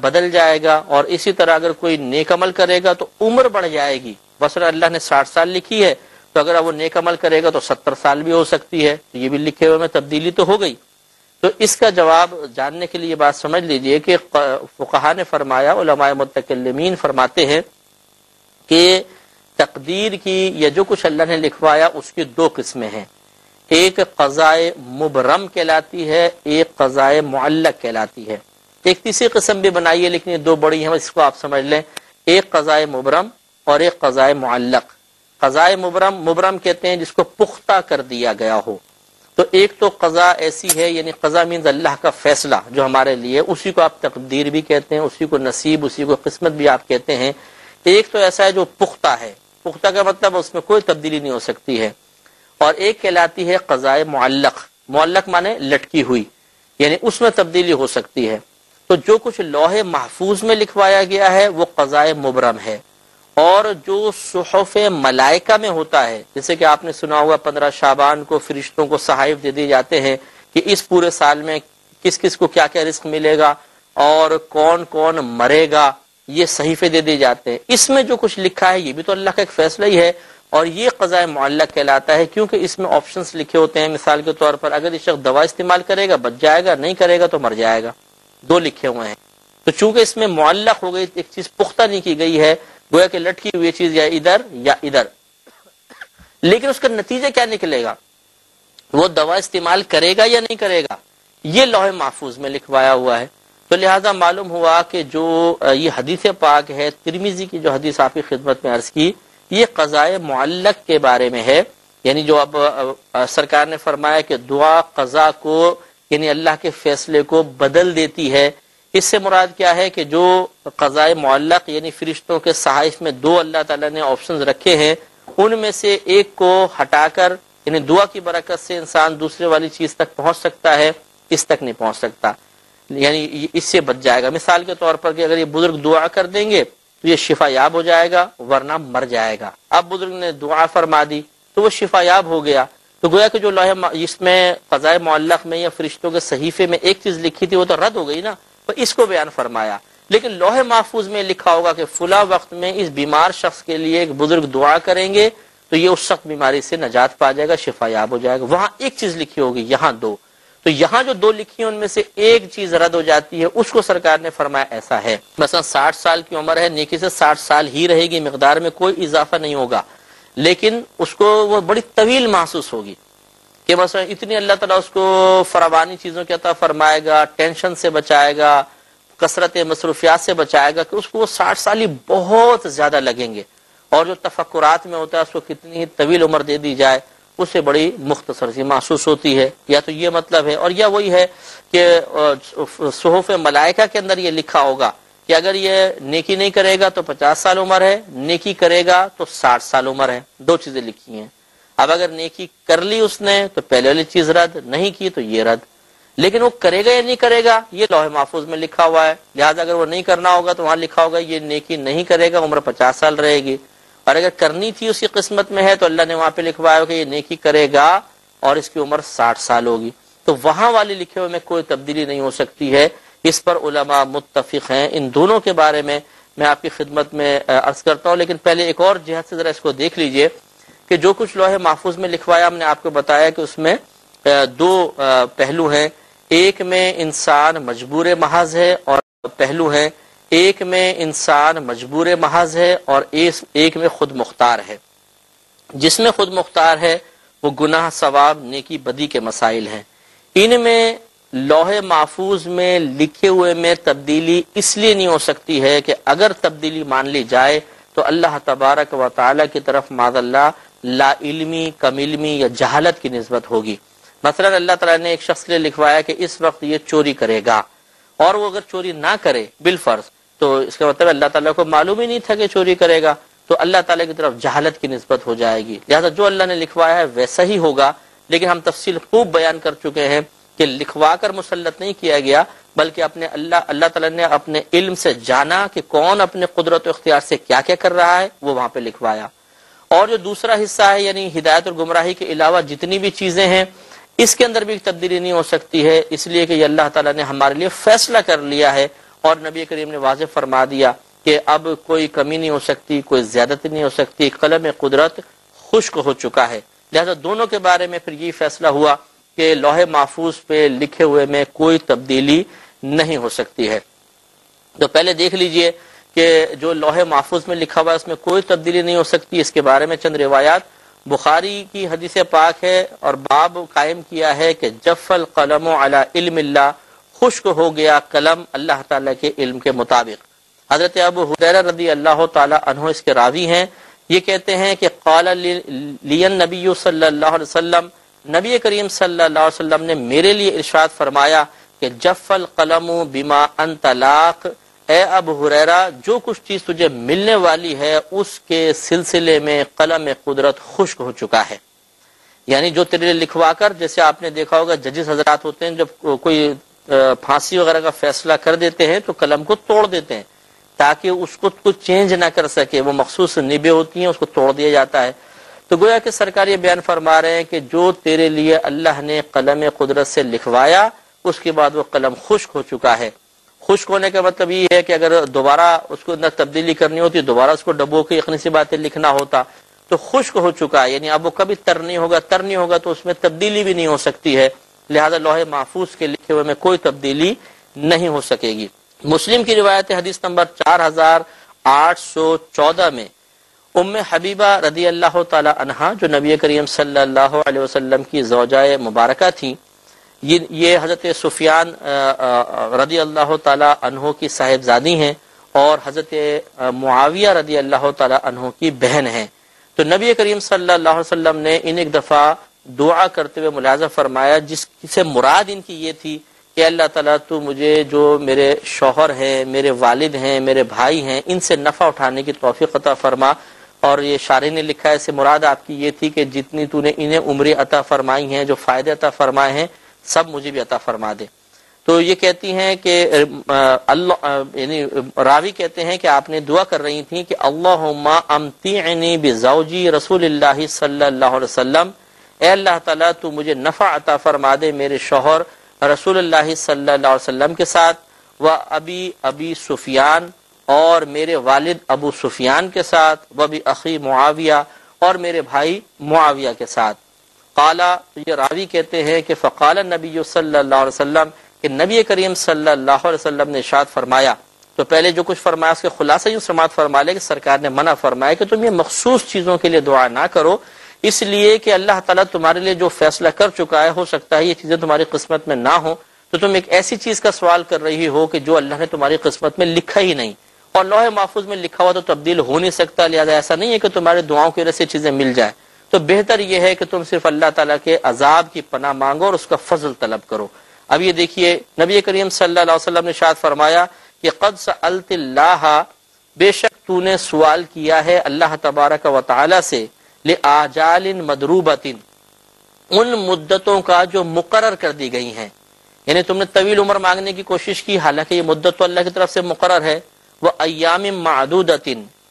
بدل جائے گا، اور اسی طرح اگر کوئی نیک عمل کرے گا تو عمر بڑھ جائے گی۔ مثلا اللہ نے 60 سال لکھی ہے تو اگر وہ نیک عمل کرے گا تو 70 سال بھی ہو سکتی ہے، تو یہ بھی لکھے ہوئے میں تبدیلی تو ہو گئی۔ تو اس کا جواب جاننے کے لیے یہ بات سمجھ لیجئے کہ فقہا نے فرمایا، علماء متکلمین فرماتے ہیں کہ تقدیر کی یا جو کچھ اللہ نے لکھوایا اس کی دو قسمیں ہیں، ایک قضائے مبرم کہلاتی ہے، ایک قضائے معلق کہلاتی ہے۔ ایک تیسری قسم بھی بنائی ہے لیکن یہ دو بڑی ہیں، اس کو آپ سمجھ لیں، ایک قضائے مبرم اور ایک قضائے معلق۔ قضائے مبرم کہتے ہیں جس کو پختہ کر دیا گیا ہو، تو ایک تو قضا ایسی ہے، یعنی قضا مینز اللہ کا فیصلہ جو ہمارے لیے، اسی کو آپ تقدیر بھی کہتے ہیں، اسی کو نصیب، اسی کو قسمت بھی آپ کہتے ہیں۔ ایک تو ایسا ہے جو پختہ ہے، پختہ کا مطلب اس میں کوئی تبدیلی نہیں ہو سکتی ہے، اور ایک کہلاتی ہے قضائے معلق، معلق مانے لٹکی ہوئی، یعنی اس میں تبدیلی ہو سکتی ہے۔ تو جو کچھ لوح محفوظ میں لکھوایا گیا ہے وہ قضائے مبرم ہے، اور جو صحف ملائکہ میں ہوتا ہے، جیسے کہ آپ نے سنا ہوگا 15 شعبان کو فرشتوں کو صحائف دے دی جاتے ہیں کہ اس پورے سال میں کس کس کو کیا کیا رزق ملے گا اور کون کون مرے گا، یہ صحیفے دے دی جاتے ہیں۔ اس میں جو کچھ لکھا ہے یہ بھی تو اللہ کا ایک فیصلہ ہی ہے، اور یہ قضاء معلق کہلاتا ہے، کیونکہ اس میں آپشنز لکھے ہوتے ہیں۔ مثال کے طور پر اگر یہ شخص دوا استعمال کرے گا بچ جائے گا، نہیں کرے گا تو مر جائے گا، دو لکھے ہوئے ہیں۔ تو چونکہ اس میں معلق ہو گئی، ایک چیز پختہ نہیں کی گئی ہے، گویا کہ لٹکی ہوئی چیز یا ادھر یا ادھر، لیکن اس کا نتیجہ کیا نکلے گا، وہ دوا استعمال کرے گا یا نہیں کرے گا، یہ لوح محفوظ میں لکھوایا ہوا ہے۔ تو لہذا معلوم ہوا کہ جو یہ حدیث پاک ہے، ترمذی کی جو حدیث آپ کی خدمت میں عرض کی، یہ قضائے معلق کے بارے میں ہے، یعنی جو اب سرکار نے فرمایا کہ دعا قضا کو، یعنی اللہ کے فیصلے کو بدل دیتی ہے۔ اس سے مراد کیا ہے کہ جو قضائے معلق یعنی فرشتوں کے صحائف میں دو اللہ تعالیٰ نے آپشنز رکھے ہیں، ان میں سے ایک کو ہٹا کر، یعنی دعا کی برکت سے انسان دوسرے والی چیز تک پہنچ سکتا ہے، اس تک نہیں پہنچ سکتا، یعنی اس سے بچ جائے گا۔ مثال کے طور پر کہ اگر یہ بزرگ دعا کر دیں گے تو یہ شفا یاب ہو جائے گا، ورنہ مر جائے گا۔ اب بزرگ نے دعا فرما دی تو وہ شفا یاب ہو گیا۔ تو گویا کہ جو لوح اس میں قضائے معلق میں یا فرشتوں کے صحیفے میں ایک چیز لکھی تھی وہ تو رد ہو گئی نا، تو اس کو بیان فرمایا۔ لیکن لوح محفوظ میں لکھا ہوگا کہ فلاں وقت میں اس بیمار شخص کے لیے ایک بزرگ دعا کریں گے تو یہ اس سخت بیماری سے نجات پا جائے گا، شفا یاب ہو جائے گا۔ وہاں ایک چیز لکھی ہوگی، یہاں دو، تو یہاں جو دو لکھی ہیں ان میں سے ایک چیز رد ہو جاتی ہے، اس کو سرکار نے فرمایا ایسا ہے۔ مثلا 60 سال کی عمر ہے، نیکی سے 60 سال ہی رہے گی، مقدار میں کوئی اضافہ نہیں ہوگا، لیکن اس کو وہ بڑی طویل محسوس ہوگی کہ مثلا اتنی اللہ تعالیٰ اس کو فراوانی چیزوں کی عطا فرمائے گا، ٹینشن سے بچائے گا، کثرت مصروفیات سے بچائے گا، کہ اس کو وہ 60 سال ہی بہت زیادہ لگیں گے، اور جو تفکرات میں ہوتا ہے اس کو کتنی ہی طویل عمر دے دی جائے اسے بڑی مختصر سی محسوس ہوتی ہے۔ یا تو یہ مطلب ہے، اور یا وہی ہے کہ صحف ملائکہ کے اندر یہ لکھا ہوگا کہ اگر یہ نیکی نہیں کرے گا تو 50 سال عمر ہے، نیکی کرے گا تو 60 سال عمر ہے، دو چیزیں لکھی ہیں۔ اب اگر نیکی کر لی اس نے تو پہلے والی چیز رد، نہیں کی تو یہ رد، لیکن وہ کرے گا یا نہیں کرے گا یہ لوح محفوظ میں لکھا ہوا ہے۔ لہٰذا اگر وہ نہیں کرنا ہوگا تو وہاں لکھا ہوگا یہ نیکی نہیں کرے گا، عمر 50 سال رہے گی، اور اگر کرنی تھی اس کی قسمت میں ہے تو اللہ نے وہاں پہ لکھوایا کہ یہ نیکی کرے گا اور اس کی عمر 60 سال ہوگی۔ تو وہاں والے لکھے ہوئے میں کوئی تبدیلی نہیں ہو سکتی ہے، اس پر علماء متفق ہیں۔ ان دونوں کے بارے میں آپ کی خدمت میں عرض کرتا ہوں، لیکن پہلے ایک اور جہت سے ذرا اس کو دیکھ لیجئے کہ جو کچھ لوح محفوظ میں لکھوایا ہم نے آپ کو بتایا کہ اس میں دو پہلو ہیں، ایک میں انسان مجبور محض ہے اور پہلو ہے، ایک میں انسان مجبور محض ہے اور ایک میں خود مختار ہے۔ جس میں خود مختار ہے وہ گناہ ثواب نیکی بدی کے مسائل ہیں، ان میں لوح محفوظ میں لکھے ہوئے میں تبدیلی اس لیے نہیں ہو سکتی ہے کہ اگر تبدیلی مان لی جائے تو اللہ تبارک و تعالی کی طرف معاذ اللہ لا علمی، کم علمی یا جہالت کی نسبت ہوگی۔ مثلا اللہ تعالیٰ نے ایک شخص کے لیے لکھوایا کہ اس وقت یہ چوری کرے گا، اور وہ اگر چوری نہ کرے بالفرض تو اس کا مطلب اللہ تعالیٰ کو معلوم ہی نہیں تھا کہ چوری کرے گا، تو اللہ تعالیٰ کی طرف جہالت کی نسبت ہو جائے گی۔ لہذا جو اللہ نے لکھوایا ہے ویسا ہی ہوگا، لیکن ہم تفصیل خوب بیان کر چکے ہیں کہ لکھوا کر مسلط نہیں کیا گیا، بلکہ اللہ تعالیٰ نے اپنے علم سے جانا کہ کون اپنے قدرت و اختیار سے کیا کیا کر رہا ہے، وہ وہاں پہ لکھوایا۔ اور جو دوسرا حصہ ہے یعنی ہدایت اور گمراہی کے علاوہ جتنی بھی چیزیں ہیں اس کے اندر بھی تبدیلی نہیں ہو سکتی ہے، اس لیے کہ یہ اللہ تعالیٰ نے ہمارے لیے فیصلہ کر لیا ہے، اور نبی کریم نے واضح فرما دیا کہ اب کوئی کمی نہیں ہو سکتی، کوئی زیادتی نہیں ہو سکتی، قلم قدرت خشک ہو چکا ہے۔ لہذا دونوں کے بارے میں پھر یہ فیصلہ ہوا کہ لوح محفوظ پہ لکھے ہوئے میں کوئی تبدیلی نہیں ہو سکتی ہے۔ تو پہلے دیکھ لیجئے کہ جو لوح محفوظ میں لکھا ہوا ہے اس میں کوئی تبدیلی نہیں ہو سکتی، اس کے بارے میں چند روایات۔ بخاری کی حدیث پاک ہے اور باب قائم کیا ہے کہ جف القلم علی علم اللہ، خشک ہو گیا قلم اللہ تعالیٰ کے علم کے مطابق۔ حضرت ابو ہریرہ رضی اللہ تعالی عنہ اس کے راوی ہیں، یہ کہتے ہیں کہ قال لی النبی صلی اللہ علیہ وسلم، نبی کریم صلی اللہ علیہ وسلم نے میرے لیے ارشاد فرمایا کہ جف القلم بما انت لاق، اے ابو ہریرہ جو کچھ چیز تجھے ملنے والی ہے اس کے سلسلے میں قلم قدرت خشک ہو چکا ہے۔ یعنی جو تیرے لیے لکھوا کر، جیسے آپ نے دیکھا ہوگا ججز حضرات ہوتے ہیں جب کوئی پھانسی وغیرہ کا فیصلہ کر دیتے ہیں تو قلم کو توڑ دیتے ہیں تاکہ اس کو کچھ چینج نہ کر سکے، وہ مخصوص نبیں ہوتی ہیں، اس کو توڑ دیا جاتا ہے۔ تو گویا کہ سرکار یہ بیان فرما رہے ہیں کہ جو تیرے لیے اللہ نے قلم قدرت سے لکھوایا اس کے بعد وہ قلم خشک ہو چکا ہے۔ خشک ہونے کا مطلب یہ ہے کہ اگر دوبارہ اس کو اندر تبدیلی کرنی ہوتی، دوبارہ اس کو ڈبو کے یقینی سی باتیں لکھنا ہوتا، تو خشک ہو چکا ہے، یعنی اب وہ کبھی تر نہیں ہوگا تو اس میں تبدیلی بھی نہیں ہو سکتی ہے، لہذا لوح محفوظ کے لکھے ہوئے میں کوئی تبدیلی نہیں ہو سکے گی۔ مسلم کی روایت حدیث نمبر 4814 میں ام حبیبہ رضی اللہ تعالی عنہا جو نبی کریم صلی اللہ علیہ وسلم کی زوجہ مبارکہ تھیں، یہ حضرت سفیان رضی اللہ تعالی عنہ کی صاحبزادی ہیں اور حضرت معاویہ رضی اللہ تعالی عنہ کی بہن ہیں۔ تو نبی کریم صلی اللہ علیہ وسلم نے ان ایک دفعہ دعا کرتے ہوئے ملاحظہ فرمایا، جس سے مراد ان کی یہ تھی کہ اللہ تعالیٰ تو مجھے جو میرے شوہر ہیں، میرے والد ہیں، میرے بھائی ہیں، ان سے نفع اٹھانے کی توفیق عطا فرما۔ اور یہ شارح نے لکھا ہے، اس سے مراد آپ کی یہ تھی کہ جتنی تو نے انہیں عمریں عطا فرمائی ہیں، جو فائدے عطا فرمائے ہیں، سب مجھے بھی عطا فرما دے۔ تو یہ کہتی ہیں کہ یعنی راوی کہتے ہیں کہ آپ نے دعا کر رہی تھیں کہ اللہم امتعنی بزوجی رسول اللہ صلی اللہ علیہ وسلم، اے اللہ تعالیٰ تو مجھے نفع عطا فرما دے میرے شوہر رسول اللہ صلی اللہ علیہ وسلم کے ساتھ، و ابی سفیان اور میرے والد ابو سفیان کے ساتھ، و بھی اخی معاویہ اور میرے بھائی معاویہ کے ساتھ۔ قالا، یہ راوی کہتے ہیں کہ فقال النبی صلی اللہ علیہ وسلم، کہ نبی کریم صلی اللہ علیہ وسلم نے ارشاد فرمایا۔ تو پہلے جو کچھ فرمایا اس کے خلاصہ یوں سماعت فرما لے کہ سرکار نے منع فرمایا کہ تم یہ مخصوص چیزوں کے لیے دعا نہ کرو، اس لیے کہ اللہ تعالیٰ تمہارے لیے جو فیصلہ کر چکا ہے، ہو سکتا ہے یہ چیزیں تمہاری قسمت میں نہ ہوں، تو تم ایک ایسی چیز کا سوال کر رہی ہو کہ جو اللہ نے تمہاری قسمت میں لکھا ہی نہیں، اور لوح محفوظ میں لکھا ہوا تو تبدیل ہو نہیں سکتا، لہذا ایسا نہیں ہے کہ تمہارے دعاؤں کی وجہ سے چیزیں مل جائیں۔ تو بہتر یہ ہے کہ تم صرف اللہ تعالیٰ کے عذاب کی پناہ مانگو اور اس کا فضل طلب کرو۔ اب یہ دیکھیے نبی کریم صلی اللہ علیہ وسلم نے ارشاد فرمایا کہ قد سألت اللہ، بے شک تو نے سوال کیا ہے اللہ تبارک و تعالی سے، لآجال مدروبۃ، ان مدتوں کا جو مقرر کر دی گئی ہیں، یعنی تم نے طویل عمر مانگنے کی کوشش کی، حالانکہ یہ مدت تو اللہ کی طرف سے مقرر ہے، وہ ایام معدودۃ،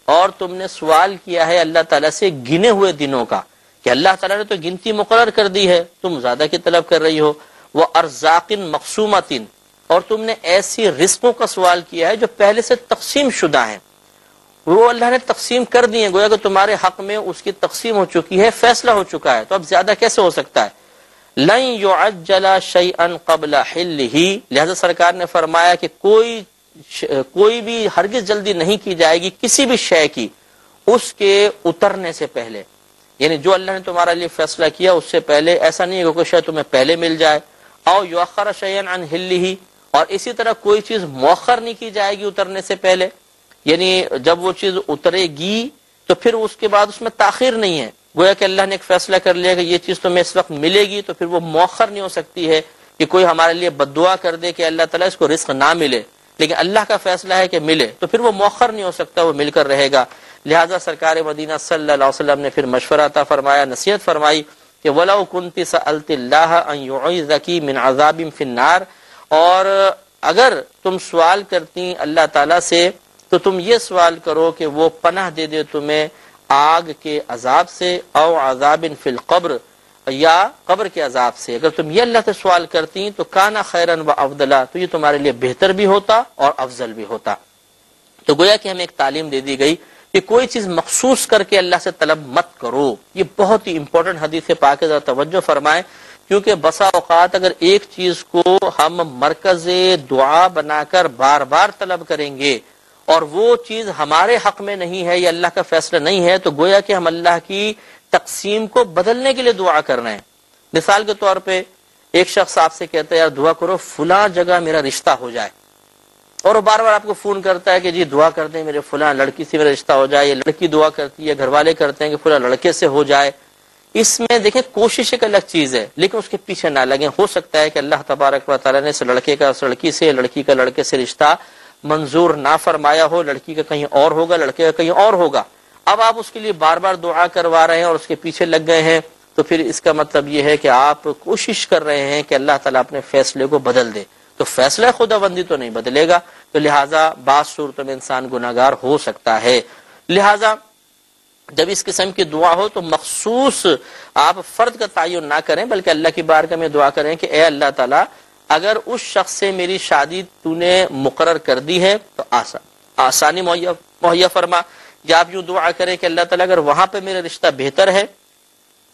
اور تم نے سوال کیا ہے اللہ تعالیٰ سے گنے ہوئے دنوں کا، کہ اللہ تعالیٰ نے تو گنتی مقرر کر دی ہے، تم زیادہ کی طلب کر رہی ہو، وہ ارزاق مقسومۃ، اور تم نے ایسی رزقوں کا سوال کیا ہے جو پہلے سے تقسیم شدہ ہیں، وہ اللہ نے تقسیم کر دی ہیں، گویا کہ تمہارے حق میں اس کی تقسیم ہو چکی ہے، فیصلہ ہو چکا ہے، تو اب زیادہ کیسے ہو سکتا ہے؟ لن يعجل شيئا قبل حله، لہذا سرکار نے فرمایا کہ کوئی بھی ہرگز جلدی نہیں کی جائے گی کسی بھی شے کی اس کے اترنے سے پہلے، یعنی جو اللہ نے تمہارے لیے فیصلہ کیا اس سے پہلے ایسا نہیں ہے کہ کوئی شے تمہیں پہلے مل جائے، او یؤخر شيئا عن حله، اور اسی طرح کوئی چیز مؤخر نہیں کی جائے گی اترنے سے پہلے، یعنی جب وہ چیز اترے گی تو پھر اس کے بعد اس میں تاخیر نہیں ہے، گویا کہ اللہ نے ایک فیصلہ کر لیا کہ یہ چیز تمہیں اس وقت ملے گی، تو پھر وہ مؤخر نہیں ہو سکتی ہے کہ کوئی ہمارے لیے بد دعا کر دے کہ اللہ تعالیٰ اس کو رزق نہ ملے، لیکن اللہ کا فیصلہ ہے کہ ملے، تو پھر وہ مؤخر نہیں ہو سکتا، وہ مل کر رہے گا۔ لہٰذا سرکار مدینہ صلی اللہ علیہ وسلم نے پھر مشورہ عطا فرمایا، نصیحت فرمائی کہ وَلَوْ كُنْتِ سَأَلْتِ اللَّهَ أَنْ يُعِيذَكِ مِنْ عَذَابٍ فِي النَّارِ، اور اگر تم سوال کرتی اللہ تعالیٰ سے تو تم یہ سوال کرو کہ وہ پناہ دے دے تمہیں آگ کے عذاب سے، او عذاب فی القبر، یا قبر کے عذاب سے، اگر تم یہ اللہ سے سوال کرتی تو کانا خیرن و افضلا، تو یہ تمہارے لیے بہتر بھی ہوتا اور افضل بھی ہوتا۔ تو گویا کہ ہمیں ایک تعلیم دے دی گئی کہ کوئی چیز مخصوص کر کے اللہ سے طلب مت کرو، یہ بہت ہی امپورٹنٹ حدیث پاک ہے، ذرا توجہ فرمائیں، کیونکہ بسا اوقات اگر ایک چیز کو ہم مرکز دعا بنا کر بار بار طلب کریں گے اور وہ چیز ہمارے حق میں نہیں ہے یا اللہ کا فیصلہ نہیں ہے، تو گویا کہ ہم اللہ کی تقسیم کو بدلنے کے لیے دعا کر رہے ہیں۔ مثال کے طور پہ ایک شخص آپ سے کہتا ہے یار دعا کرو فلاں جگہ میرا رشتہ ہو جائے، اور وہ بار بار آپ کو فون کرتا ہے کہ جی دعا کر دیں میرے فلاں لڑکی سے میرا رشتہ ہو جائے، یہ لڑکی دعا کرتی ہے، گھر والے کرتے ہیں کہ فلاں لڑکے سے ہو جائے۔ اس میں دیکھیں کوشش ایک الگ چیز ہے، لیکن اس کے پیچھے نہ لگیں، ہو سکتا ہے کہ اللہ تبارک و تعالیٰ نے اس لڑکے کا اس لڑکی سے، لڑکی کا لڑکے سے رشتہ منظور نہ فرمایا ہو، لڑکی کا کہیں اور ہوگا، لڑکے کا کہیں اور ہوگا، اب آپ اس کے لیے بار بار دعا کروا رہے ہیں اور اس کے پیچھے لگ گئے ہیں، تو پھر اس کا مطلب یہ ہے کہ آپ کوشش کر رہے ہیں کہ اللہ تعالیٰ اپنے فیصلے کو بدل دے۔ تو فیصلہ خداوندی تو نہیں بدلے گا، تو لہٰذا بعض صورتوں میں انسان گناہگار ہو سکتا ہے۔ لہٰذا جب اس قسم کی دعا ہو تو مخصوص آپ فرد کا تعین نہ کریں، بلکہ اللہ کی بارگاہ میں دعا کریں کہ اے اللہ تعالیٰ اگر اس شخص سے میری شادی تو نے مقرر کر دی ہے تو آسانی مہیا فرما، یا آپ یوں دعا کریں کہ اللہ تعالیٰ اگر وہاں پہ میرا رشتہ بہتر ہے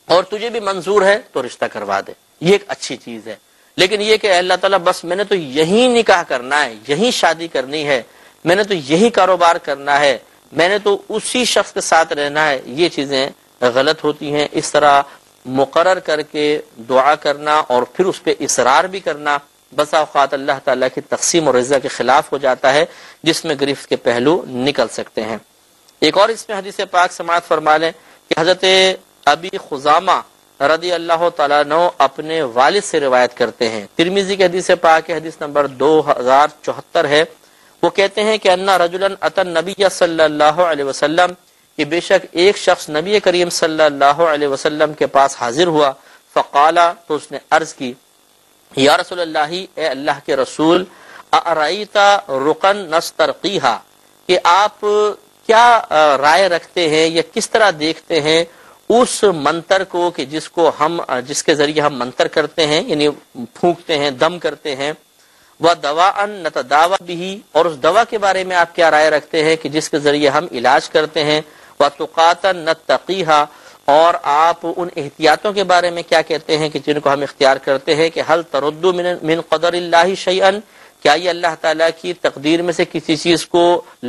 اور تجھے بھی منظور ہے تو رشتہ کروا دے، یہ ایک اچھی چیز ہے۔ لیکن یہ کہ اے اللہ تعالیٰ بس میں نے تو یہی نکاح کرنا ہے، یہی شادی کرنی ہے، میں نے تو یہی کاروبار کرنا ہے، میں نے تو اسی شخص کے ساتھ رہنا ہے، یہ چیزیں غلط ہوتی ہیں۔ اس طرح مقرر کر کے دعا کرنا اور پھر اس پہ اصرار بھی کرنا بسا اوقات اللہ تعالیٰ کی تقسیم اور رضا کے خلاف ہو جاتا ہے، جس میں گرفت کے پہلو نکل سکتے ہیں۔ ایک اور اس میں حدیث پاک سماعت فرما لیں کہ حضرت ابی خزامہ رضی اللہ تعالیٰ عنہ اپنے والد سے روایت کرتے ہیں، ترمذی کی حدیث پاک حدیث نمبر 2074 ہے، وہ کہتے ہیں کہ انا رجلا اتى النبی صلی اللہ علیہ وسلم، کہ بے شک ایک شخص نبی کریم صلی اللہ علیہ وسلم کے پاس حاضر ہوا، فقالا، تو اس نے عرض کی، یا رسول اللہ، اے اللہ کے رسول، ارأیت رقن نسترقیہا، کہ آپ کیا رائے رکھتے ہیں یا کس طرح دیکھتے ہیں اس منتر کو کہ جس کے ذریعے ہم منتر کرتے ہیں، یعنی پھونکتے ہیں، دم کرتے ہیں، وَدَوَاءً نَتَدَاوَى بِهِ، اور اس دوا کے بارے میں آپ کیا رائے رکھتے ہیں کہ جس کے ذریعے ہم علاج کرتے ہیں، وَتُقَاتًا نَتَّقِيهَا، اور آپ ان احتیاطوں کے بارے میں کیا کہتے ہیں کہ جن کو ہم اختیار کرتے ہیں، کہ هل ترد من قدر اللہ شیئا، کیا یہ اللہ تعالیٰ کی تقدیر میں سے کسی چیز کو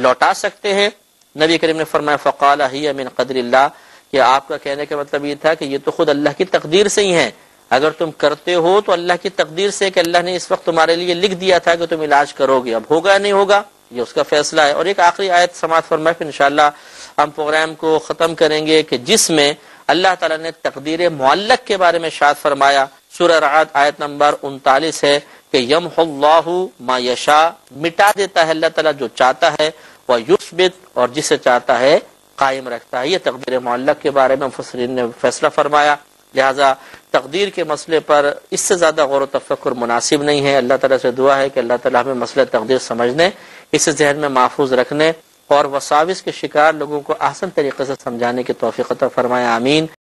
لوٹا سکتے ہیں؟ نبی کریم نے فرمایا فقال هي من قدر اللہ، کہ آپ کا کہنے کا مطلب یہ تھا کہ یہ تو خود اللہ کی تقدیر سے ہی ہیں، اگر تم کرتے ہو تو اللہ کی تقدیر سے، کہ اللہ نے اس وقت تمہارے لیے لکھ دیا تھا کہ تم علاج کرو گے، اب ہوگا نہیں ہوگا یہ اس کا فیصلہ ہے۔ اور ایک آخری آیت سماعت فرمائے، پھر انشاءاللہ ہم پروگرام کو ختم کریں گے، کہ جس میں اللہ تعالیٰ نے تقدیر معلق کے بارے میں ارشاد فرمایا، سورہ رعد آیت نمبر 39 ہے کہ یمحو اللہ ما یشاء، مٹا دیتا ہے اللہ تعالیٰ جو چاہتا ہے، ویثبت، اور جسے چاہتا ہے قائم رکھتا ہے۔ یہ تقدیر معلق کے بارے میں مفسرین نے فیصلہ فرمایا، لہذا تقدیر کے مسئلے پر اس سے زیادہ غور و تفکر مناسب نہیں ہے۔ اللہ تعالیٰ سے دعا ہے کہ اللہ تعالیٰ ہمیں مسئلہ تقدیر سمجھنے، اسے ذہن میں محفوظ رکھنے اور وساوس کے شکار لوگوں کو احسن طریقے سے سمجھانے کی توفیق عطا فرمائے، آمین۔